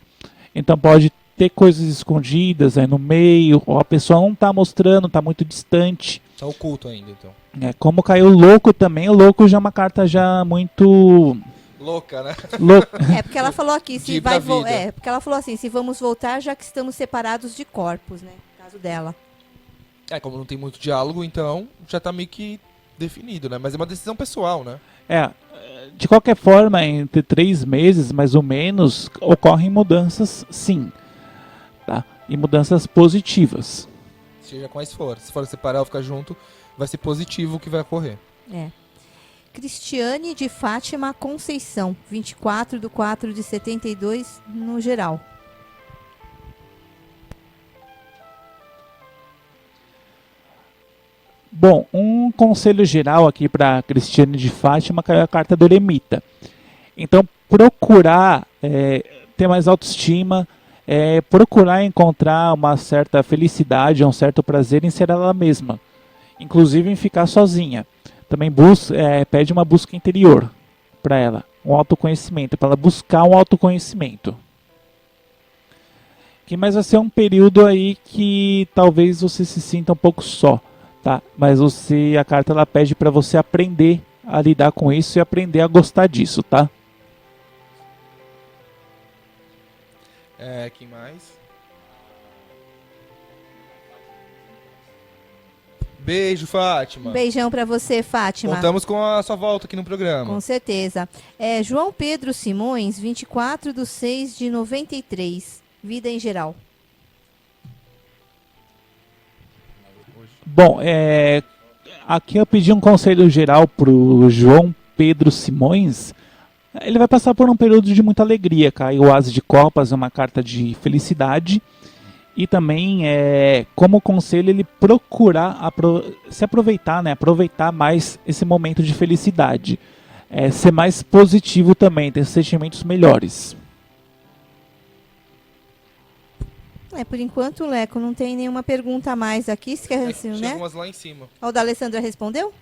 Speaker 2: Então pode ter coisas escondidas aí no meio, ou a pessoa não está mostrando, está muito distante.
Speaker 4: Tá oculto ainda, então.
Speaker 2: Como caiu o louco também, o louco já é uma carta já muito
Speaker 4: Louca, né?
Speaker 2: louca.
Speaker 1: Porque ela falou aqui,
Speaker 4: De ir pra vida.
Speaker 1: porque ela falou assim, se vamos voltar já que estamos separados de corpos, né? No caso dela.
Speaker 4: Como não tem muito diálogo, então já tá meio que definido, né? Mas é uma decisão pessoal, né?
Speaker 2: De qualquer forma, entre 3 meses, mais ou menos, ocorrem mudanças, sim. Tá? E mudanças positivas.
Speaker 4: Seja quais for. Se for separar ou ficar junto, vai ser positivo o que vai ocorrer.
Speaker 1: Cristiane de Fátima Conceição, 24/4/72, no geral.
Speaker 2: Bom, um conselho geral aqui para Cristiane de Fátima caiu a carta do eremita. Então, procurar ter mais autoestima, procurar encontrar uma certa felicidade, um certo prazer em ser ela mesma, inclusive em ficar sozinha. Também pede uma busca interior para ela, um autoconhecimento, para ela buscar um autoconhecimento. Mas vai ser um período aí que talvez você se sinta um pouco só. Tá? Mas a carta ela pede para você aprender a lidar com isso e aprender a gostar disso, tá?
Speaker 4: Quem mais? Beijo, Fátima.
Speaker 1: Beijão pra você, Fátima.
Speaker 4: Contamos com a sua volta aqui no programa.
Speaker 1: Com certeza. João Pedro Simões, 24/6/93. Vida em geral.
Speaker 2: Bom, aqui eu pedi um conselho geral pro João Pedro Simões. Ele vai passar por um período de muita alegria. Caiu o As de Copas, é uma carta de felicidade. E também, como conselho, ele procurar se aproveitar, né? Aproveitar mais esse momento de felicidade. Ser mais positivo também, ter sentimentos melhores.
Speaker 1: Por enquanto, Leco, não tem nenhuma pergunta a mais aqui. Você quer,
Speaker 4: Chegam
Speaker 1: né?
Speaker 4: umas lá em cima.
Speaker 1: O da Alessandra respondeu?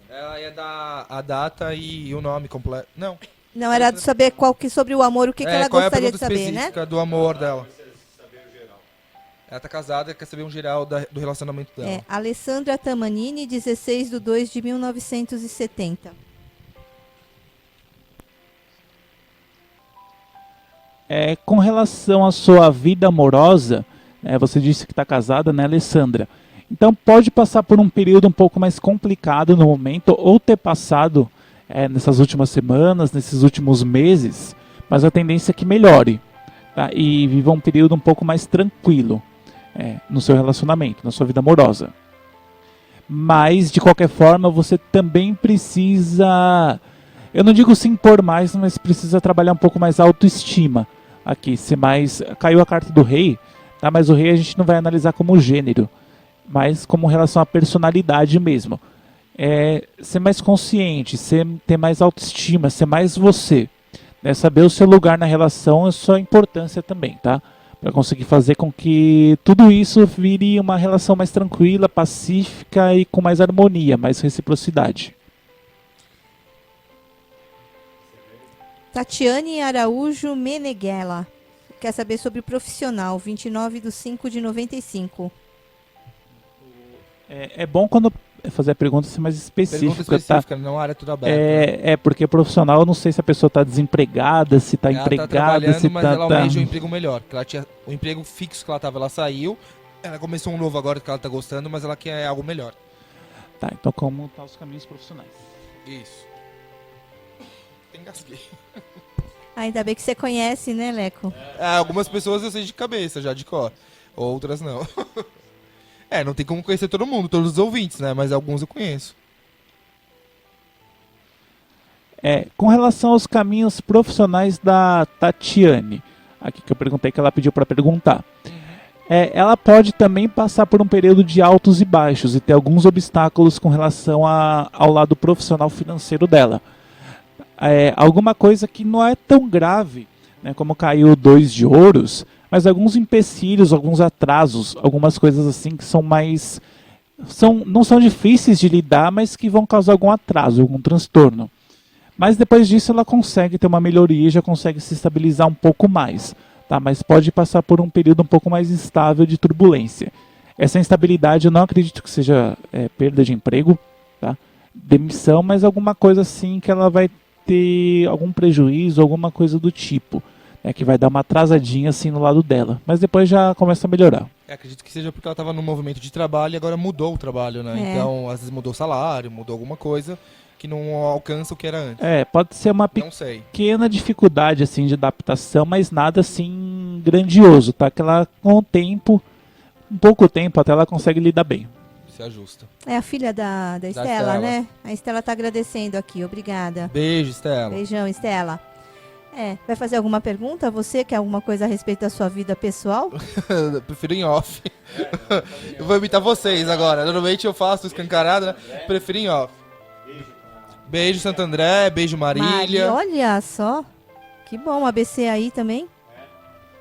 Speaker 4: Ela ia dar a data e o nome completo. Não.
Speaker 1: Não, era de saber sobre o amor, o que ela
Speaker 4: qual
Speaker 1: gostaria
Speaker 4: é a
Speaker 1: de
Speaker 4: pergunta
Speaker 1: saber, né?
Speaker 4: específica do amor dela? Ela tá casada e quer saber um geral do relacionamento dela.
Speaker 1: Alessandra Tamanini, 16/2/1970.
Speaker 2: Com relação à sua vida amorosa, você disse que está casada, né, Alessandra? Então pode passar por um período um pouco mais complicado no momento, ou ter passado nessas últimas semanas, nesses últimos meses, mas a tendência é que melhore, tá? E viva um período um pouco mais tranquilo no seu relacionamento, na sua vida amorosa. Mas, de qualquer forma, você também precisa, eu não digo se impor mais, mas precisa trabalhar um pouco mais a autoestima. Aqui, caiu a carta do rei, tá? Mas o rei a gente não vai analisar como gênero, mas como relação à personalidade mesmo. Ser mais consciente, ter mais autoestima, ser mais você, né? Saber o seu lugar na relação e a sua importância também, tá? Para conseguir fazer com que tudo isso vire uma relação mais tranquila, pacífica e com mais harmonia, mais reciprocidade.
Speaker 1: Tatiane Araújo Meneghella. Quer saber sobre o profissional, 29/5/95.
Speaker 2: É bom quando fazer a pergunta ser mais específica,
Speaker 4: Pergunta específica, não área tudo aberta.
Speaker 2: Porque profissional, eu não sei se a pessoa está desempregada, se está
Speaker 4: ela
Speaker 2: empregada,
Speaker 4: tá trabalhando,
Speaker 2: se
Speaker 4: mas ela almeja um emprego melhor. Porque ela tinha o emprego fixo que ela tava, ela saiu. Ela começou um novo agora que ela tá gostando, mas ela quer algo melhor.
Speaker 2: Tá, então como tá os caminhos profissionais?
Speaker 4: Isso. Engasguei.
Speaker 1: Ainda bem que você conhece, né, Leco?
Speaker 4: Algumas pessoas eu sei de cabeça, já de cor. Outras não. Não tem como conhecer todo mundo, todos os ouvintes, né? Mas alguns eu conheço.
Speaker 2: Com relação aos caminhos profissionais da Tatiane, aqui que eu perguntei que ela pediu para perguntar. Ela pode também passar por um período de altos e baixos e ter alguns obstáculos com relação ao lado profissional financeiro dela. Alguma coisa que não é tão grave, né, como caiu 2 de ouros, mas alguns empecilhos, alguns atrasos, algumas coisas assim que são mais... não são difíceis de lidar, mas que vão causar algum atraso, algum transtorno. Mas depois disso ela consegue ter uma melhoria e já consegue se estabilizar um pouco mais. Tá? Mas pode passar por um período um pouco mais instável de turbulência. Essa instabilidade eu não acredito que seja perda de emprego, tá? Demissão, mas alguma coisa assim que ela vai ter algum prejuízo, alguma coisa do tipo, né, que vai dar uma atrasadinha assim no lado dela. Mas depois já começa a melhorar.
Speaker 4: Acredito que seja porque ela estava no movimento de trabalho e agora mudou o trabalho, né? Então, às vezes mudou o salário, mudou alguma coisa que não alcança o que era antes.
Speaker 2: Pode ser uma
Speaker 4: Não sei.
Speaker 2: pequena dificuldade assim de adaptação, mas nada assim grandioso, tá? Que ela com o tempo, um pouco tempo até ela consegue lidar bem.
Speaker 4: Se ajusta.
Speaker 1: É a filha da Estela,
Speaker 4: Estela.
Speaker 1: né? A Estela tá agradecendo aqui, obrigada.
Speaker 4: Beijo, Estela.
Speaker 1: Beijão, Estela. Vai fazer alguma pergunta? Você quer alguma coisa a respeito da sua vida pessoal?
Speaker 4: Eu prefiro em off. Eu vou imitar vocês agora. Normalmente eu faço escancarado, né? Prefiro em off. Beijo, Santo André. Beijo, Marília.
Speaker 1: Olha só. Que bom, ABC aí também.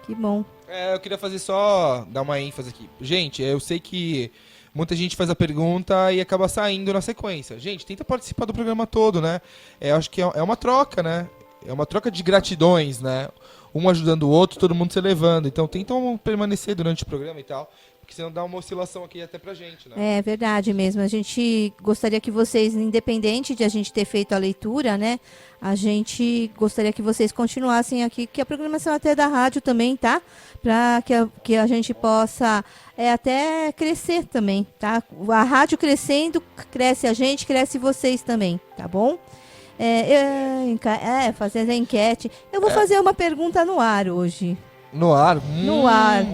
Speaker 1: Que bom.
Speaker 4: Eu queria fazer só, dar uma ênfase aqui. Gente, eu sei que muita gente faz a pergunta e acaba saindo na sequência. Gente, tenta participar do programa todo, né? Eu acho que é uma troca, né? É uma troca de gratidões, né? Um ajudando o outro, todo mundo se elevando. Então tentam permanecer durante o programa e tal. Porque senão dá uma oscilação aqui até pra gente, né?
Speaker 1: É verdade mesmo. A gente gostaria que vocês, independente de a gente ter feito a leitura, né? A gente gostaria que vocês continuassem aqui, que a programação até da rádio também, tá? Para que a gente possa até crescer também, tá? A rádio crescendo, cresce a gente, cresce vocês também, tá bom? Fazer a enquete. Eu vou fazer uma pergunta no ar hoje.
Speaker 4: No ar?
Speaker 1: No ar.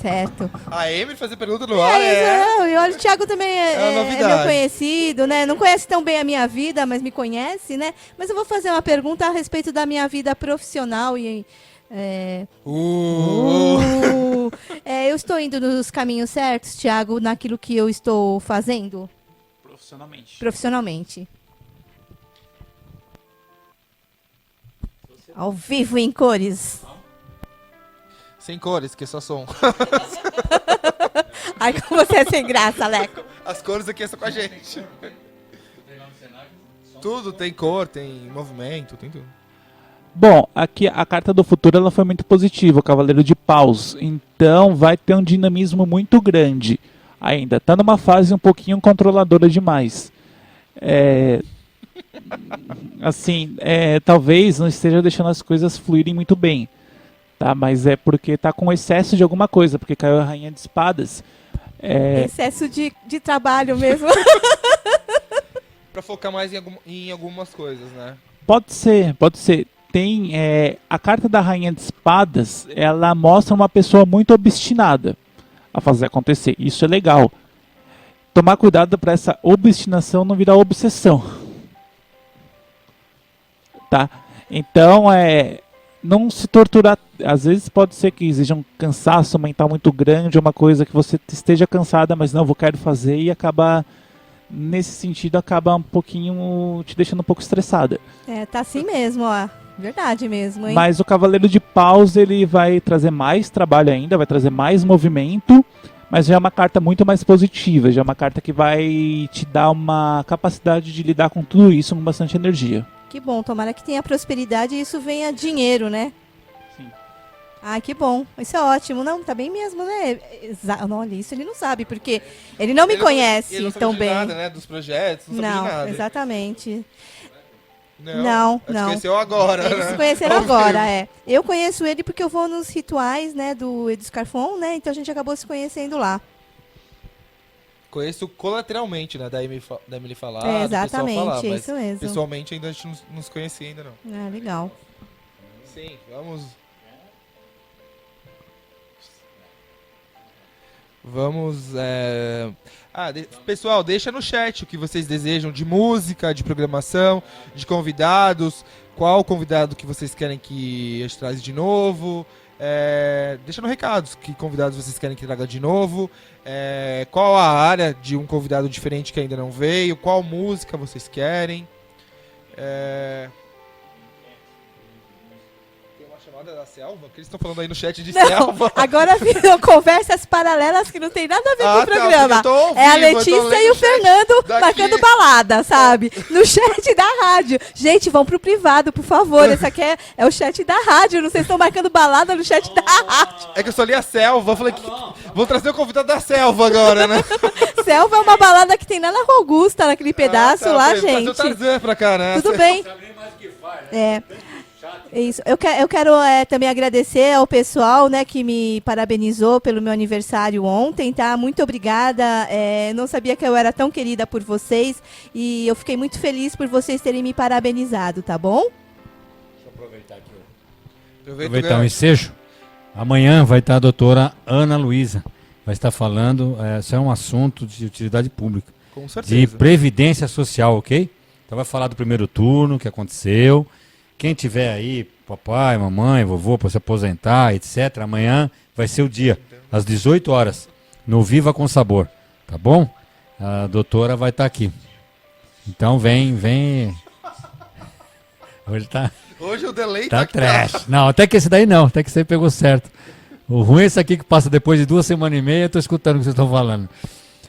Speaker 1: Certo.
Speaker 4: A Emily fazer pergunta no ar
Speaker 1: E olha, o Thiago também é
Speaker 4: novidade.
Speaker 1: meu conhecido, né? Não conhece tão bem a minha vida, mas me conhece, né? Mas eu vou fazer uma pergunta a respeito da minha vida profissional e... eu estou indo nos caminhos certos, Thiago, naquilo que eu estou fazendo? Profissionalmente. Ao vivo em cores.
Speaker 4: Sem cores, que é só som.
Speaker 1: Ai, como você é sem graça, Leco.
Speaker 4: As cores aqui é só com a gente. Tudo tem cor, tem movimento, tem tudo.
Speaker 2: Bom, aqui a carta do futuro ela foi muito positiva, o Cavaleiro de Paus. Então vai ter um dinamismo muito grande. Ainda tá numa fase um pouquinho controladora demais. Talvez não esteja deixando as coisas fluírem muito bem. Tá? Mas é porque tá com excesso de alguma coisa, porque caiu a Rainha de Espadas.
Speaker 1: Excesso de trabalho mesmo.
Speaker 4: Pra focar mais em algumas coisas, né?
Speaker 2: Pode ser. Tem a carta da Rainha de Espadas, ela mostra uma pessoa muito obstinada a fazer acontecer. Isso é legal. Tomar cuidado para essa obstinação não virar obsessão. Tá? Então, não se torturar. Às vezes pode ser que exija um cansaço mental muito grande, uma coisa que você esteja cansada, mas não, quero fazer, e acabar, nesse sentido, acaba um pouquinho te deixando um pouco estressada.
Speaker 1: Tá assim mesmo, ó. Verdade mesmo, hein?
Speaker 2: Mas o Cavaleiro de Paus, ele vai trazer mais trabalho ainda, vai trazer mais movimento, mas já é uma carta muito mais positiva, já é uma carta que vai te dar uma capacidade de lidar com tudo isso com bastante energia.
Speaker 1: Que bom, tomara que tenha prosperidade e isso venha dinheiro, né?
Speaker 2: Sim.
Speaker 1: Ah, que bom. Isso é ótimo. Não, tá bem mesmo, né? Olha, isso ele não sabe, porque ele não me conhece
Speaker 4: ele não
Speaker 1: tão
Speaker 4: sabe de
Speaker 1: bem.
Speaker 4: nada, né? Dos projetos, não sabe de nada.
Speaker 1: Exatamente.
Speaker 4: Não.
Speaker 1: Não.
Speaker 4: Conheceu agora.
Speaker 1: Eles se conheceram agora, Eu conheço ele porque eu vou nos rituais, né, do Edu Scarfon, né? Então a gente acabou se conhecendo lá.
Speaker 4: Conheço colateralmente, né? Da Emily falar,
Speaker 1: É,
Speaker 4: do pessoal
Speaker 1: exatamente,
Speaker 4: falar,
Speaker 1: é
Speaker 4: mas
Speaker 1: isso mesmo.
Speaker 4: pessoalmente ainda a gente não nos conhecia ainda não.
Speaker 1: Ah, legal.
Speaker 4: Sim, vamos... Pessoal, deixa no chat o que vocês desejam de música, de programação, de convidados, qual convidado que vocês querem que a gente traga de novo. Deixa no recados que convidados vocês querem que traga de novo. Qual a área de um convidado diferente que ainda não veio, qual música vocês querem. Chamada da selva? O que eles estão falando aí no chat de selva?
Speaker 1: Agora viram conversas paralelas que não tem nada a ver com o programa. É a Letícia e o Fernando marcando balada, sabe? No chat da rádio. Gente, vão pro privado, por favor. Esse aqui é o chat da rádio. Não sei se estão marcando balada no chat da rádio.
Speaker 4: É que eu só li a selva. Eu falei que vou trazer o convidado da selva agora, né?
Speaker 1: Selva é uma balada que tem lá na Rua Augusta, naquele pedaço lá, gente.
Speaker 4: Trazer o Tarzan pra cá, né?
Speaker 1: Tudo bem. Isso. Eu quero também agradecer ao pessoal, né, que me parabenizou pelo meu aniversário ontem, tá? Muito obrigada. Não sabia que eu era tão querida por vocês e eu fiquei muito feliz por vocês terem me parabenizado, tá bom?
Speaker 3: Deixa eu aproveitar aqui. Aproveitar o ensejo. Amanhã vai estar a doutora Ana Luísa. Vai estar falando, isso é um assunto de utilidade pública.
Speaker 4: Com certeza.
Speaker 3: De previdência social, ok? Então vai falar do primeiro turno, o que aconteceu. Quem tiver aí, papai, mamãe, vovô, para se aposentar, etc., amanhã vai ser o dia, às 18 horas, no Viva com Sabor, tá bom? A doutora vai estar aqui. Então vem.
Speaker 4: Hoje o delay
Speaker 3: tá trash. Não, até que esse daí não, até que você pegou certo. O ruim é esse aqui que passa depois de 2 semanas e meia, eu tô escutando o que vocês estão falando.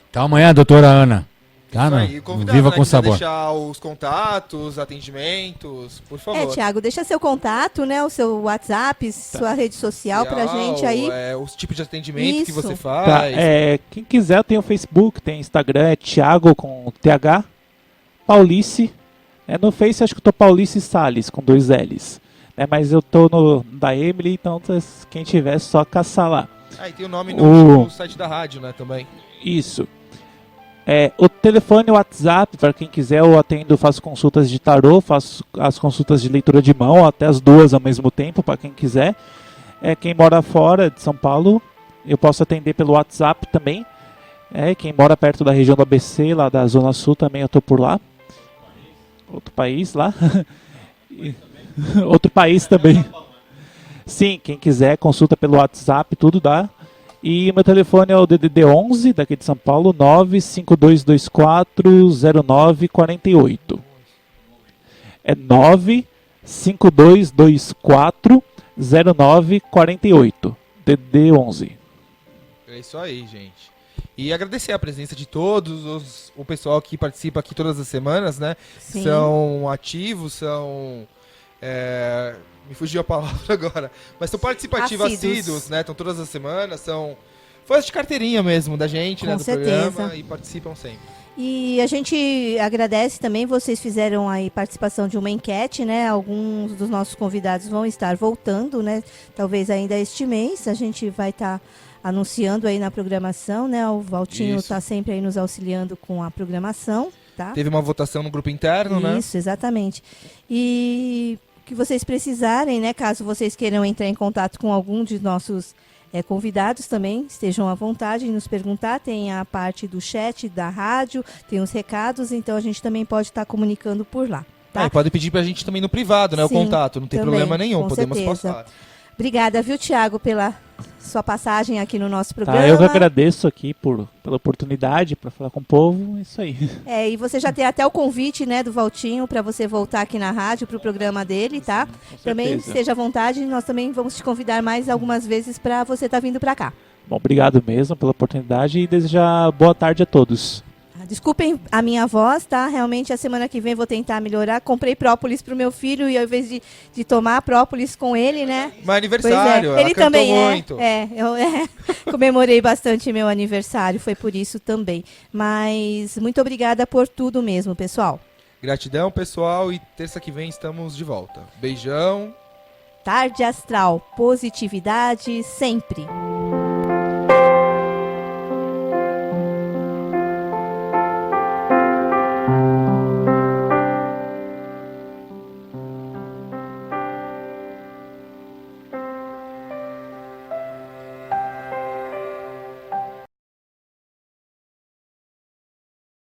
Speaker 3: Então amanhã, doutora Ana. Tá, não? Viva com Sabor.
Speaker 4: Deixar os contatos, atendimentos, por favor.
Speaker 1: Thiago, deixa seu contato, né? O seu WhatsApp, sua rede social pra gente aí.
Speaker 4: Os tipos de atendimento que você faz.
Speaker 2: Tá, quem quiser, tem o Facebook, tem Instagram, é Thiago com TH, Paulice. No Face acho que eu tô Paulice Salles, com 2 L's. Mas eu tô no da Emily, então quem tiver só caçar lá.
Speaker 4: E tem o nome no site da rádio, né, também.
Speaker 2: Isso. O telefone e o WhatsApp, para quem quiser, eu atendo, faço consultas de tarô, faço as consultas de leitura de mão, até as 2 ao mesmo tempo, para quem quiser. Quem mora fora de São Paulo, eu posso atender pelo WhatsApp também. Quem mora perto da região do ABC, lá da Zona Sul, também eu estou por lá. Outro país lá. Outro país também. Sim, quem quiser, consulta pelo WhatsApp, tudo dá. E meu telefone é o DDD 11, daqui de São Paulo, 952240948. É 952240948. DDD 11.
Speaker 4: É isso aí, gente. E agradecer a presença de todos, o pessoal que participa aqui todas as semanas, né?
Speaker 1: Sim.
Speaker 4: São ativos, são... me fugiu a palavra agora. Mas são participativos, assíduos, né? Estão todas as semanas, são fãs de carteirinha mesmo da gente, né? Do programa, e participam sempre.
Speaker 1: E a gente agradece também, vocês fizeram aí participação de uma enquete, né? Alguns dos nossos convidados vão estar voltando, né? Talvez ainda este mês, a gente vai estar anunciando aí na programação, né? O Valtinho está sempre aí nos auxiliando com a programação, tá?
Speaker 4: Teve uma votação no grupo interno, né?
Speaker 1: Isso, exatamente. E que vocês precisarem, né? Caso vocês queiram entrar em contato com algum de nossos convidados também, estejam à vontade em nos perguntar. Tem a parte do chat da rádio, tem os recados, então a gente também pode estar comunicando por lá. Tá?
Speaker 4: E pode pedir pra gente também no privado, né?
Speaker 1: Sim,
Speaker 4: o contato, não tem
Speaker 1: também,
Speaker 4: problema nenhum,
Speaker 1: com
Speaker 4: podemos
Speaker 1: certeza.
Speaker 4: passar.
Speaker 1: Obrigada, viu, Thiago, pela sua passagem aqui no nosso programa.
Speaker 2: Eu que agradeço aqui pela oportunidade para falar com o povo, é isso aí.
Speaker 1: E você já tem até o convite, né, do Valtinho para você voltar aqui na rádio para o programa dele, tá?
Speaker 2: Sim,
Speaker 1: também esteja à vontade, nós também vamos te convidar mais algumas vezes para você estar vindo para cá.
Speaker 2: Bom, obrigado mesmo pela oportunidade e desejar boa tarde a todos.
Speaker 1: Desculpem a minha voz, tá? Realmente a semana que vem vou tentar melhorar. Comprei própolis pro meu filho e ao invés de tomar própolis com ele, né?
Speaker 4: Mas aniversário,
Speaker 1: ele também
Speaker 4: muito.
Speaker 1: Eu comemorei bastante meu aniversário, foi por isso também. Mas muito obrigada por tudo mesmo, pessoal.
Speaker 4: Gratidão, pessoal, e terça que vem estamos de volta. Beijão.
Speaker 1: Tarde Astral, positividade sempre.